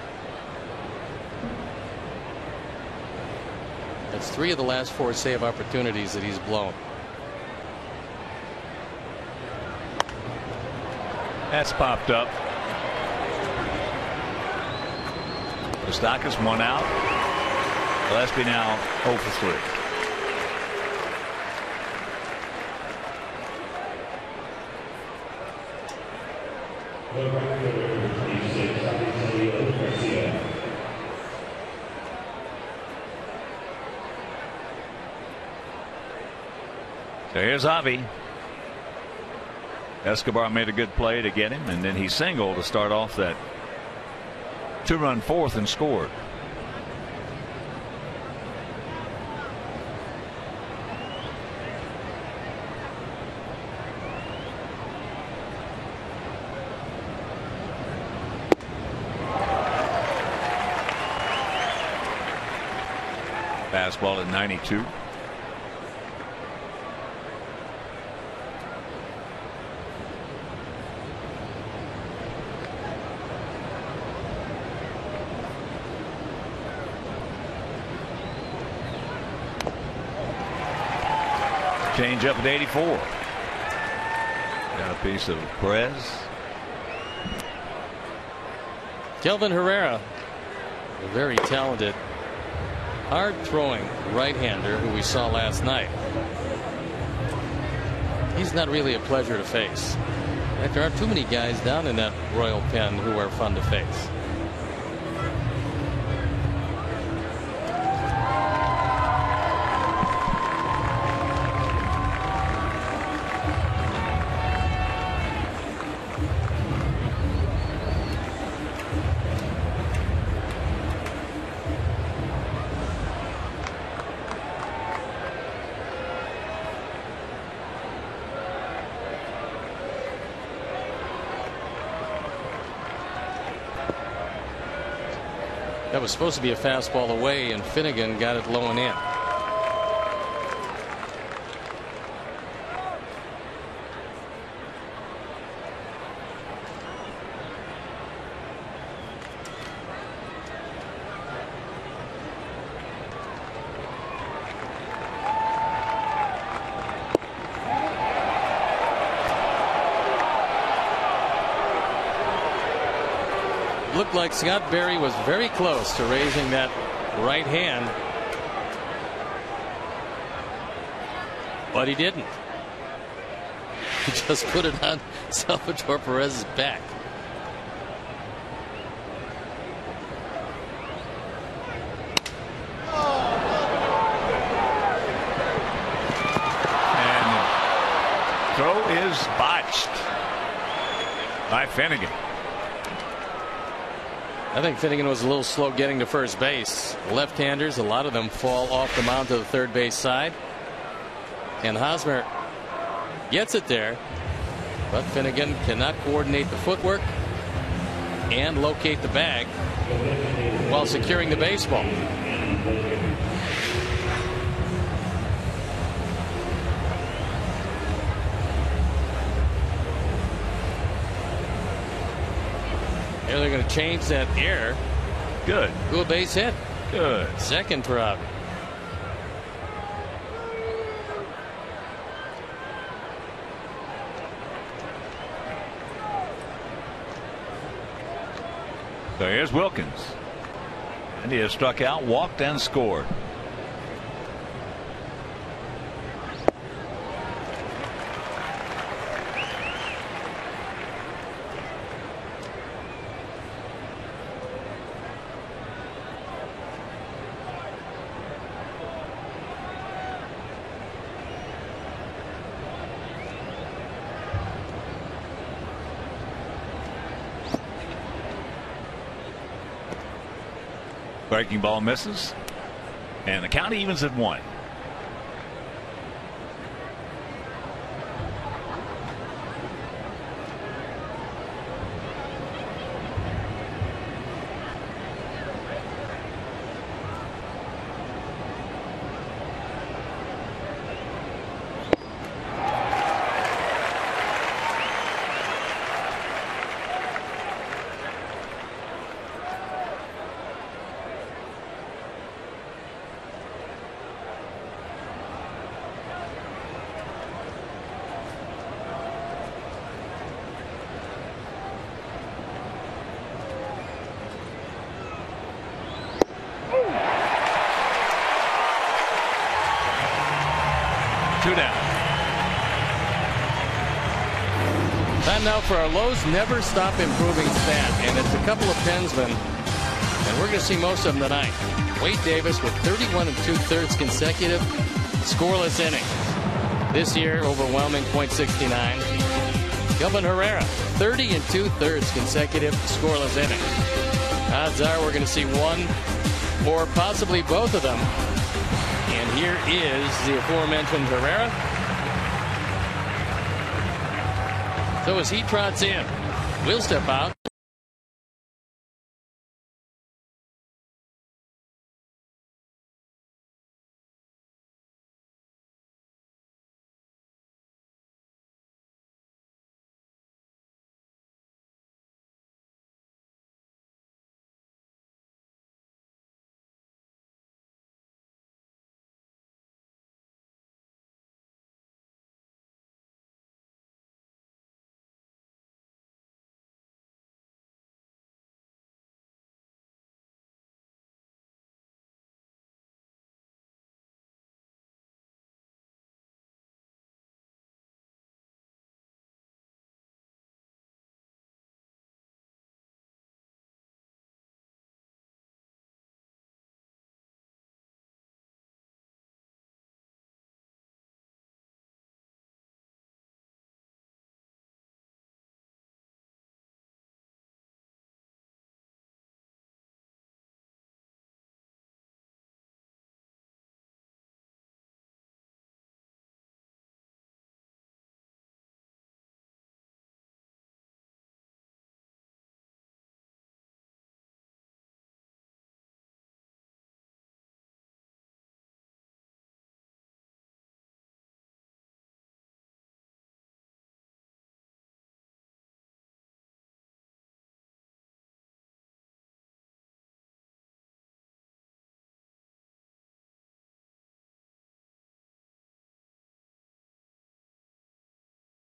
That's 3 of the last 4 save opportunities that he's blown. That's popped up. Moustakas 1 out. Gillespie now 0 for 3. So here's Avi. Escobar made a good play to get him, and then he singled to start off that 2-run 4th and scored. Fastball at 92. Change up at 84. Got a piece of Perez. Kelvin Herrera, a very talented, hard throwing right-hander who we saw last night. He's not really a pleasure to face. In fact, there aren't too many guys down in that Royal pen who are fun to face. That was supposed to be a fastball away, and Finnegan got it low and in. Looked like Scott Berry was very close to raising that right hand, but he didn't. He just put it on Salvador Perez's back. And throw is botched by Finnegan. I think Finnegan was a little slow getting to first base. Left-handers, a lot of them fall off the mound to the third base side. And Hosmer gets it there, but Finnegan cannot coordinate the footwork and locate the bag while securing the baseball. Here they're going to change that error. Good. To a base hit. Good. Second for Avi. So here's Wilkins. And he has struck out, walked, and scored. Breaking ball misses, and the count evens at 1. Two down. Time now for our Lowe's Never Stop Improving stat, and it's a couple of Pensmen, and we're going to see most of them tonight. Wade Davis with 31 2/3 consecutive scoreless innings. This year, overwhelming .69. Kelvin Herrera, 30 2/3 consecutive scoreless innings. Odds are we're going to see one or possibly both of them. And here is the aforementioned Herrera. So as he trots in, we'll step out.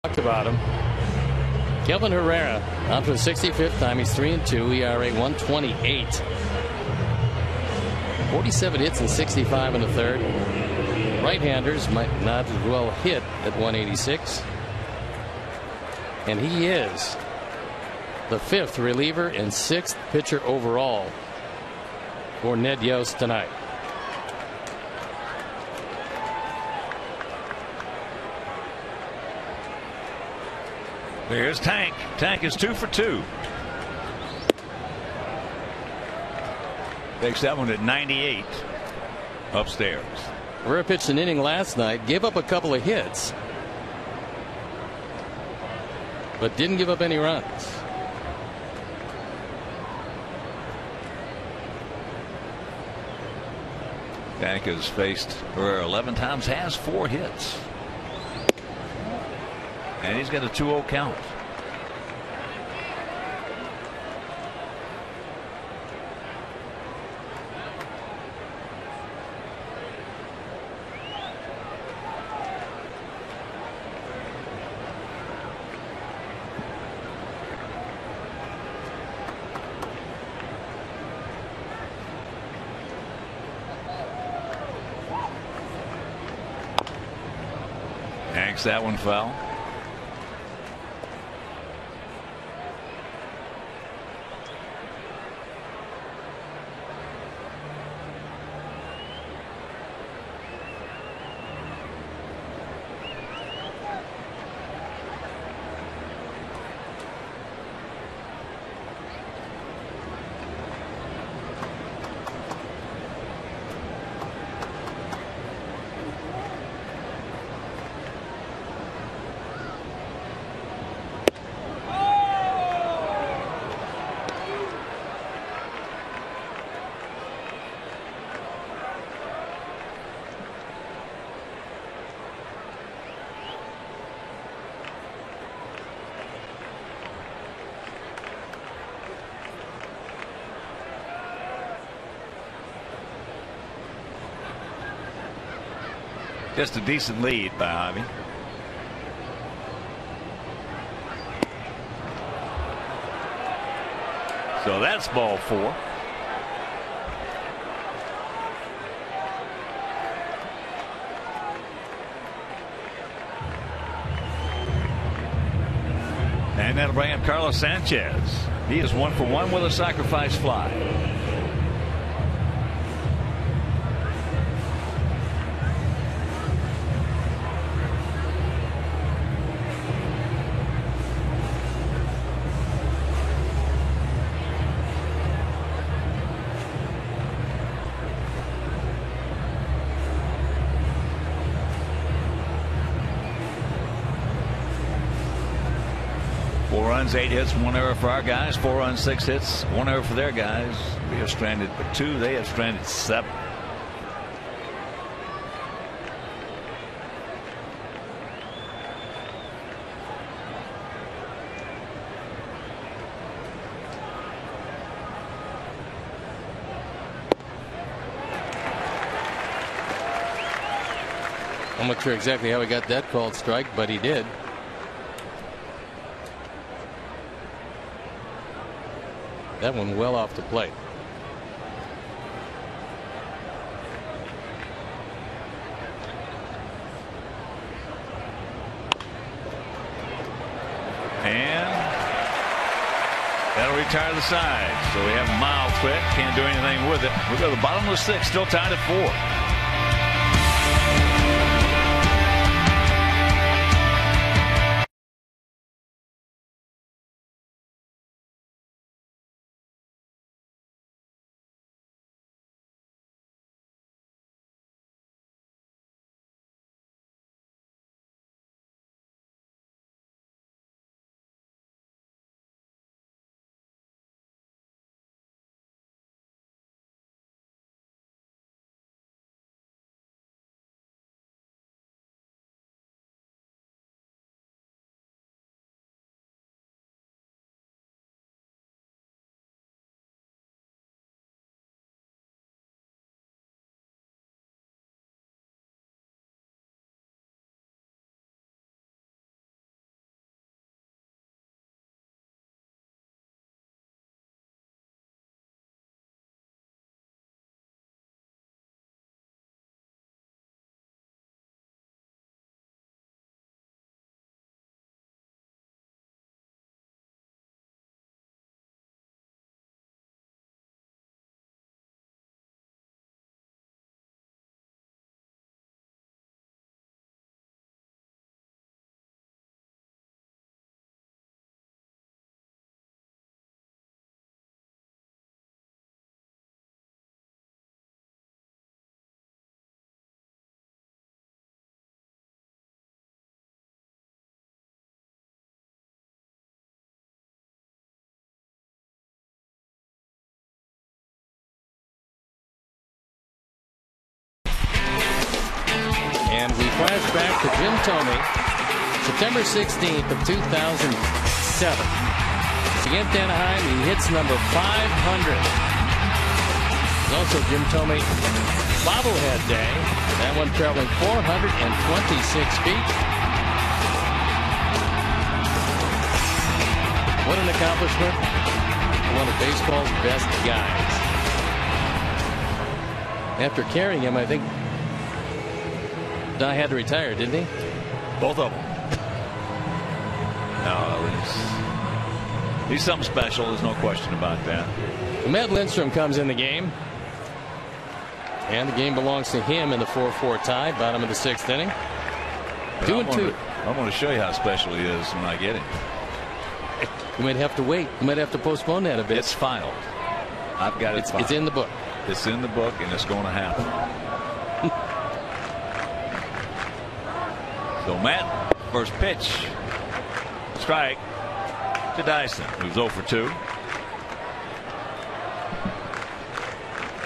Talked about him. Kelvin Herrera on for the 65th time. He's 3-2. ERA 1.28. 47 hits and 65 in the third. Right-handers might not as well hit at 186. And he is the 5th reliever and 6th pitcher overall for Ned Yost tonight. There's Tank. Tank is 2 for 2. Takes that one at 98 upstairs. Herrera pitched an inning last night, gave up a couple of hits, but didn't give up any runs. Tank has faced Herrera 11 times, has 4 hits. And he's got a 2-0 count. Yanks that one foul. Just a decent lead by Ivy. So that's ball 4. And that'll bring up Carlos Sanchez. He is 1 for 1 with a sacrifice fly. Four runs, 8 hits, 1 error for our guys. 4 runs, 6 hits, 1 error for their guys. We have stranded 2. They have stranded 7. I'm not sure exactly how he got that called strike, but he did. That one well off the plate. And that'll retire the side. So we have a mild threat. Can't do anything with it. We go to the bottom of the 6th, still tied at 4. flashback to Jim Thome, September 16th of 2007. Against Anaheim, he hits number 500. It's also Jim Thome bobblehead day. That one traveling 426 feet. What an accomplishment. One of baseball's best guys. After carrying him, I think Dye had to retire, didn't he? Both of them. No, he's something special. There's no question about that. Matt Lindstrom comes in the game. And the game belongs to him in the 4-4 tie, bottom of the 6th inning. 2-2. I'm going to show you how special he is when I get him. You might have to wait. You might have to postpone that a bit. It's filed. I've got it filed. It's in the book. It's in the book, and it's going to happen. So Matt, first pitch, strike to Dyson, who's 0 for 2.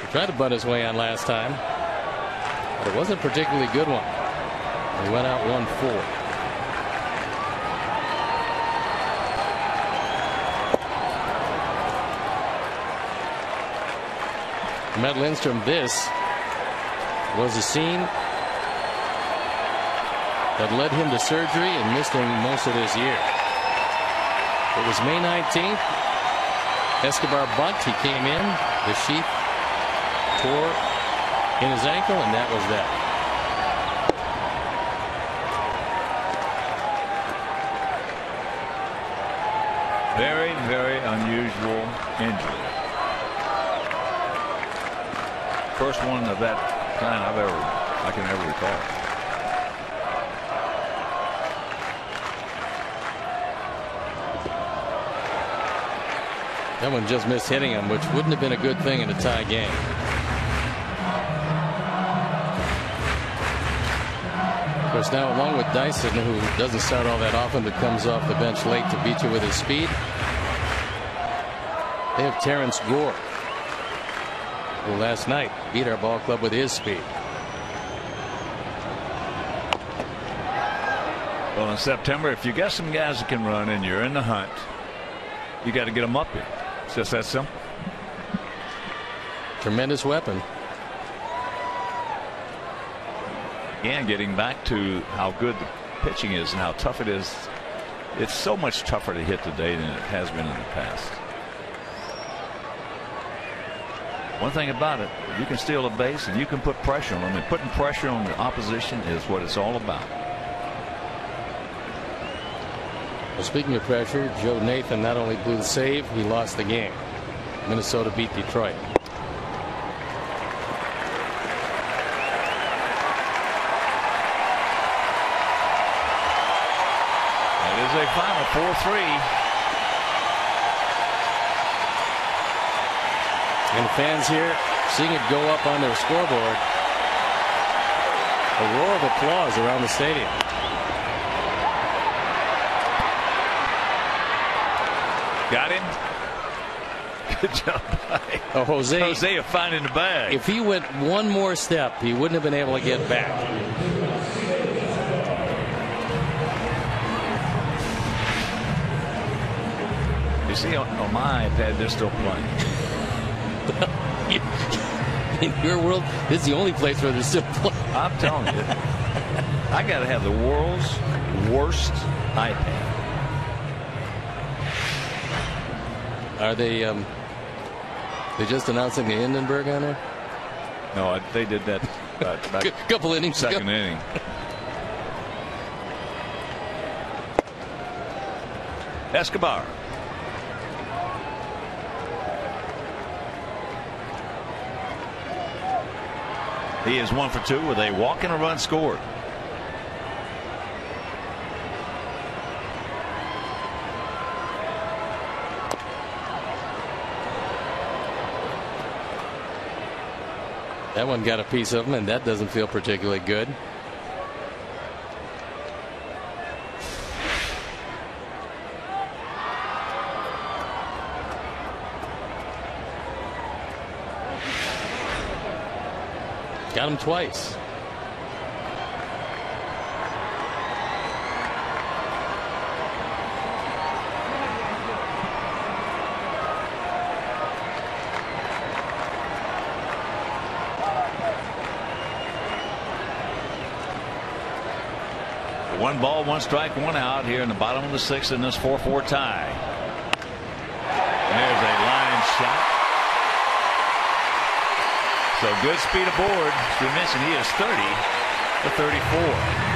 He tried to butt his way on last time, but it wasn't a particularly good one. He went out 1-4. Matt Lindstrom, this was a scene that led him to surgery and missing most of this year. It was May 19th. Escobar bunt. He came in. The sheath tore in his ankle, and that was that. Very, very unusual injury. First one of that kind I can ever recall. That one just missed hitting him, which wouldn't have been a good thing in a tie game. Of course, now along with Dyson, who doesn't start all that often but comes off the bench late to beat you with his speed, they have Terrence Gore, who last night beat our ball club with his speed. Well, in September, if you got some guys that can run and you're in the hunt, you got to get them up here. It's just that simple. Tremendous weapon. Again, getting back to how good the pitching is and how tough it is. It's so much tougher to hit today than it has been in the past. One thing about it, you can steal a base and you can put pressure on them, and putting pressure on the opposition is what it's all about. Well, speaking of pressure, Joe Nathan not only blew the save, he lost the game. Minnesota beat Detroit. That is a final 4-3. And the fans here seeing it go up on their scoreboard. A roar of applause around the stadium. Got him. Good job. Oh, Jose finding the bag. If he went one more step, he wouldn't have been able to get back. You see, on my iPad, they're still playing. In your world, this is the only place where they're still playing. I'm telling you, I got to have the world's worst iPad. Are they just announcing the Hindenburg on there? No, they did that about a couple innings ago. Second inning. Escobar. He is 1 for 2 with a walk and a run scored. That one got a piece of him, and that doesn't feel particularly good. Got him twice. 1 ball, 1 strike, 1 out here in the bottom of the 6th in this 4-4 tie. There's a line shot. So good speed aboard. As we mentioned, he is 30 for 34.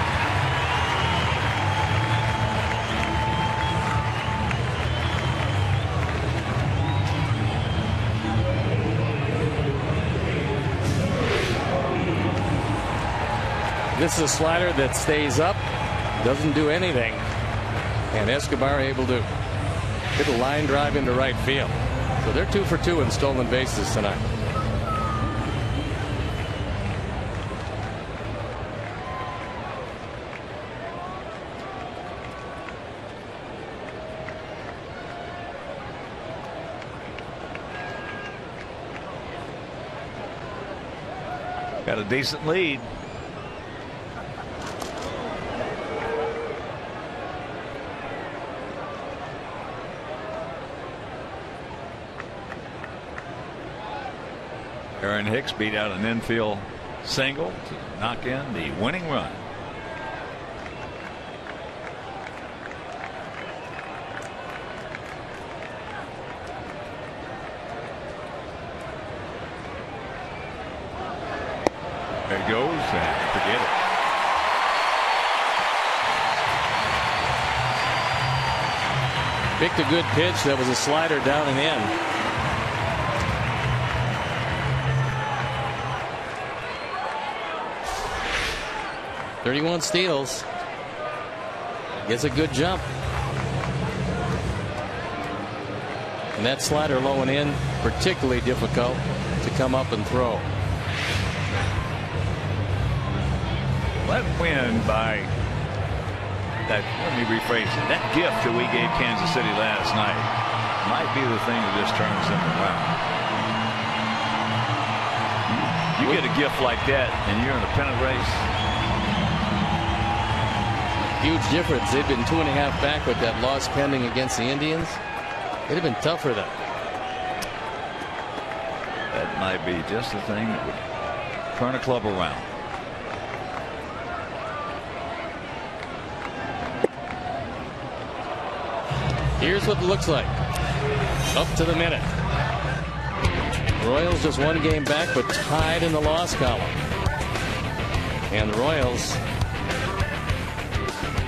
This is a slider that stays up, doesn't do anything, and Escobar able to hit a line drive into right field. So they're 2 for 2 in stolen bases tonight. Got a decent lead. Aaron Hicks beat out an infield single to knock in the winning run. There he goes, and forget it. Picked a good pitch. That was a slider down and in. .31 steals. Gets a good jump. And that slider low and in, particularly difficult to come up and throw. That win by that, let me rephrase it, that gift that we gave Kansas City last night might be the thing that just turns them around. You get a gift like that and you're in a pennant race. Huge difference. They'd been 2.5 back with that loss pending against the Indians. It'd have been tough for them. That might be just the thing that would turn a club around. Here's what it looks like. Up to the minute. Royals just 1 game back, but tied in the loss column. And the Royals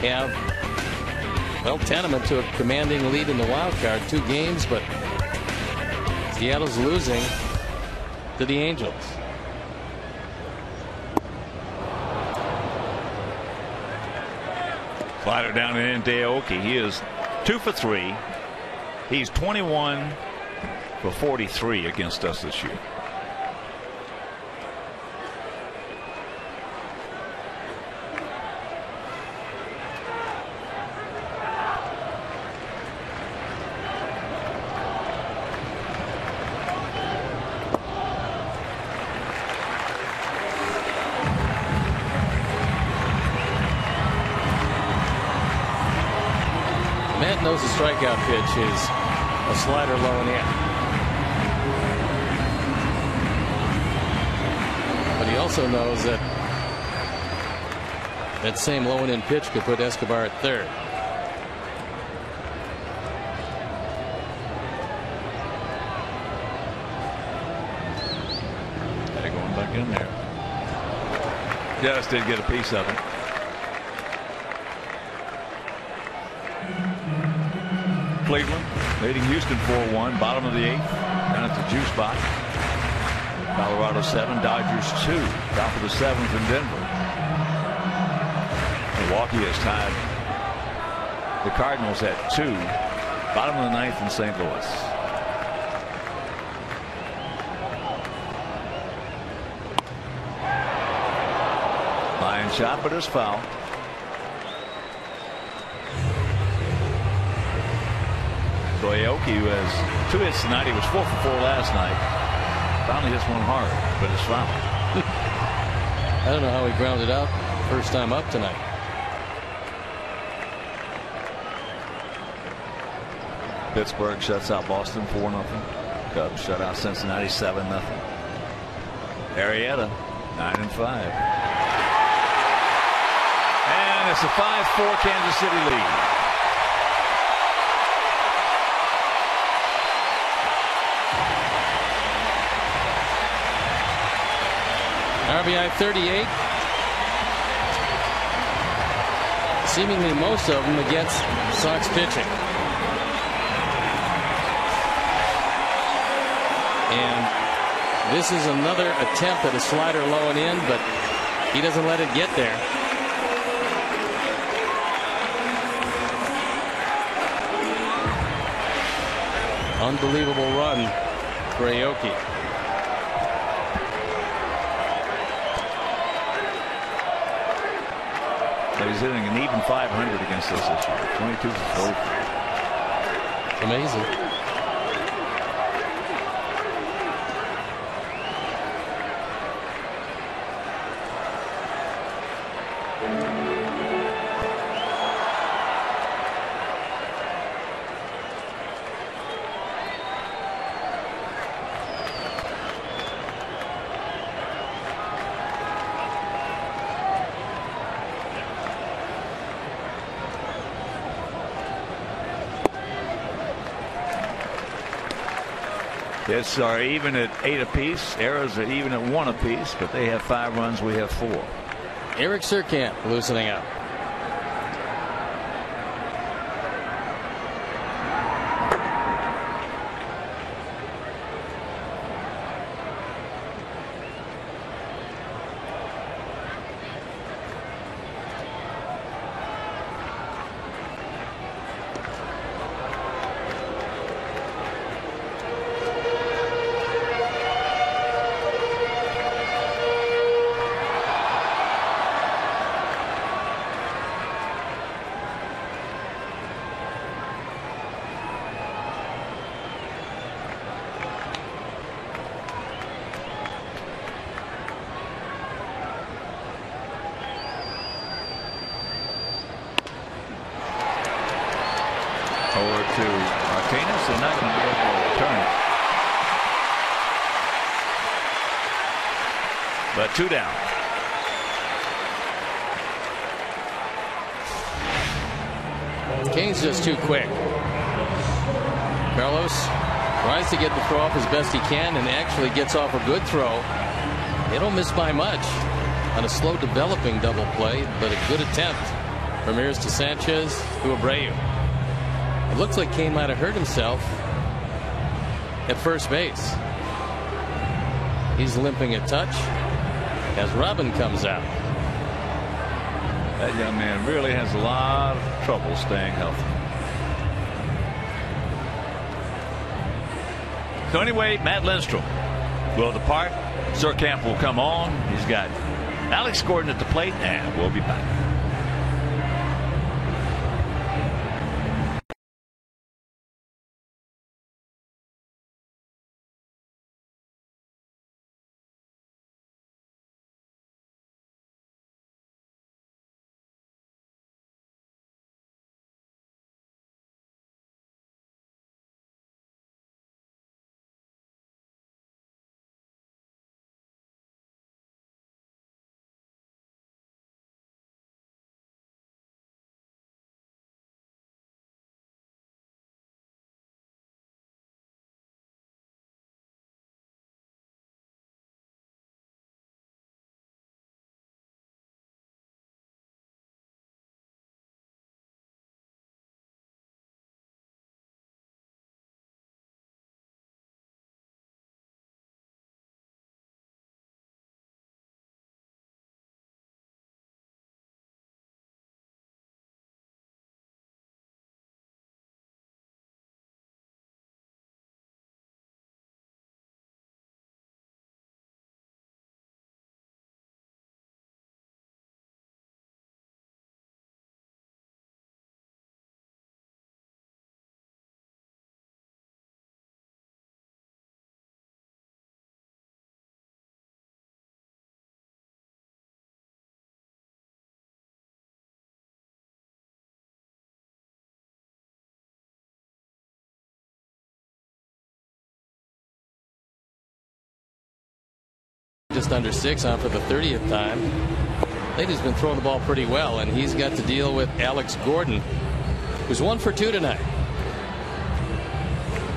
have, well, tenement to a commanding lead in the wild card, 2 games, but Seattle's losing to the Angels. Slider down in Aoki. He is 2 for 3. He's 21 for 43 against us this year. Matt knows the strikeout pitch is a slider low and in. But he also knows that that same low and in pitch could put Escobar at third. They're going back in there. Just did get a piece of it. Cleveland leading Houston 4-1, bottom of the 8th, down at the juice box. Colorado 7, Dodgers 2, top of the 7th in Denver. Milwaukee has tied the Cardinals at 2, bottom of the 9th in St. Louis. Line shot, but it's foul. Aoki, who has 2 hits tonight. He was 4 for 4 last night. Finally hits one hard, but it's foul. I don't know how he grounded out first time up tonight. Pittsburgh shuts out Boston 4-0. Cubs shut out Cincinnati 7-0. Arrieta 9-5. And and it's a 5-4 Kansas City lead. RBI 38. Seemingly most of them against Sox pitching. And this is another attempt at a slider low and in, but he doesn't let it get there. Unbelievable run for Aoki. He's hitting an even 500 against us this year. 22 for 43. Amazing. Jets are even at 8 apiece. Arrows are even at 1 apiece, but they have 5 runs. We have 4. Eric Surkamp loosening up. Over to Martinez. They're not going to be able to return it. But 2 down. Kane's just too quick. Carlos tries to get the throw off as best he can and actually gets off a good throw. They don't miss by much on a slow developing double play, but a good attempt. Ramirez to Sanchez to Abreu. It looks like Kane might have hurt himself at first base. He's limping a touch as Robin comes out. That young man really has a lot of trouble staying healthy. So anyway, Matt Lindstrom will depart. Surkamp will come on. He's got Alex Gordon at the plate, and we'll be back. Just under 6 on for the 30th time. Lady's been throwing the ball pretty well, and he's got to deal with Alex Gordon, who's 1 for 2 tonight.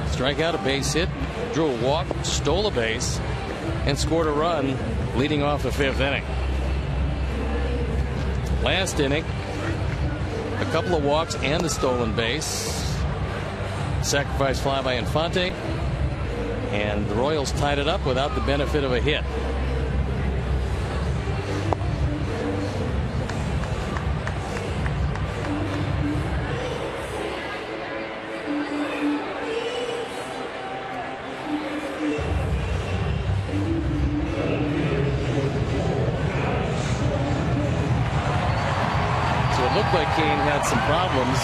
Strikeout, a base hit, drew a walk, stole a base, and scored a run leading off the 5th inning. Last inning, a couple of walks and the stolen base. Sacrifice fly by Infante, and the Royals tied it up without the benefit of a hit. Looked like Kane had some problems,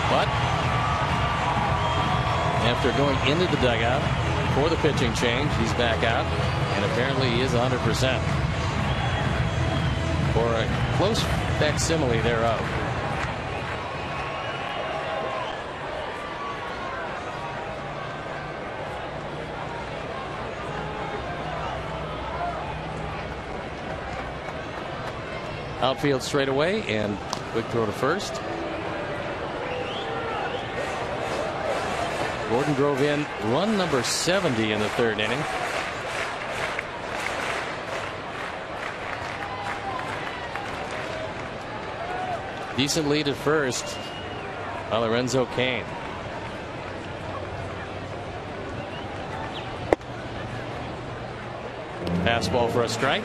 but after going into the dugout for the pitching change, he's back out, and apparently he is 100% for a close facsimile thereof. Outfield straight away, and quick throw to first. Gordon drove in run number 70 in the 3rd inning. Decent lead at first by Lorenzo Cain. Fastball for a strike.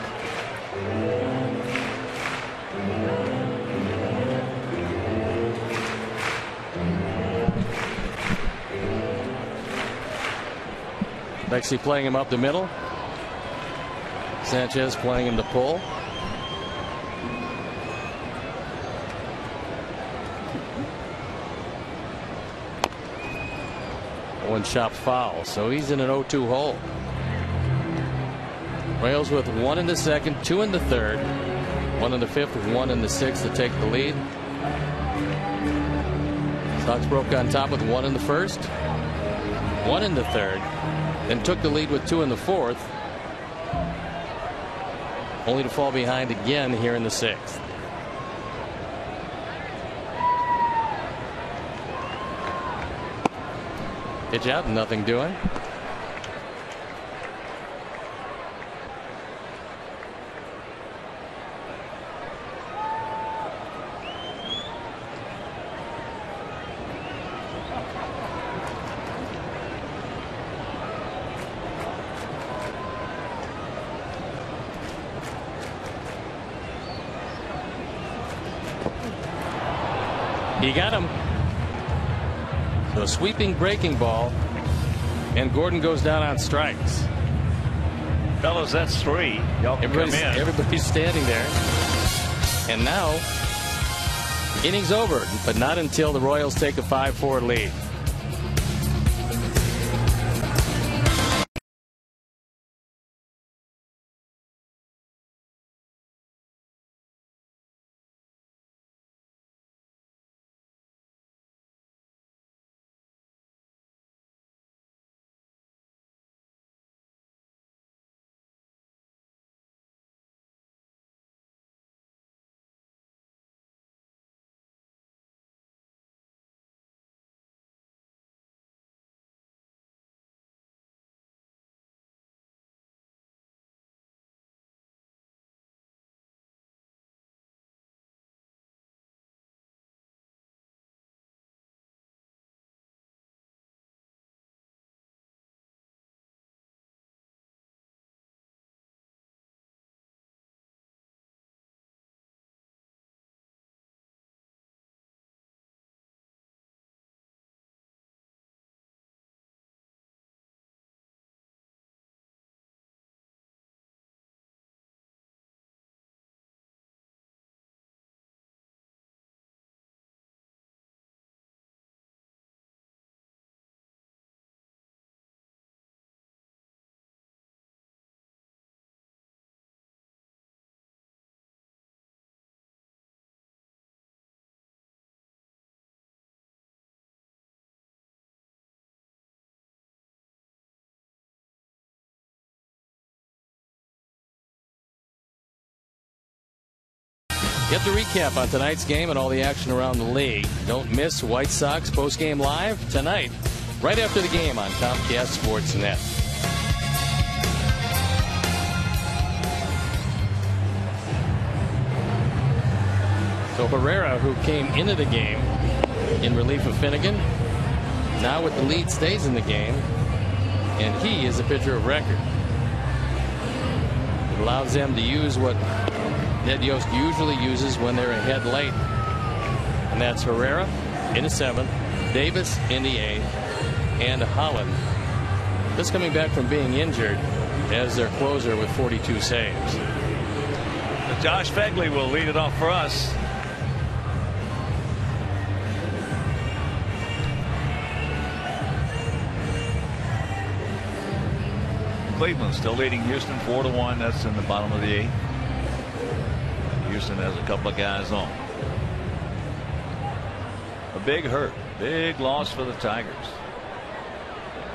Lexi playing him up the middle. Sanchez playing him to pull. One shot foul, so he's in an 0-2 hole. Royals with 1 in the 2nd, 2 in the 3rd, 1 in the 5th, with 1 in the 6th to take the lead. Sox broke on top with 1 in the 1st, 1 in the 3rd, then took the lead with 2 in the 4th, only to fall behind again here in the 6th. Pitch out, nothing doing. He got him. So sweeping breaking ball, and Gordon goes down on strikes. Fellas, that's 3. Y'all can come in. Everybody's standing there. And now, the inning's over, but not until the Royals take a 5-4 lead. Get the recap on tonight's game and all the action around the league. Don't miss White Sox postgame live tonight, right after the game on Comcast Sportsnet. So Herrera, who came into the game in relief of Finnegan, now with the lead stays in the game, and he is a pitcher of record. It allows them to use what Ned Yost usually uses when they're ahead late, and that's Herrera in the 7th, Davis in the 8th, and Holland, just coming back from being injured, as their closer with 42 saves. Josh Phegley will lead it off for us. Cleveland still leading Houston 4-1. That's in the bottom of the 8th. Houston has a couple of guys on. A big hurt, big loss for the Tigers.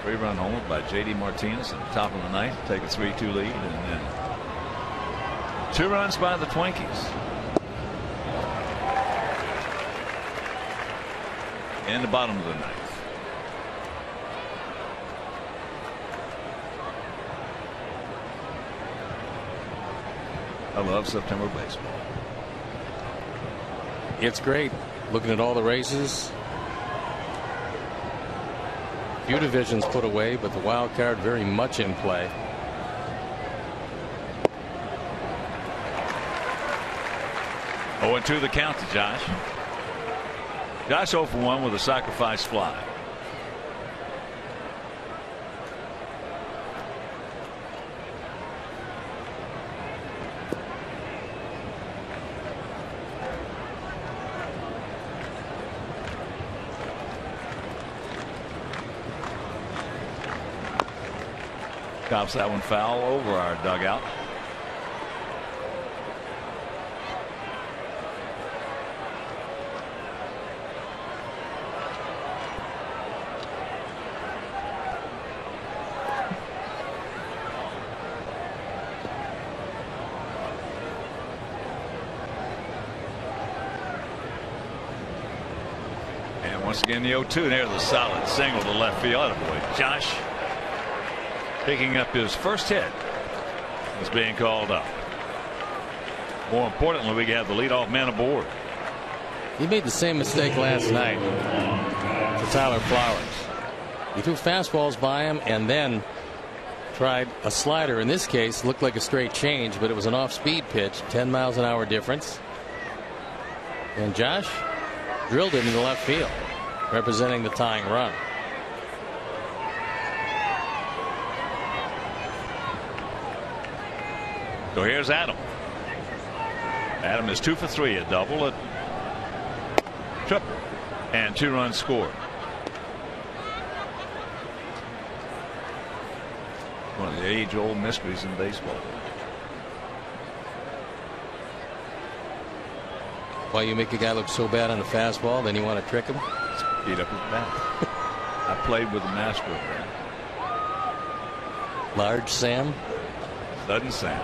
3-run homer by J.D. Martinez at the top of the ninth, take a 3-2 lead, and then 2 runs by the Twinkies. In the bottom of the ninth. I love September baseball. It's great looking at all the races. Few divisions put away, but the wild card very much in play. Oh, and 2 the count to Josh. Josh 0 for 1 with a sacrifice fly. Chops that one foul over our dugout. And once again the 0-2. There's a solid single to left field. Attaboy, Josh. Picking up his first hit is being called up. More importantly, we have the leadoff man aboard. He made the same mistake last night to Tyler Flowers. He threw fastballs by him and then tried a slider. In this case, looked like a straight change, but it was an off-speed pitch, 10 miles an hour difference. And Josh drilled it into left field, representing the tying run. So here's Adam. Adam is 2 for 3, a double, a triple, and 2 runs scored. One of the age-old mysteries in baseball. Why you make a guy look so bad on the fastball, then you want to trick him? Speed up his bat. I played with the master of that. Large Sam. Sudden Sam.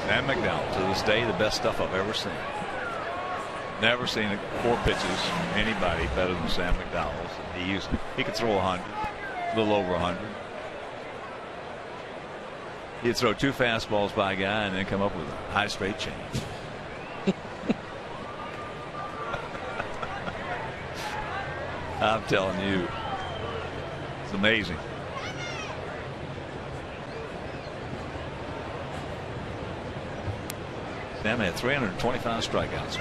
Sam McDowell, to this day, the best stuff I've ever seen. Never seen 4 pitches from anybody better than Sam McDowell's. He could throw 100, a little over 100. He'd throw 2 fastballs by a guy and then come up with a high straight change. I'm telling you, it's amazing. Sam had 325 strikeouts.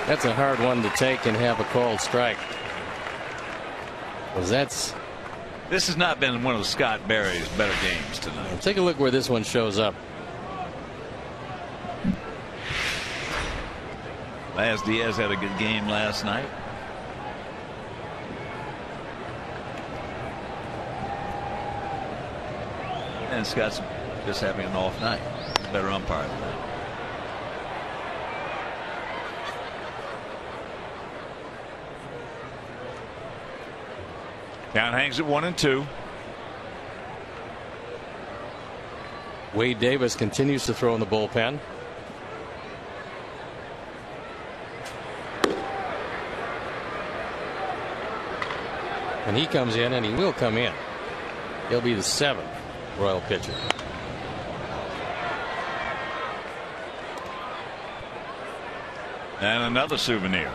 That's a hard one to take and have a called strike. Because This has not been one of Scott Berry's better games tonight. Take a look where this one shows up. Laz Diaz had a good game last night. And Scott's just having an off night. Better umpire than that. Count hangs at 1-2. Wade Davis continues to throw in the bullpen. And he comes in, and he will come in. He'll be the 7th Royal pitcher. And another souvenir.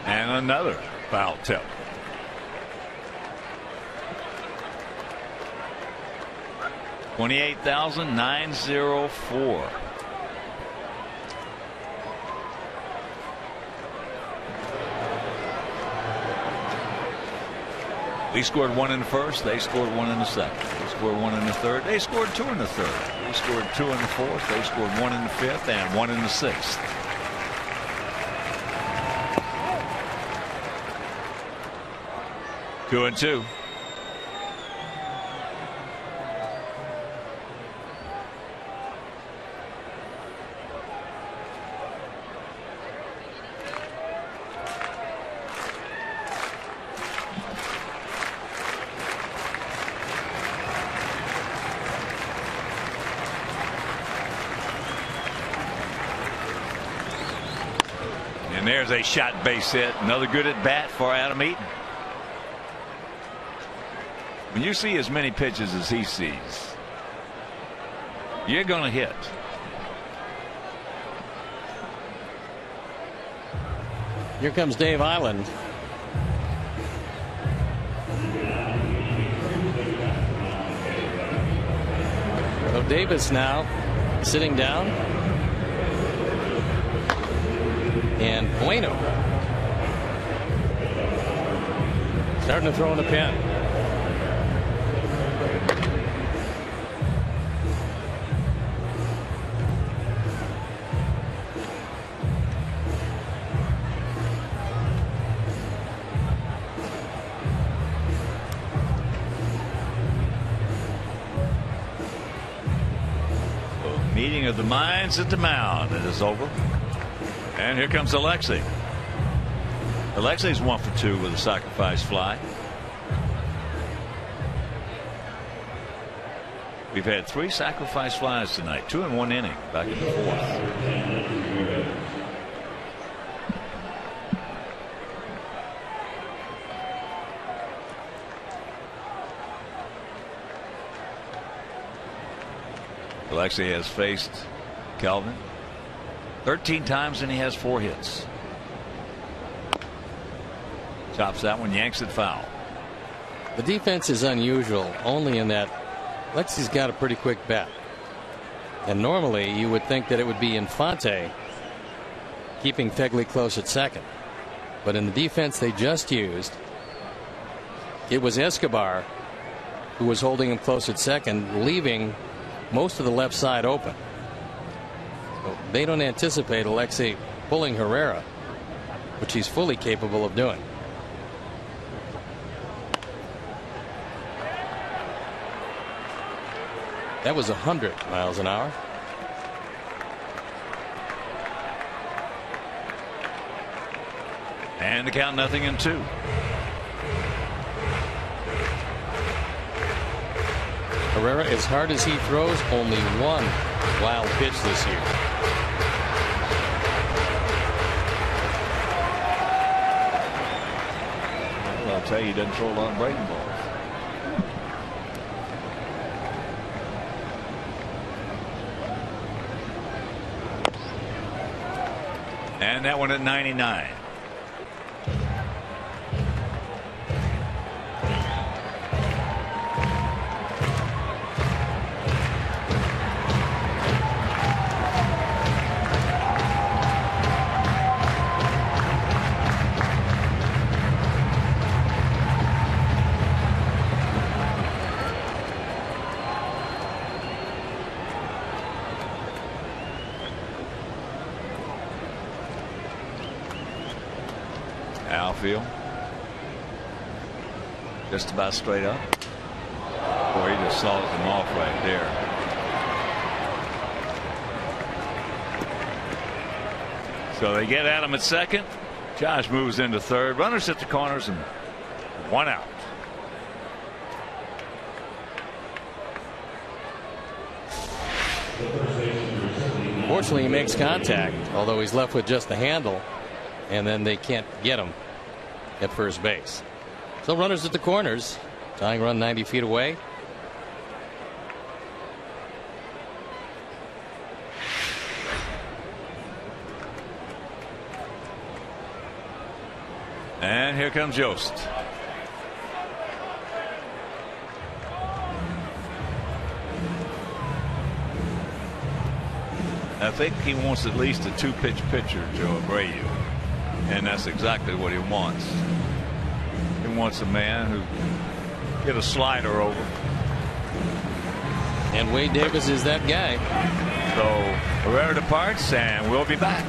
And another foul tip. $28,904. We scored 1 in the first. They scored 1 in the second. They scored 1 in the third. They scored 2 in the third. We scored 2 in the fourth. They scored 1 in the fifth and 1 in the sixth. Two and two. And there's a shot base hit. Another good at bat for Adam Eaton. When you see as many pitches as he sees, you're going to hit. Here comes Dave Island. So Davis now sitting down. And Bueno starting to throw in the pen. Meeting of the minds at the mound. It is over. And here comes Alexei. Alexei's 1 for 2 with a sacrifice fly. We've had 3 sacrifice flies tonight, 2 in 1 inning back in the 4th. Alexei has faced Calvin 13 times and he has 4 hits. Chops that one, yanks it foul. The defense is unusual only in that Alexei's got a pretty quick bat. And normally you would think that it would be Infante keeping Fegley close at second. But in the defense they just used, it was Escobar who was holding him close at second, leaving most of the left side open. So they don't anticipate Alexei pulling Herrera, which he's fully capable of doing. That was 100 miles an hour. And the count 0-2. Herrera, as hard as he throws, only 1 wild pitch this year. Well, I'll tell you, he doesn't throw a lot of breaking balls. And that one at 99. outfield. Just about straight up. Boy, he just saws them off right there. So they get Adam at second. Josh moves into third. Runners at the corners and one out. Fortunately, he makes contact, although he's left with just the handle, and then they can't get him at first base. So runners at the corners, tying run 90 feet away. And here comes Yost. I think he wants at least a two-pitch pitcher, Joe Abreu, and that's exactly what he wants. He wants a man who get a slider over. And Wade Davis is that guy. So Herrera departs, and we'll be back.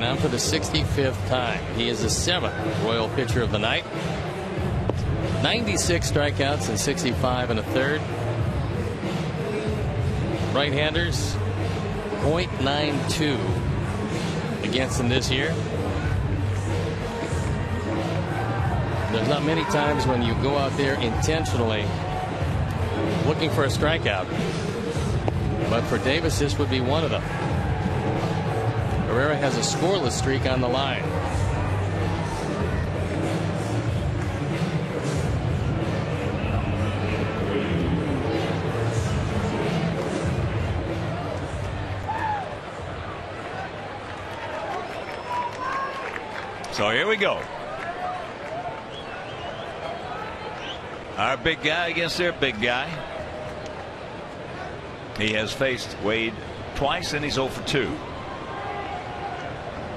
On for the 65th time. He is the 7th Royal pitcher of the night. 96 strikeouts and 65 and a third. Right-handers 0.92 against him this year. There's not many times when you go out there intentionally looking for a strikeout, but for Davis this would be one of them. Herrera has a scoreless streak on the line. So here we go. Our big guy against their big guy. He has faced Wade twice and he's 0 for 2.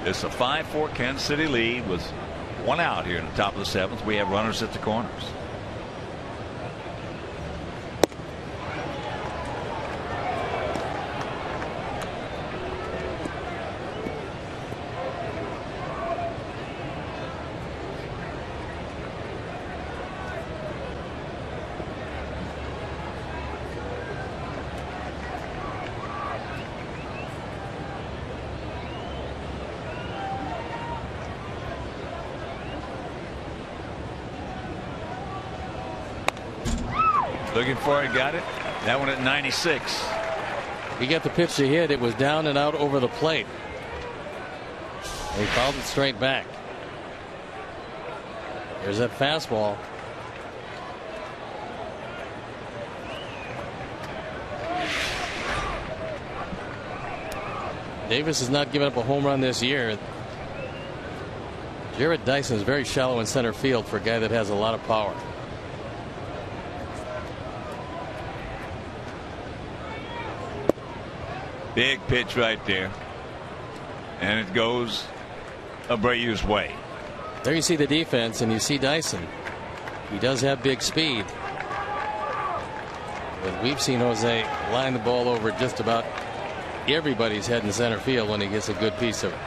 It's a 5-4 Kansas City lead with one out here in the top of the 7th. We have runners at the corners. Looking for it, got it. That one at 96. He got the pitch to hit. It was down and out over the plate. He fouled it straight back. There's that fastball. Davis has not given up a home run this year. Jarrett Dyson is very shallow in center field for a guy that has a lot of power. Big pitch right there. And it goes Abreu's way. There you see the defense, and you see Dyson. He does have big speed. But we've seen Jose line the ball over just about everybody's head in center field when he gets a good piece of it.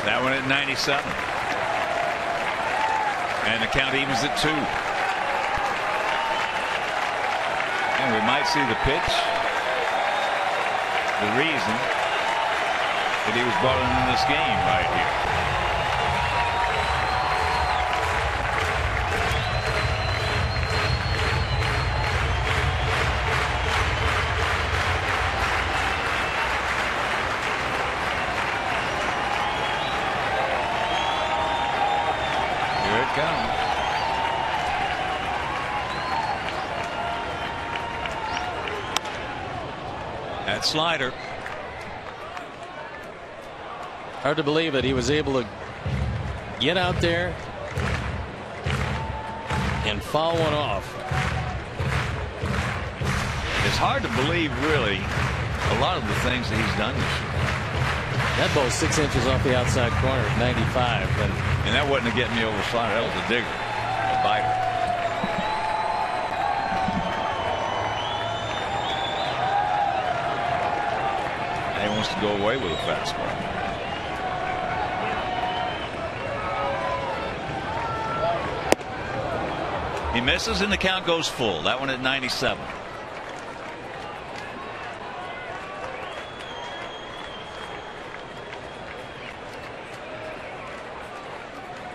That one at 97. And the count evens at 2. And we might see the pitch. The reason that he was brought in this game right here. That slider. Hard to believe that he was able to get out there and foul one off. It's hard to believe, really, a lot of the things that he's done this year. That ball's 6 inches off the outside corner at 95. And that wasn't a getting me over slider. That was a digger, a biter. He wants to go away with a fastball. He misses and the count goes full. That one at 97.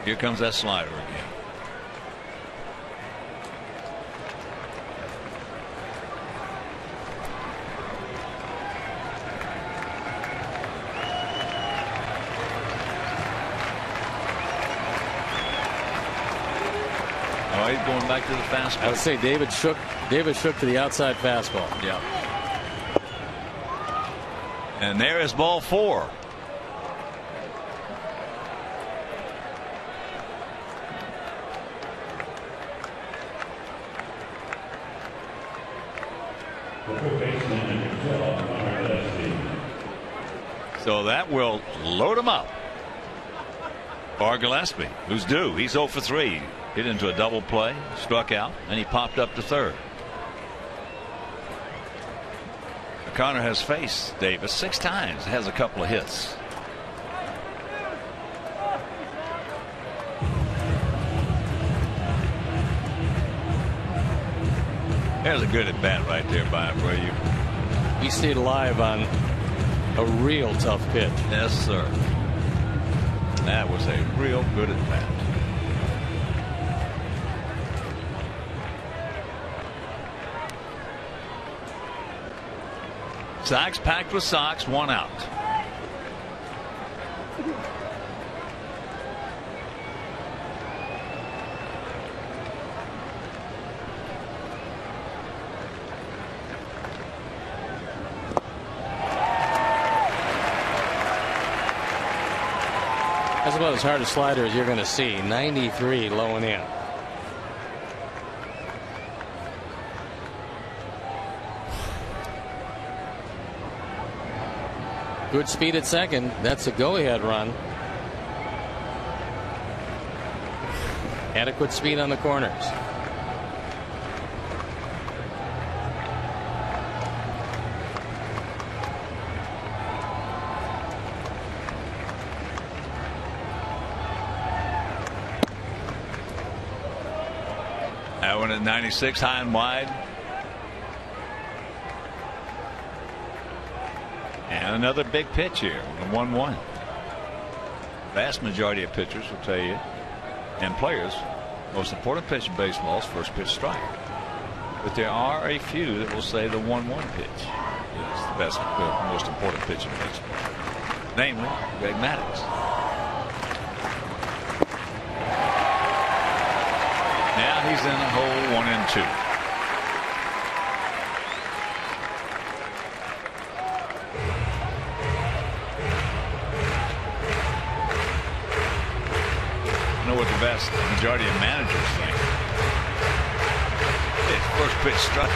Here comes that slider again. Oh, he's going back to the fastball. I would say David shook to the outside fastball. Yeah. And there is ball 4. So that will load him up for Gillespie, who's due. He's 0 for 3. Hit into a double play, struck out, and he popped up to third. O'Connor has faced Davis 6 times, has a couple of hits. There's a good at bat right there by Abreu. He stayed alive on a real tough pitch. Yes, sir. That was a real good at bat. Sox packed with Sox, 1 out. That's about as hard a slider as you're going to see. 93 low and in. Good speed at second. That's a go-ahead run. Adequate speed on the corners. That one at 96, high and wide. And another big pitch here, the 1-1. Vast majority of pitchers will tell you, and players, most important pitch in baseball is first pitch strike. But there are a few that will say the 1-1 pitch is the best, the most important pitch in baseball. Namely, Greg Maddux. Now he's in a hole 1 and 2. the vast majority of managers think. It's first pitch strike.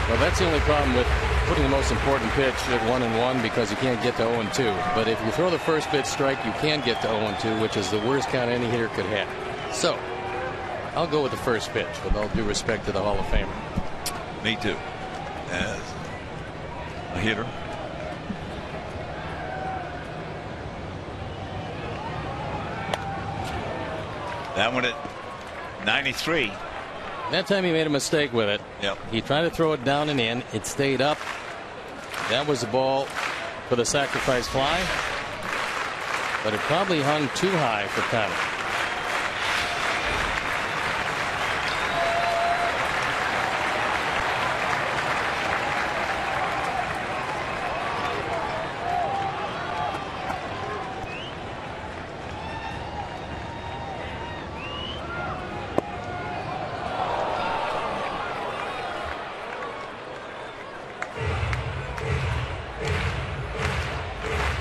Well, that's the only problem with putting the most important pitch at 1-1 because you can't get to 0-2. But if you throw the first pitch strike, you can get to 0-2, which is the worst count any hitter could have. So I'll go with the first pitch with all due respect to the Hall of Famer. Me too. As a hitter. That one at 93. That time he made a mistake with it. Yep. He tried to throw it down and in. It stayed up. That was the ball for the sacrifice fly. But it probably hung too high for Connor.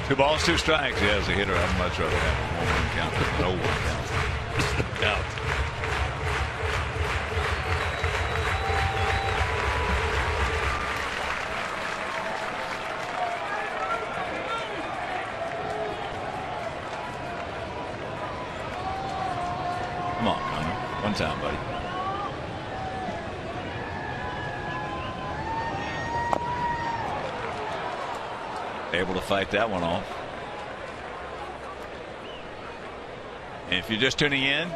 Two balls, two strikes. Yeah, as a hitter, I'd much rather have a 1-1 count than an 0-1 count. No. Come on, Connor. One time, buddy. Able to fight that one off. And if you're just tuning in,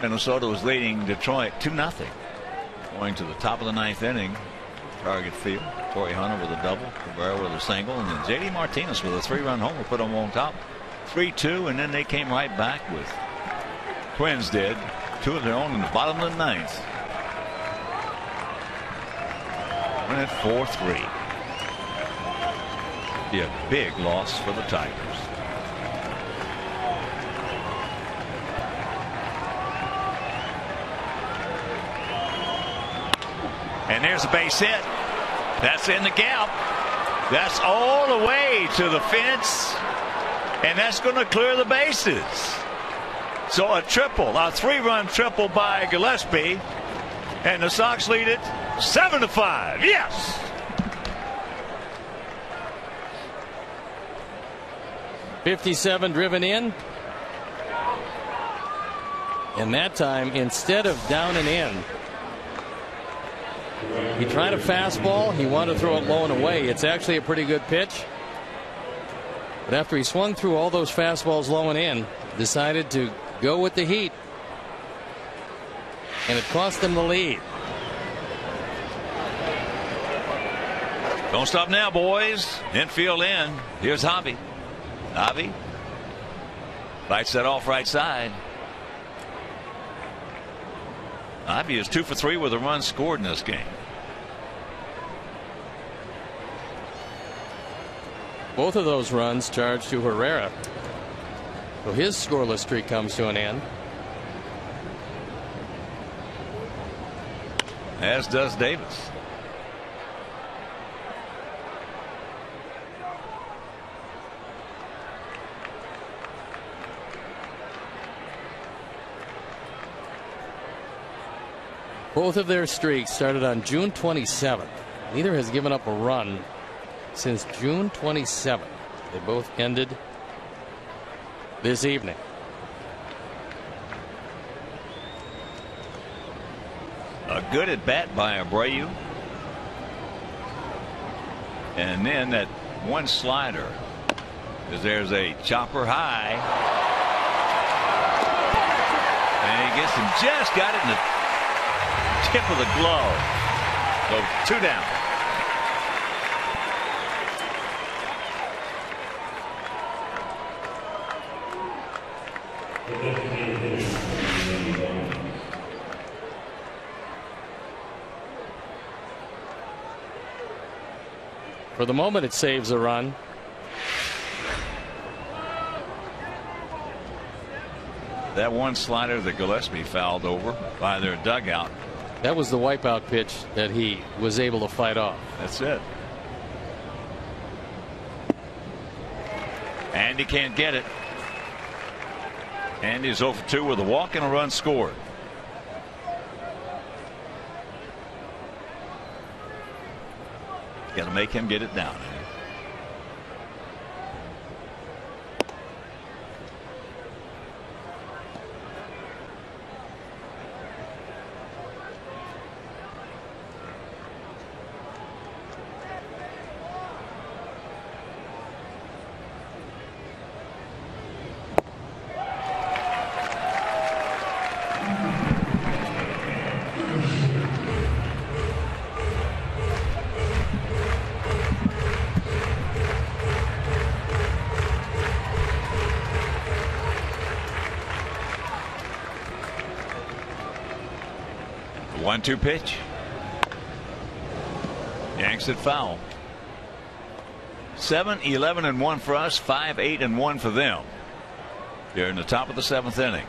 Minnesota was leading Detroit 2-0 going to the top of the ninth inning. Target field. Torrey Hunter with a double, Cabrera with a single, and then J.D. Martinez with a 3-run homer put them on top. 3-2, and then they came right back with Twins did. Two of their own in the bottom of the ninth. Win it 4-3. Be a big loss for the Tigers. And there's a base hit. That's in the gap. That's all the way to the fence. And that's going to clear the bases. So a triple, a 3-run triple by Gillespie. And the Sox lead it 7-5. Yes. .57 driven in. And that time, instead of down and in, he tried a fastball. He wanted to throw it low and away. It's actually a pretty good pitch. But after he swung through all those fastballs low and in, decided to go with the heat. And it cost them the lead. Don't stop now, boys. Infield in. Here's Hobby. Hobby bites that off right side. Hobby is 2 for 3 with a run scored in this game. Both of those runs charged to Herrera. So his scoreless streak comes to an end. As does Davis. Both of their streaks started on June 27th. Neither has given up a run since June 27th. They both ended this evening. A good at bat by Abreu. And then that one slider, because there's a chopper high. And he gets him, just got it in the tip of the glove. So 2 down. For the moment, it saves a run. That one slider that Gillespie fouled over by their dugout. That was the wipeout pitch that he was able to fight off. That's it. And he can't get it. And he's 0 for 2 with a walk and a run scored. Got to make him get it down. The 1-2 pitch. Yanks it foul. 7-11-1 for us, 5-8-1 for them. They're in the top of the 7th inning.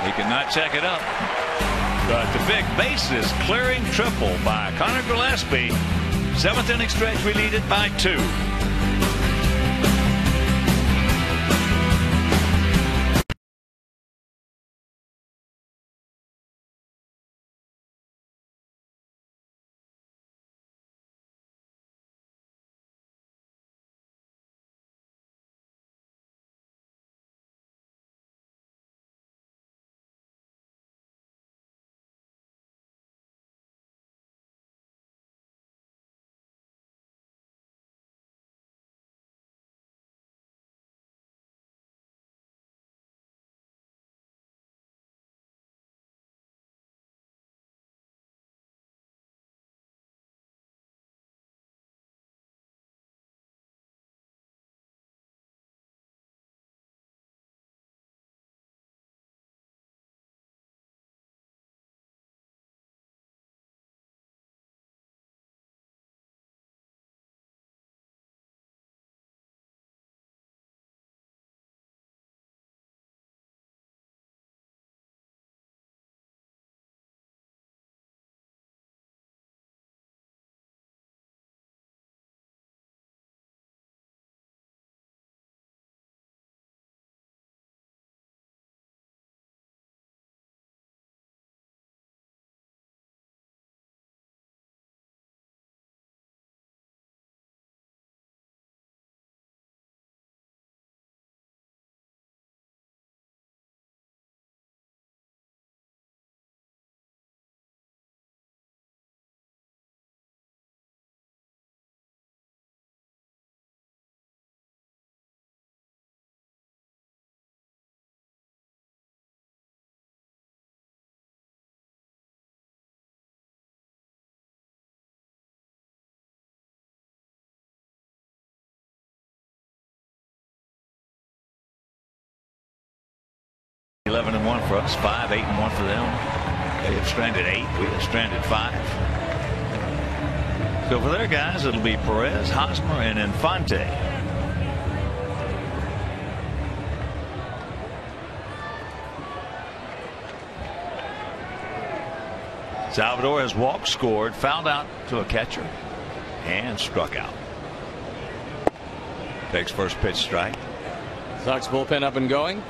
He cannot check it up. But the big bases clearing triple by Connor Gillespie. 7th inning stretch, we lead it by 2. And 1 for us, 5-8-1 for them. They have stranded 8. We have stranded 5. So for their guys, it'll be Perez, Hosmer, and Infante. Salvador has walked, scored, fouled out to a catcher, and struck out. Takes first pitch strike. Sox bullpen up and going.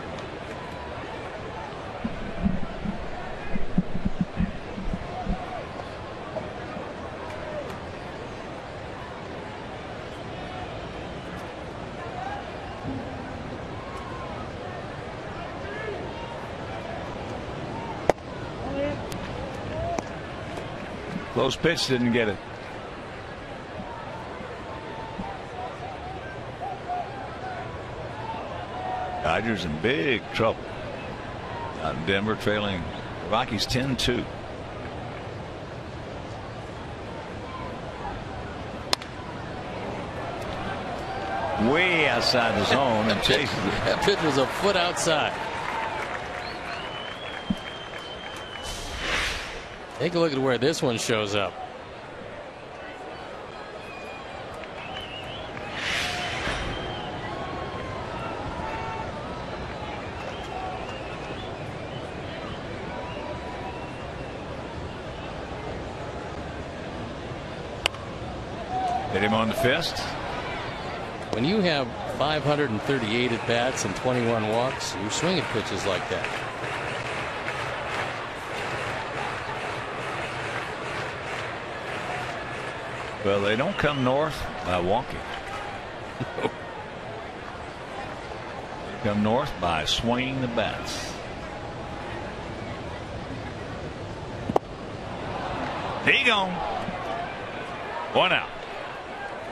Close pitch, didn't get it. Dodgers in big trouble. Out in Denver, trailing the Rockies 10-2. Way outside the zone and chases it. That pitch was a foot outside. Take a look at where this one shows up. Hit him on the fist. When you have 538 at bats and 21 walks, you swing at pitches like that. Well, they don't come north by walking. They come north by swinging the bats. He gone. One out.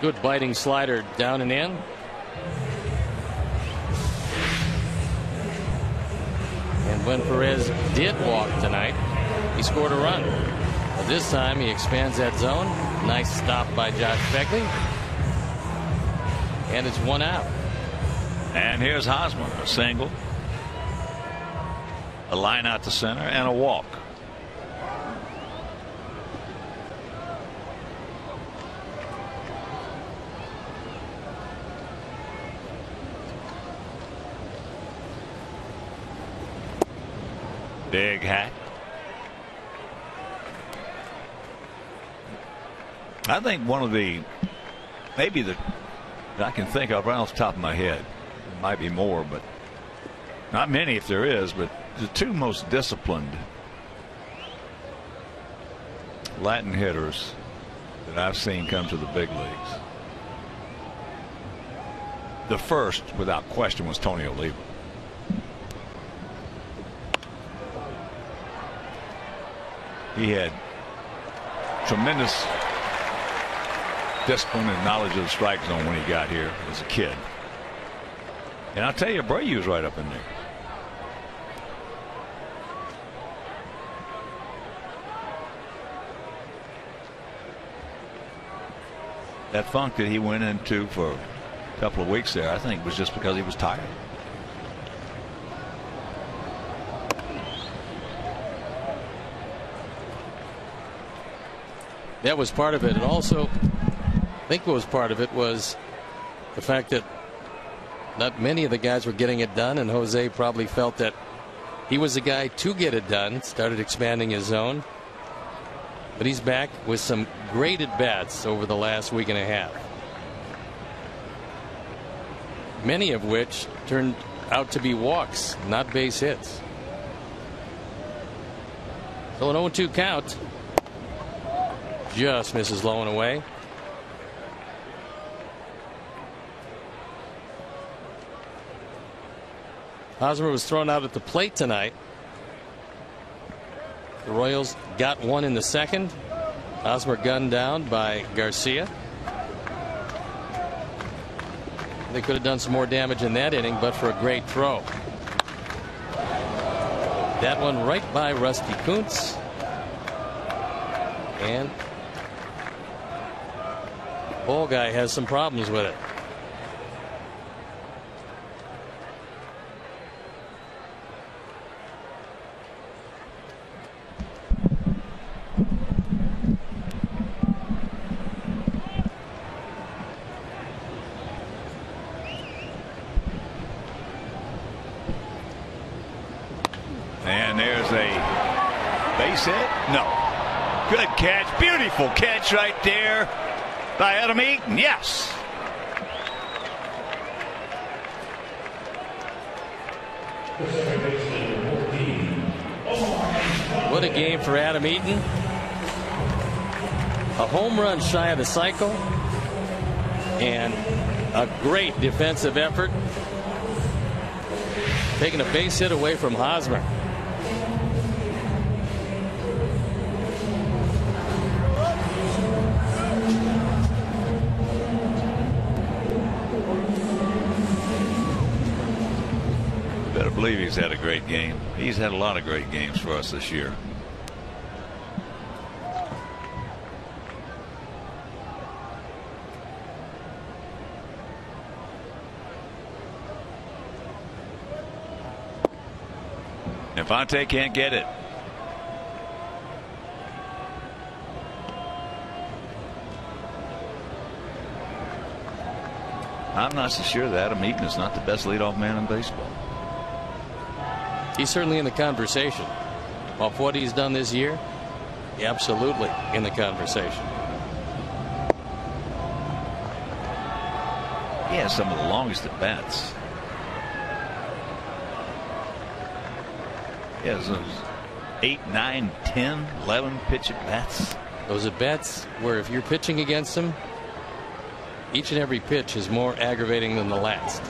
Good biting slider down and in. And when Perez did walk tonight, he scored a run. But this time he expands that zone. Nice stop by Josh Beckley. And it's one out. And here's Hosmer, a single, a line out to center, and a walk. Big hack. I think one of the, maybe the, I can think of right off the top of my head, it might be more, but not many if there is, but the two most disciplined Latin hitters that I've seen come to the big leagues. The first, without question, was Tony Oliva. He had tremendous discipline and knowledge of the strike zone when he got here as a kid. And I'll tell you, Abreu's right up in there. That funk that he went into for a couple of weeks there, I think was just because he was tired. That was part of it. And also, I think what was part of it was the fact that not many of the guys were getting it done, and Jose probably felt that he was the guy to get it done, started expanding his zone. But he's back with some great at bats over the last week and a half, many of which turned out to be walks, not base hits. So an 0-2 count. Just misses low and away. Hosmer was thrown out at the plate tonight. The Royals got one in the second. Hosmer gunned down by Garcia. They could have done some more damage in that inning, but for a great throw. That one right by Rusty Kuntz. And ball guy has some problems with it. And there's a base hit. No. Good catch. Beautiful catch right there by Adam Eaton. Yes. What a game for Adam Eaton. A home run shy of the cycle. And a great defensive effort. Taking a base hit away from Hosmer. Better believe he's had a great game. He's had a lot of great games for us this year. Infante can't get it. I'm not so sure that Adam Eaton is not the best leadoff man in baseball. He's certainly in the conversation. Off what he's done this year, absolutely in the conversation. He has some of the longest at bats. He has those 8, 9, 10, 11 pitch at bats. Those at bats where if you're pitching against them, each and every pitch is more aggravating than the last.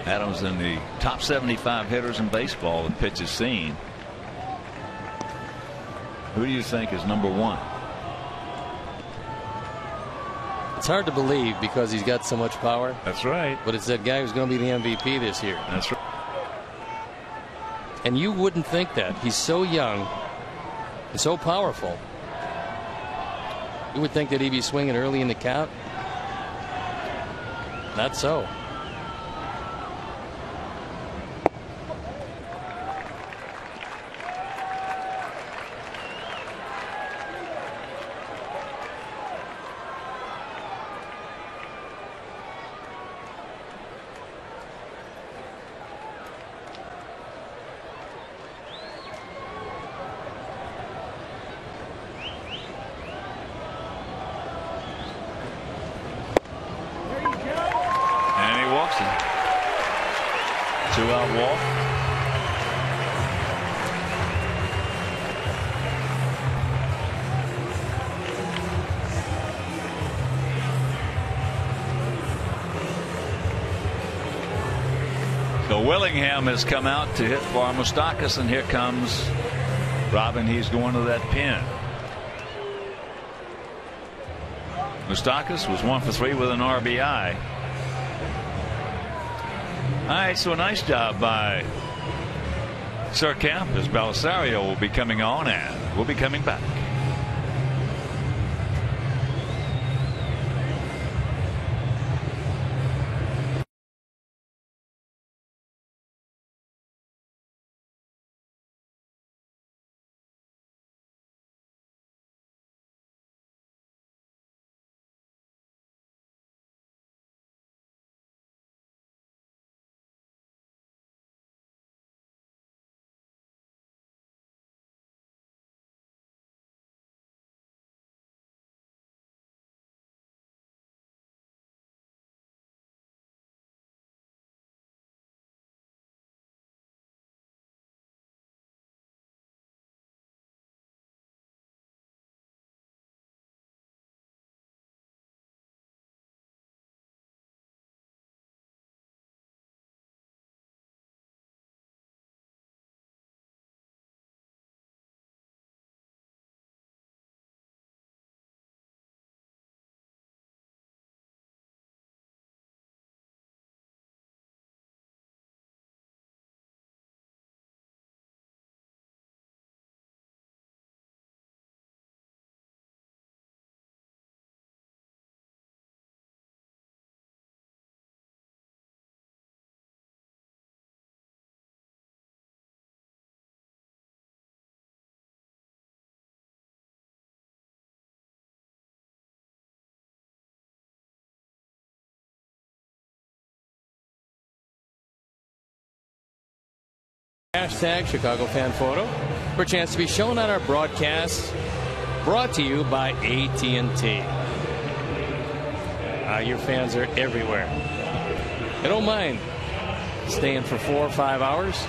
Adams in the top 75 hitters in baseball with pitches seen. Who do you think is number one? It's hard to believe because he's got so much power. That's right. But it's that guy who's going to be the MVP this year. That's right. And you wouldn't think that. He's so young and so powerful. You would think that he'd be swinging early in the count. Not so. Willingham has come out to hit for Moustakas, and here comes Robin. He's going to that pin. Moustakas was 1 for 3 with an RBI. All right, so a nice job by Surkamp as Belisario will be coming on, and we'll be coming back. Hashtag Chicago Fan Photo for a chance to be shown on our broadcast, brought to you by AT&T. Your fans are everywhere. I don't mind staying for 4 or 5 hours.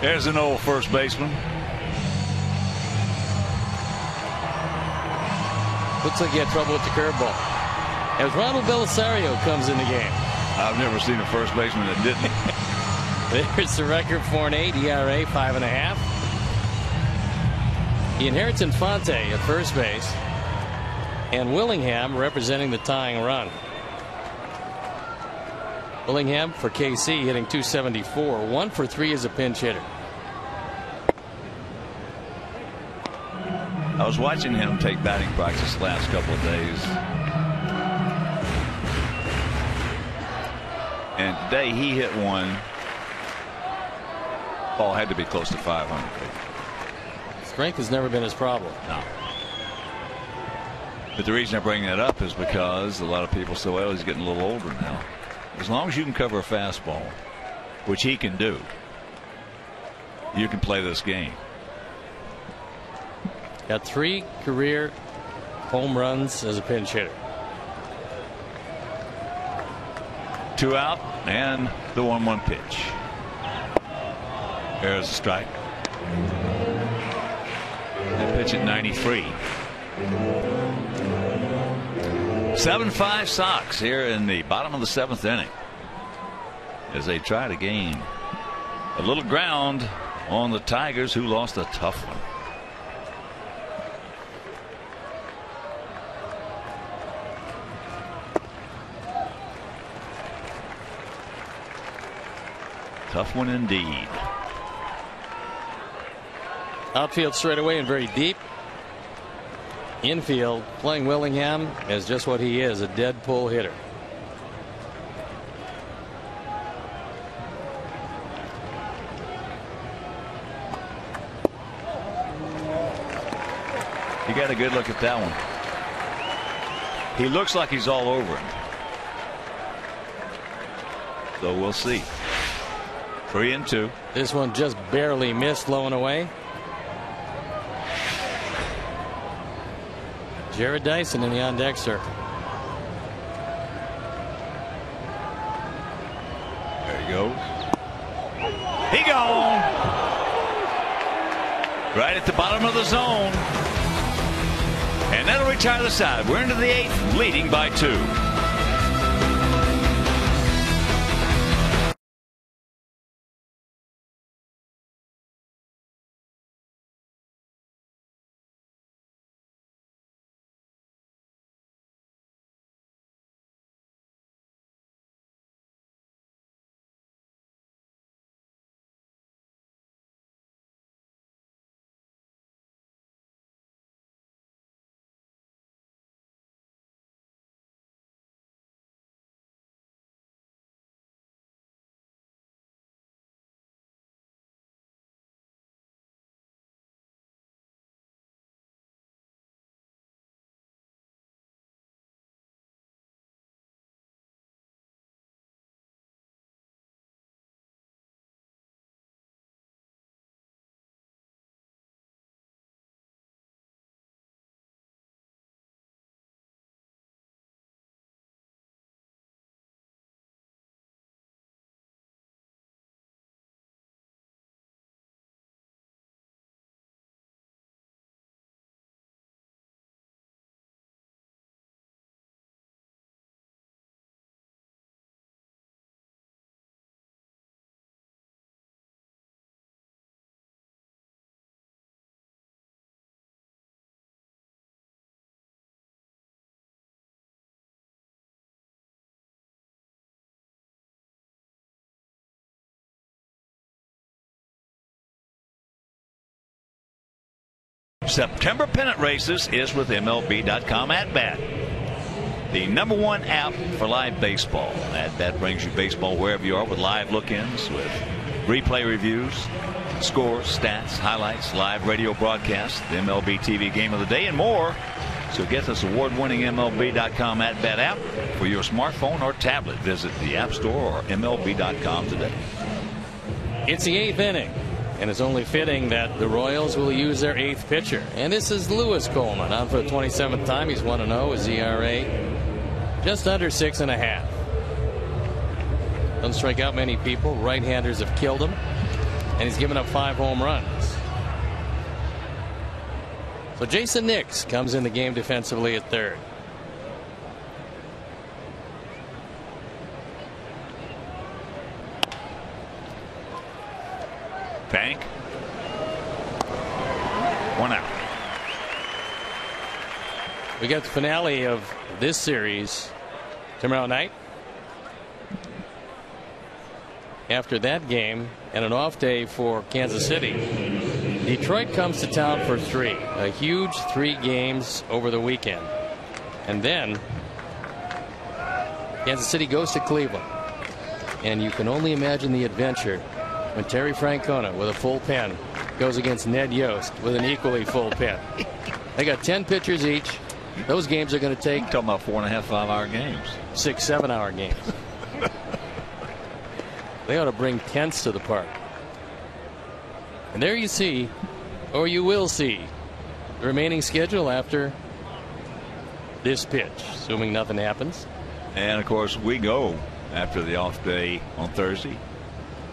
There's an old first baseman. Looks like he had trouble with the curveball. As Ronald Belisario comes in the game. I've never seen a first baseman that didn't. There's the record for an 8 ERA, 5.5. He inherits Infante at first base, and Willingham representing the tying run. Willingham for KC hitting .274, 1 for 3 as a pinch hitter. I was watching him take batting practice the last couple of days. And today he hit one. Ball had to be close to 500 feet. Strength has never been his problem. No. But the reason I bring that up is because a lot of people say, well, he's getting a little older now. As long as you can cover a fastball, which he can do, you can play this game. Got 3 career home runs as a pinch hitter. 2 out and the 1-1 pitch. There's a strike. And pitch at 93. 7-5 Sox here in the bottom of the 7th inning as they try to gain a little ground on the Tigers, who lost a tough one. Tough one indeed. Outfield straight away and very deep. Infield, playing Willingham as just what he is, a dead pull hitter. You got a good look at that one. He looks like he's all over him. So we'll see. 3-2. This one just barely missed, low and away. Jared Dyson in the on deck circle. There he goes. He gone. Right at the bottom of the zone. And that'll retire the side. We're into the 8th, leading by 2. September pennant races is with MLB.com At Bat, the #1 app for live baseball. At Bat brings you baseball wherever you are with live look-ins, with replay reviews, scores, stats, highlights, live radio broadcasts, the MLB TV game of the day, and more. So get this award-winning MLB.com At Bat app for your smartphone or tablet. Visit the App Store or MLB.com today. It's the 8th inning. And it's only fitting that the Royals will use their 8th pitcher. And this is Lewis Coleman on for the 27th time. He's 1-0. His ERA just under 6.5. Doesn't strike out many people. Right-handers have killed him. And he's given up 5 home runs. So Jason Nix comes in the game defensively at third. Bank. 1 out. We got the finale of this series tomorrow night. After that game and an off day for Kansas City, Detroit comes to town for 3. A huge 3 games over the weekend. And then Kansas City goes to Cleveland. And you can only imagine the adventure when Terry Francona with a full pen goes against Ned Yost with an equally full pen. They got 10 pitchers each. Those games are going to take, talking about 4.5, 5-hour games. 6, 7-hour games. They ought to bring tents to the park. And there you see, or you will see, the remaining schedule after this pitch, assuming nothing happens. And of course, we go after the off day on Thursday.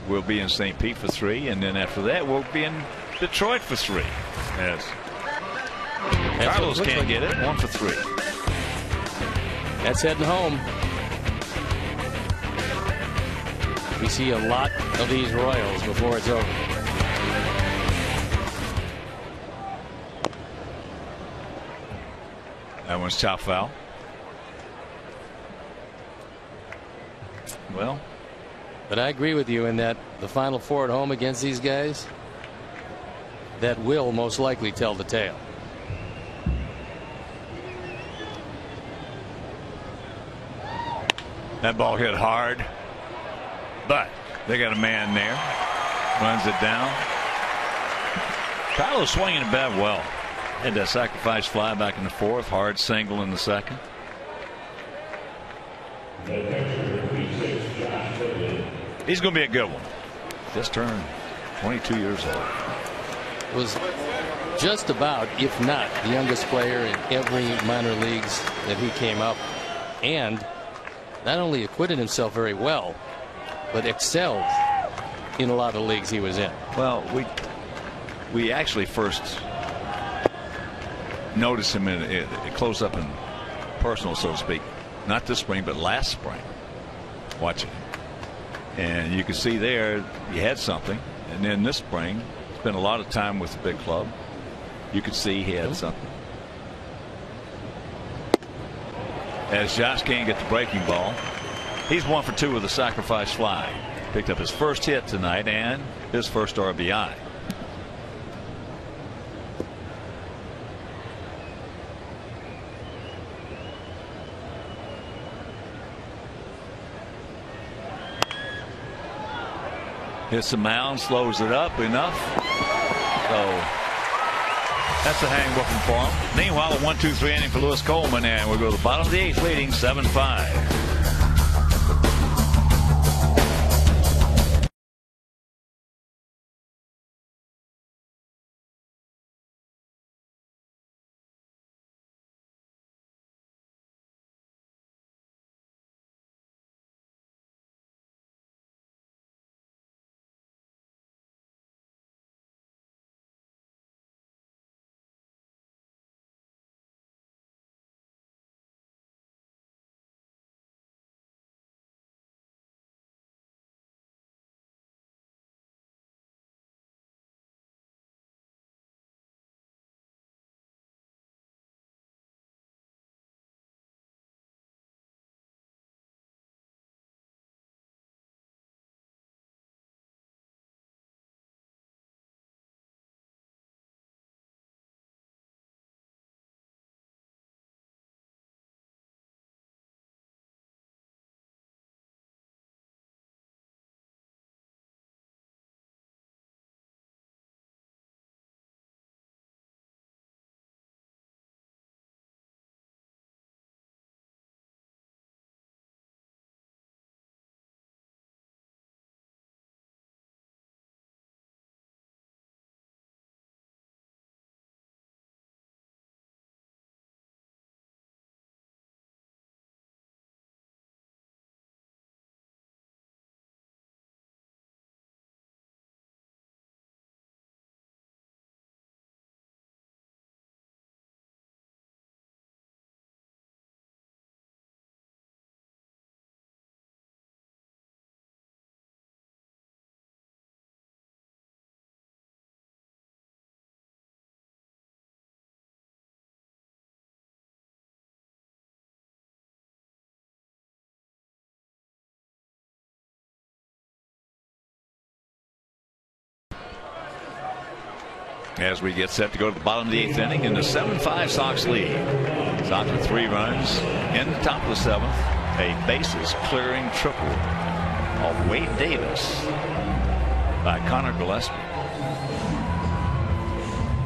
We'll be in St. Pete for 3, and then after that, we'll be in Detroit for 3. Yes. Carlos can't get it. 1 for 3. That's heading home. We see a lot of these Royals before it's over. That one's chop foul. Well, but I agree with you in that the Final Four at home against these guys, that will most likely tell the tale. That ball hit hard, but they got a man there. Runs it down. Carlos swinging the bat well. Had that sacrifice fly back in the 4th. Hard single in the 2nd. He's going to be a good one. Just turned 22 years old. Was just about, if not the youngest player in every minor leagues that he came up, and not only acquitted himself very well, but excelled in a lot of leagues he was in. Well, we actually first noticed him in close up and personal, so to speak, not this spring but last spring, watching him, and you can see there he had something. And then this spring, spent a lot of time with the big club. You could see he had something. As Josh can't get the breaking ball, he's 1 for 2 with a sacrifice fly. Picked up his first hit tonight and his first RBI. Hits the mound, slows it up enough. So that's a hang whooping for him. Meanwhile, a 1-2-3 inning for Lewis Coleman, and we'll go to the bottom of the 8th, leading 7-5. As we get set to go to the bottom of the 8th inning in the 7-5 Sox lead. Sox with 3 runs in the top of the 7th. A bases clearing triple of Wade Davis by Connor Gillespie.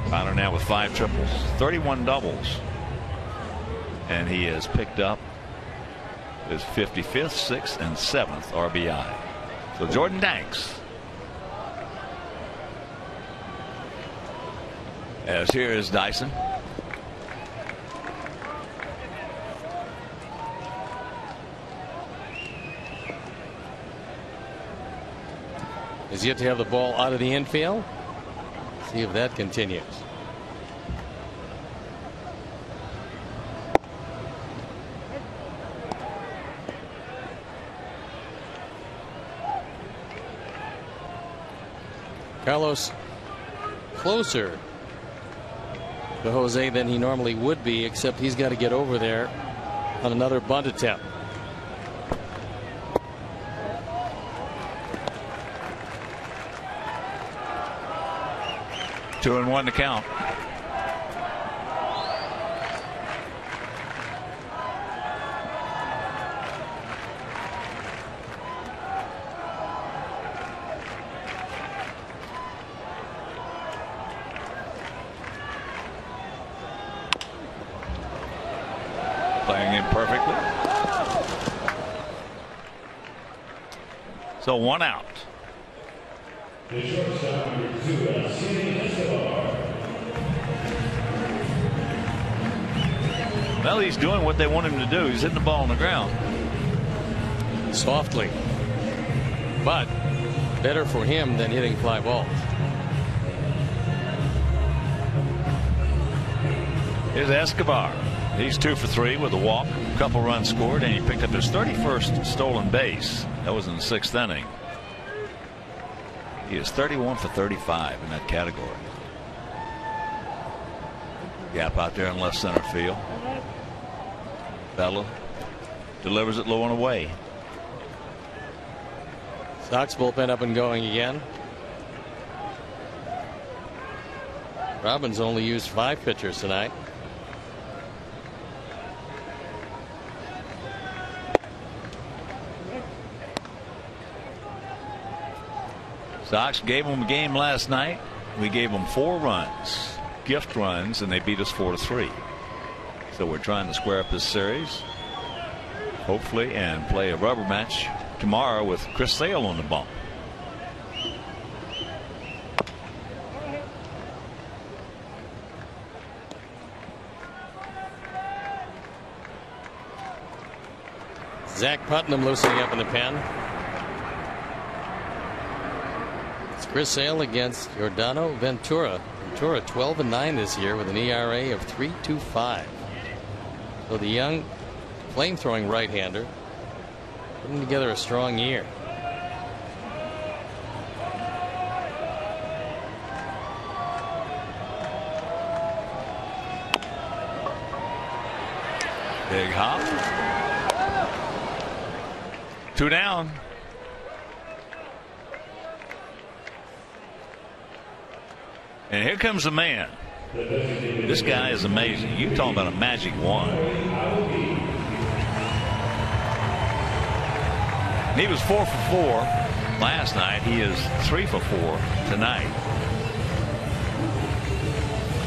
Connor now with 5 triples, 31 doubles, and he has picked up his 55th, 6th, and 7th RBI. So Jordan Danks As here is Dyson. He's yet to have the ball out of the infield. See if that continues. Carlos closer to Jose than he normally would be, except he's got to get over there on another bunt attempt. Two and one to count. Playing it perfectly. So one out. Well, he's doing what they want him to do. He's hitting the ball on the ground. Softly. But better for him than hitting fly balls. Here's Escobar. He's 2 for 3 with a walk, a couple runs scored, and he picked up his 31st stolen base. That was in the 6th inning. He is 31 for 35 in that category. Gap out there in left center field. Bella delivers it low and away. Sox bullpen up and going again. Robbins only used 5 pitchers tonight. Sox gave them a game last night. We gave them 4 runs, gift runs, and they beat us 4-3. So we're trying to square up this series, hopefully, and play a rubber match tomorrow with Chris Sale on the bump. Zach Putnam loosening up in the pen. It's Chris Sale against Giordano Ventura. Ventura 12-9 this year with an ERA of 3.25. So the young flame-throwing right-hander putting together a strong year. Big hop. 2 down. And here comes the man. This guy is amazing. You talking about a magic wand. He was 4 for 4 last night. He is 3 for 4 tonight.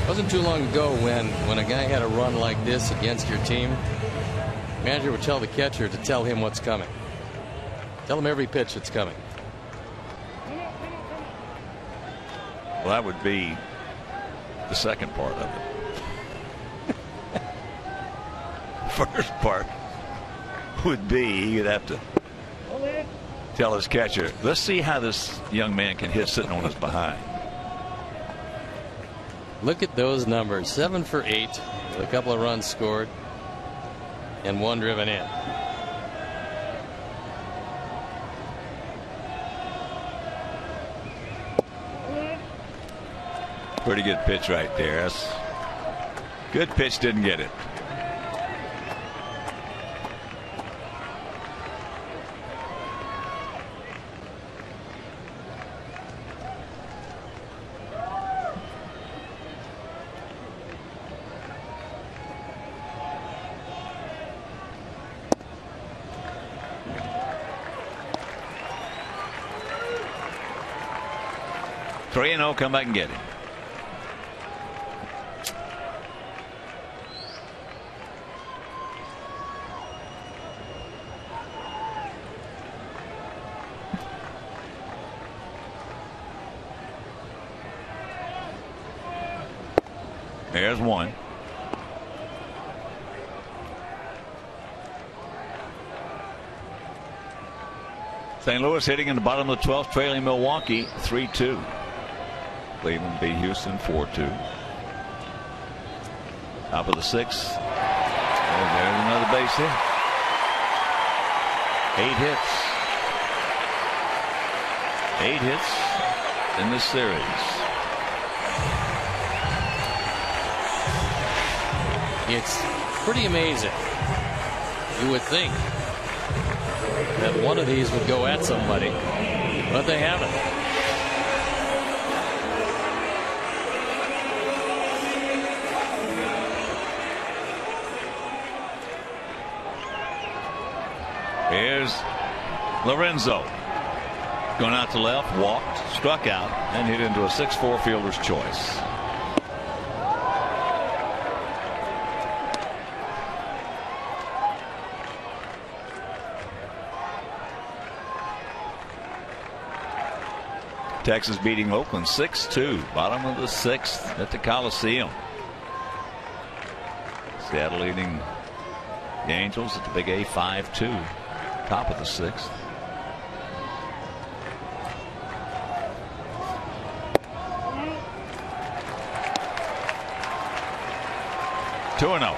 Wasn't too long ago when a guy had a run like this against your team, the manager would tell the catcher to tell him what's coming. Tell him every pitch that's coming. Well, that would be the second part of it. First part would be he'd have to tell his catcher, let's see how this young man can hit sitting on his behind. Look at those numbers. 7 for 8 with a couple of runs scored and 1 driven in. Pretty good pitch right there. That's good pitch, didn't get it. Three and 0, come back and get him. There's one. St. Louis hitting in the bottom of the 12th, trailing Milwaukee 3-2. Cleveland beat Houston 4-2. Top of the 6th. There's another base hit. 8 hits. 8 hits in this series. It's pretty amazing. You would think that one of these would go at somebody, but they haven't. Here's Lorenzo. Going out to left, walked, struck out, and hit into a 6-4 fielder's choice. Texas beating Oakland 6-2. Bottom of the 6th at the Coliseum. Seattle leading the Angels at the Big A 5-2. Top of the 6th. Two and 0.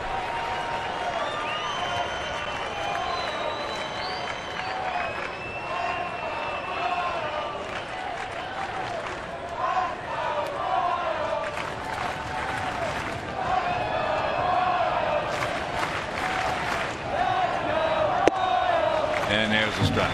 And there's a strike.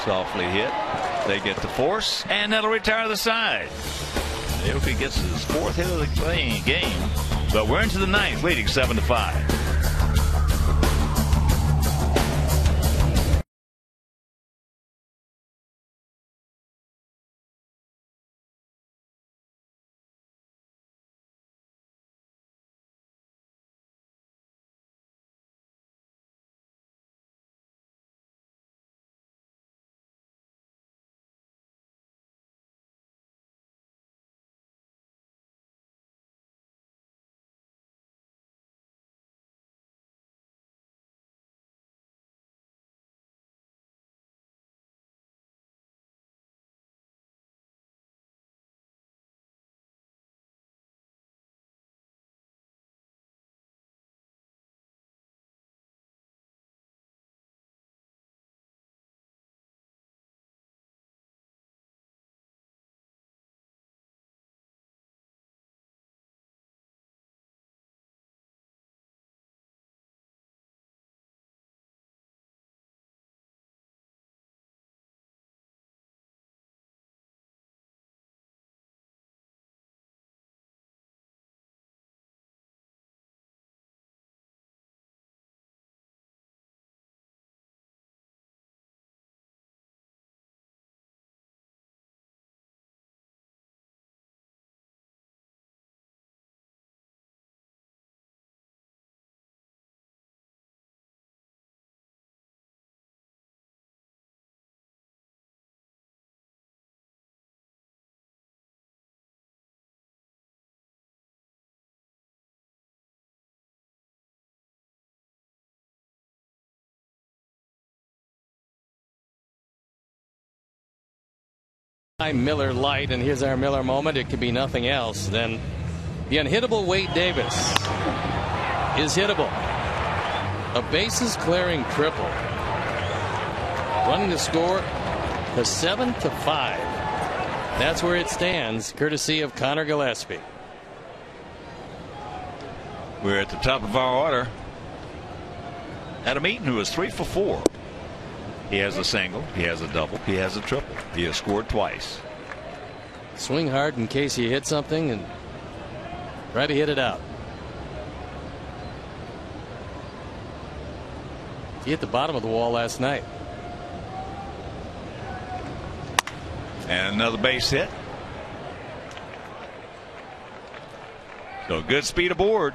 Softly hit. They get the force, and that'll retire the side. Aoki gets his 4th hit of the game, but we're into the 9th, leading 7-5. I'm Miller Lite, and here's our Miller moment. It could be nothing else than the unhittable Wade Davis is hittable. A bases clearing triple, running the score to 7-5. That's where it stands, courtesy of Connor Gillespie. We're at the top of our order. Adam Eaton, who is 3 for 4. He has a single, he has a double, he has a triple. He has scored twice. Swing hard in case you hit something and try to hit it out. He hit the bottom of the wall last night. And another base hit. So good speed aboard.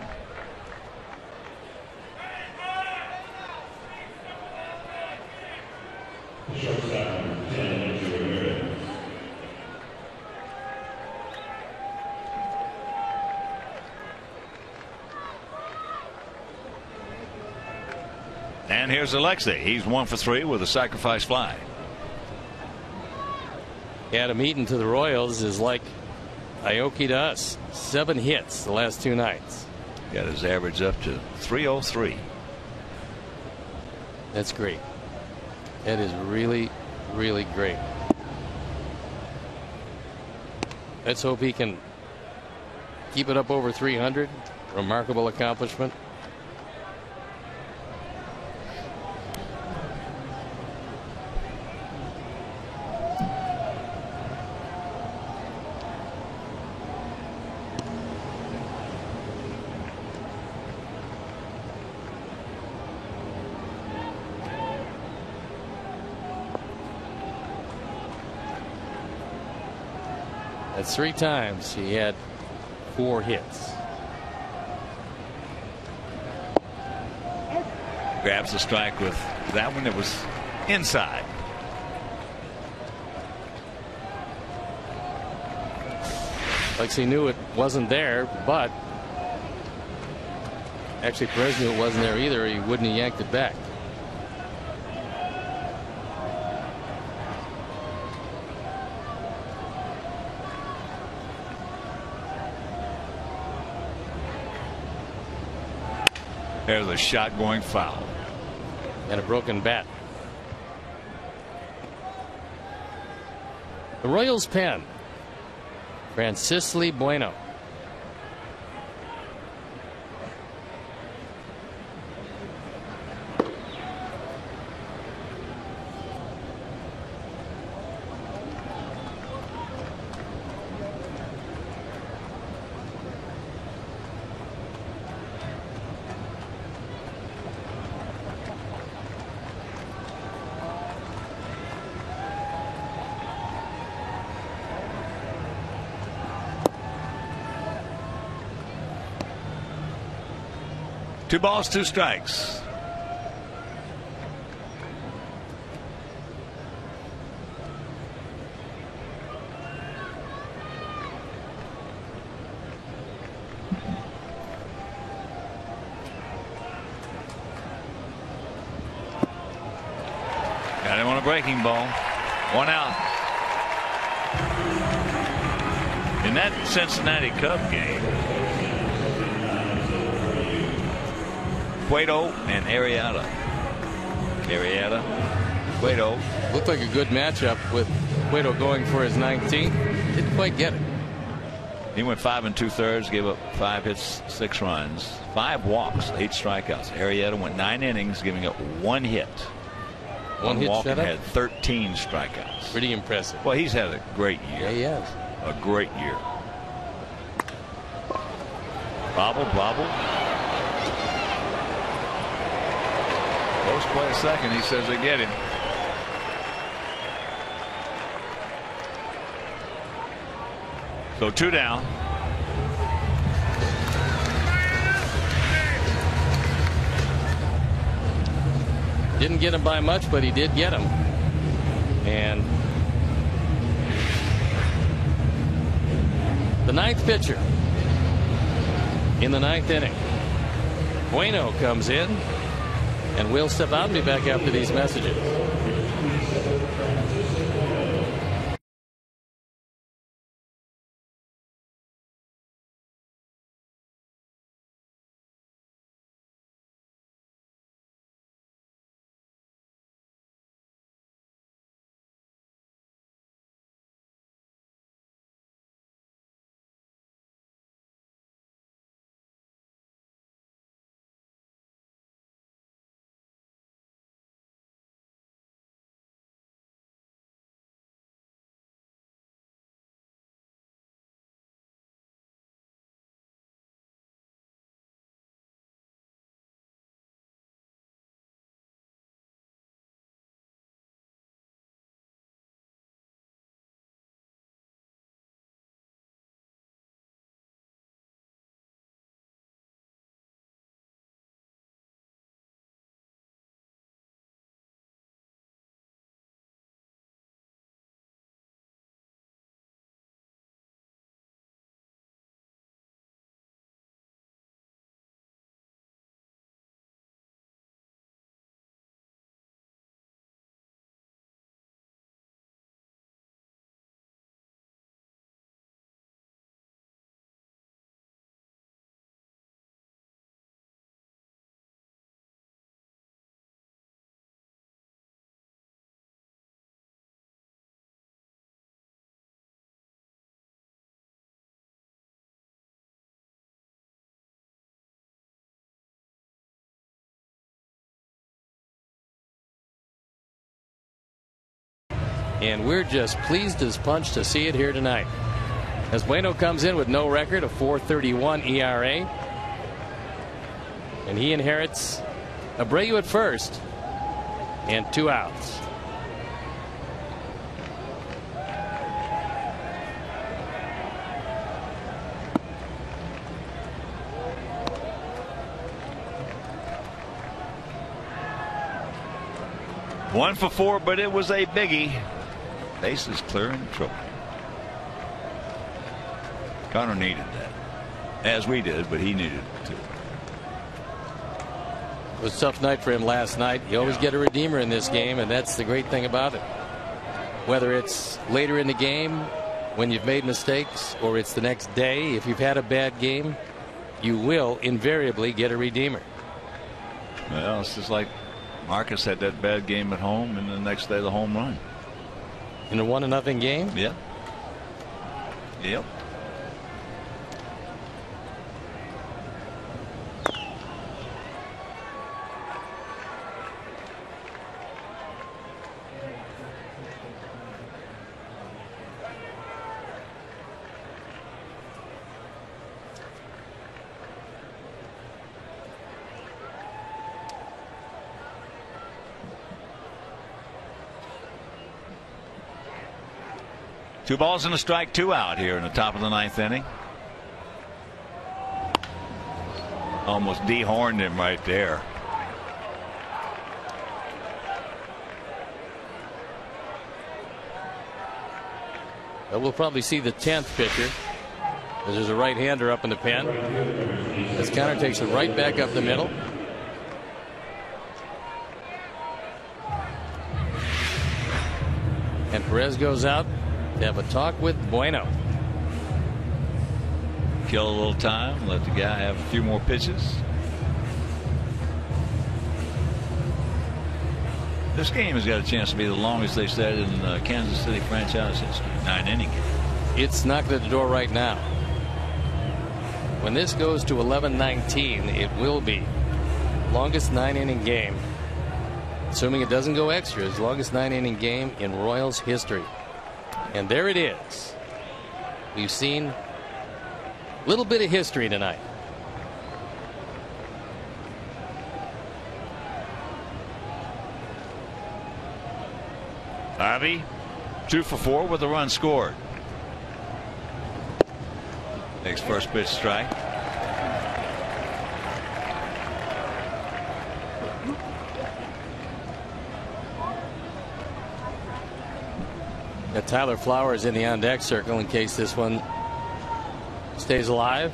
And here's Alexei. He's 1 for 3 with a sacrifice fly. Adam Eaton to the Royals is like Aoki to us. 7 hits the last 2 nights. Got his average up to 303. That's great. That is really, really great. Let's hope he can keep it up over 300. Remarkable accomplishment. That's 3 times he had 4 hits. Grabs the strike with that one that was inside. Alexei knew it wasn't there, but actually Perez knew it wasn't there either. He wouldn't have yanked it back. There's a shot going foul. And a broken bat. The Royals pen. Francisco Bueno. Two balls, 2 strikes. Got him on a breaking ball. 1 out. In that Cincinnati Cub game, Cueto and Arrieta. Cueto. Looked like a good matchup with Cueto going for his 19th. Didn't quite get it. He went 5 2/3, gave up 5 hits, 6 runs, 5 walks, 8 strikeouts. Arrieta went 9 innings, giving up 1 hit. One hit walk and shutout? had 13 strikeouts. Pretty impressive. Well, he's had a great year. Yeah, he has. A great year. Bobble. Close play a second. He says they get him. So 2 down. Didn't get him by much, but he did get him. And the 9th pitcher in the 9th inning. Bueno comes in, and we'll step out and be back after these messages. And we're just pleased as punch to see it here tonight. As Bueno comes in with no record, a 4.31 ERA. And he inherits Abreu at first and 2 outs. One for 4, but it was a biggie. Bases clear and trouble. Connor needed that, as we did, but he needed it too. It was a tough night for him last night. You always get a redeemer in this game, and that's the great thing about it. Whether it's later in the game when you've made mistakes, or it's the next day, if you've had a bad game, you will invariably get a redeemer. Well, it's just like Marcus had that bad game at home, and the next day the home run. In a 1-0 game? Yep. Yep. Two balls and a strike, 2 out here in the top of the 9th inning. Almost dehorned him right there. But we'll probably see the 10th pitcher, as there's a right-hander up in the pen. As Connor takes it right back up the middle. And Perez goes out to have a talk with Bueno. Kill a little time, let the guy have a few more pitches. This game has got a chance to be the longest, they said, in Kansas City franchise history. 9-inning. It's knocking at the door right now. When this goes to 11-19, it will be longest 9-inning game, assuming it doesn't go extras, longest 9-inning game in Royals history. And there it is. We've seen a little bit of history tonight. Ivy 2 for 4 with a run scored. Next first pitch strike. Got Tyler Flowers in the on deck circle in case this one stays alive.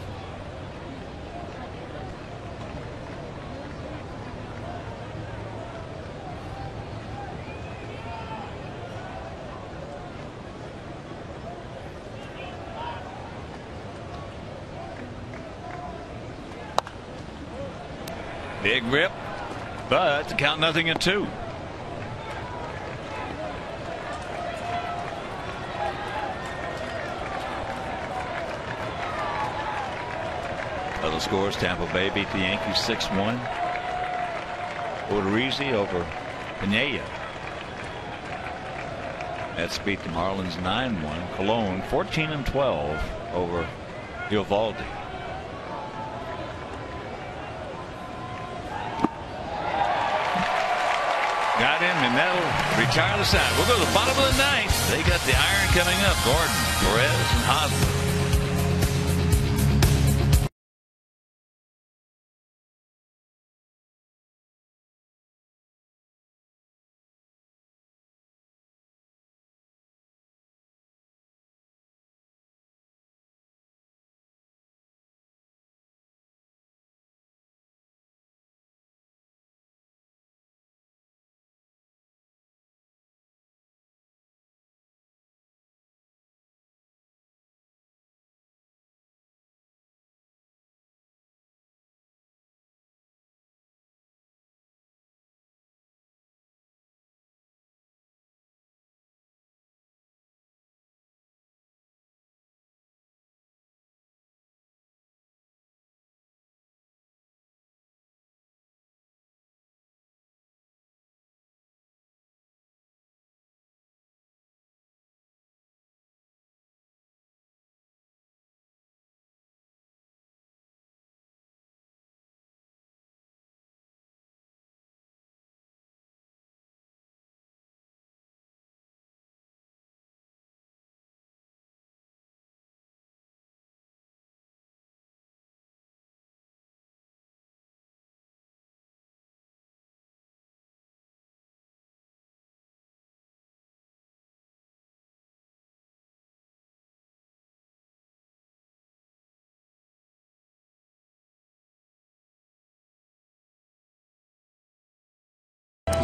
Big rip, but to count 0-2. Other scores: Tampa Bay beat the Yankees 6-1. Odorizzi over Pineda. Mets beat the Marlins 9-1. Cologne 14-12 over Eovaldi. Got him, and that'll retire the side. We'll go to the bottom of the 9th. They got the iron coming up. Gordon, Perez, and Hosmer.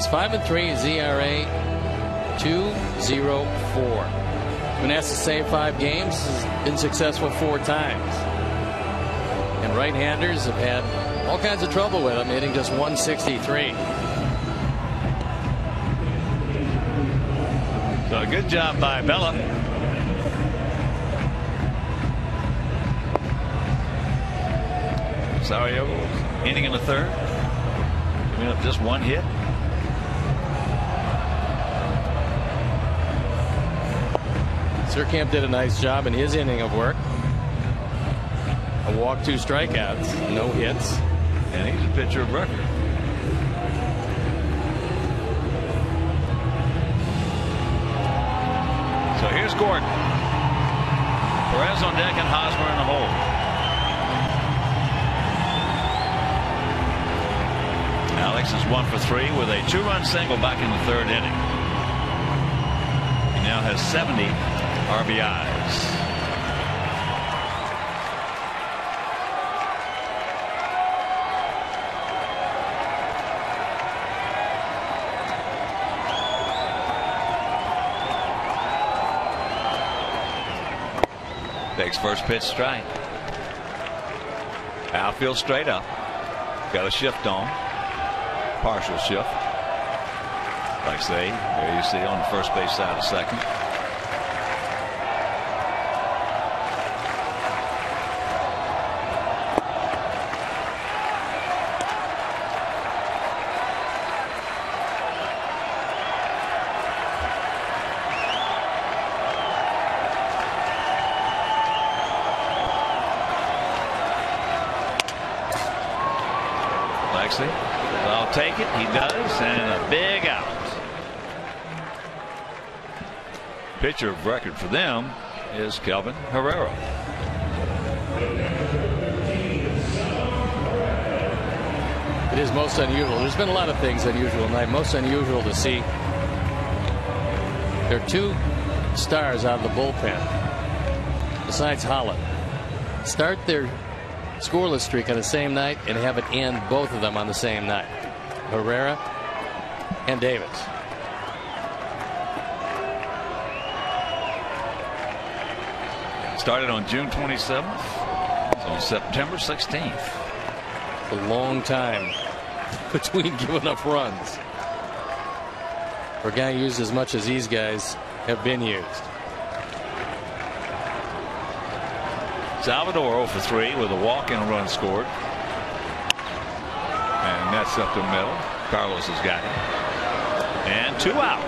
He's 5-3. His ERA 2.04. Been asked to save 5 games. Has been successful 4 times. And right-handers have had all kinds of trouble with him, hitting just 163. So a good job by Bella. Rosario inning in the 3rd. Giving up just 1 hit. Surkamp did a nice job in his inning of work. A walk, 2 strikeouts, no hits. And he's a pitcher of record. So here's Gordon. Perez on deck and Hosmer in the hole. Alex is 1 for 3 with a 2-run single back in the 3rd inning. He now has 70 RBIs. Takes first pitch strike. Outfield straight up. Got a shift on. Partial shift. Like I say, there you see on the first base side of second. I'll take it. He does, and a big out. Pitcher of record for them is Kelvin Herrera. It is most unusual. There's been a lot of things unusual tonight. Most unusual to see. There are 2 stars out of the bullpen besides Holland. Start their scoreless streak on the same night and have it end both of them on the same night. Herrera and Davis. Started on June 27th. It's on September 16th. A long time between giving up runs for a guy used as much as these guys have been used. Salvador 0 for 3 with a walk and a run scored. And that's up the middle. Carlos has got it. And 2 out.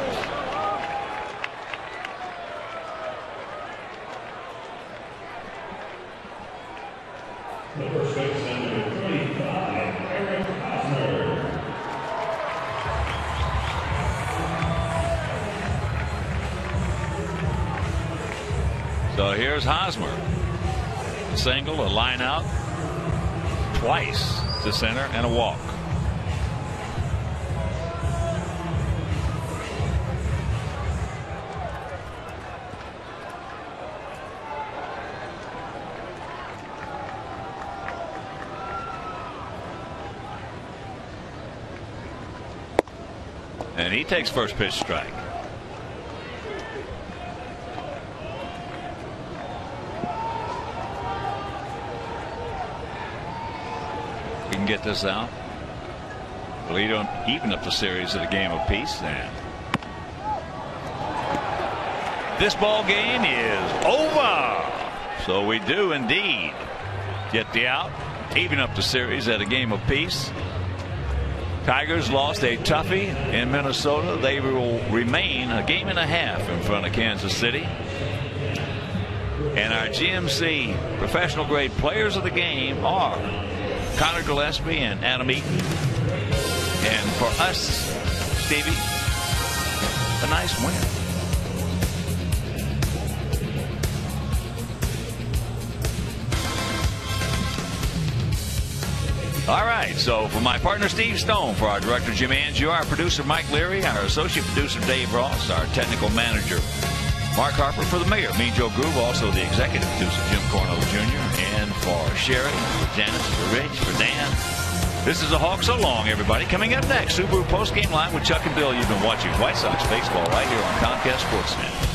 So here's Hosmer. A single, a line out, twice to center, and a walk. And he takes first pitch strike. We can get this out. Lead on, even up the series at a game apiece. And this ball game is over. So we do indeed get the out, even up the series at a game apiece. Tigers lost a toughie in Minnesota. They will remain a game and a half in front of Kansas City. And our GMC professional grade players of the game are Connor Gillespie and Adam Eaton. And for us, Stevie, a nice win. All right, so for my partner Steve Stone, for our director Jim Angiu, our producer Mike Leary, our associate producer Dave Ross, our technical manager Mark Harper, for the mayor, me, Joe Groove, also the executive producer Jim Cornell Jr., and for Sherry, for Janice, for Rich, for Dan, This is a Hawk So Long, everybody. Coming up next, Subaru postgame line with Chuck and Bill. You've been watching White Sox baseball right here on Comcast Sportsnet.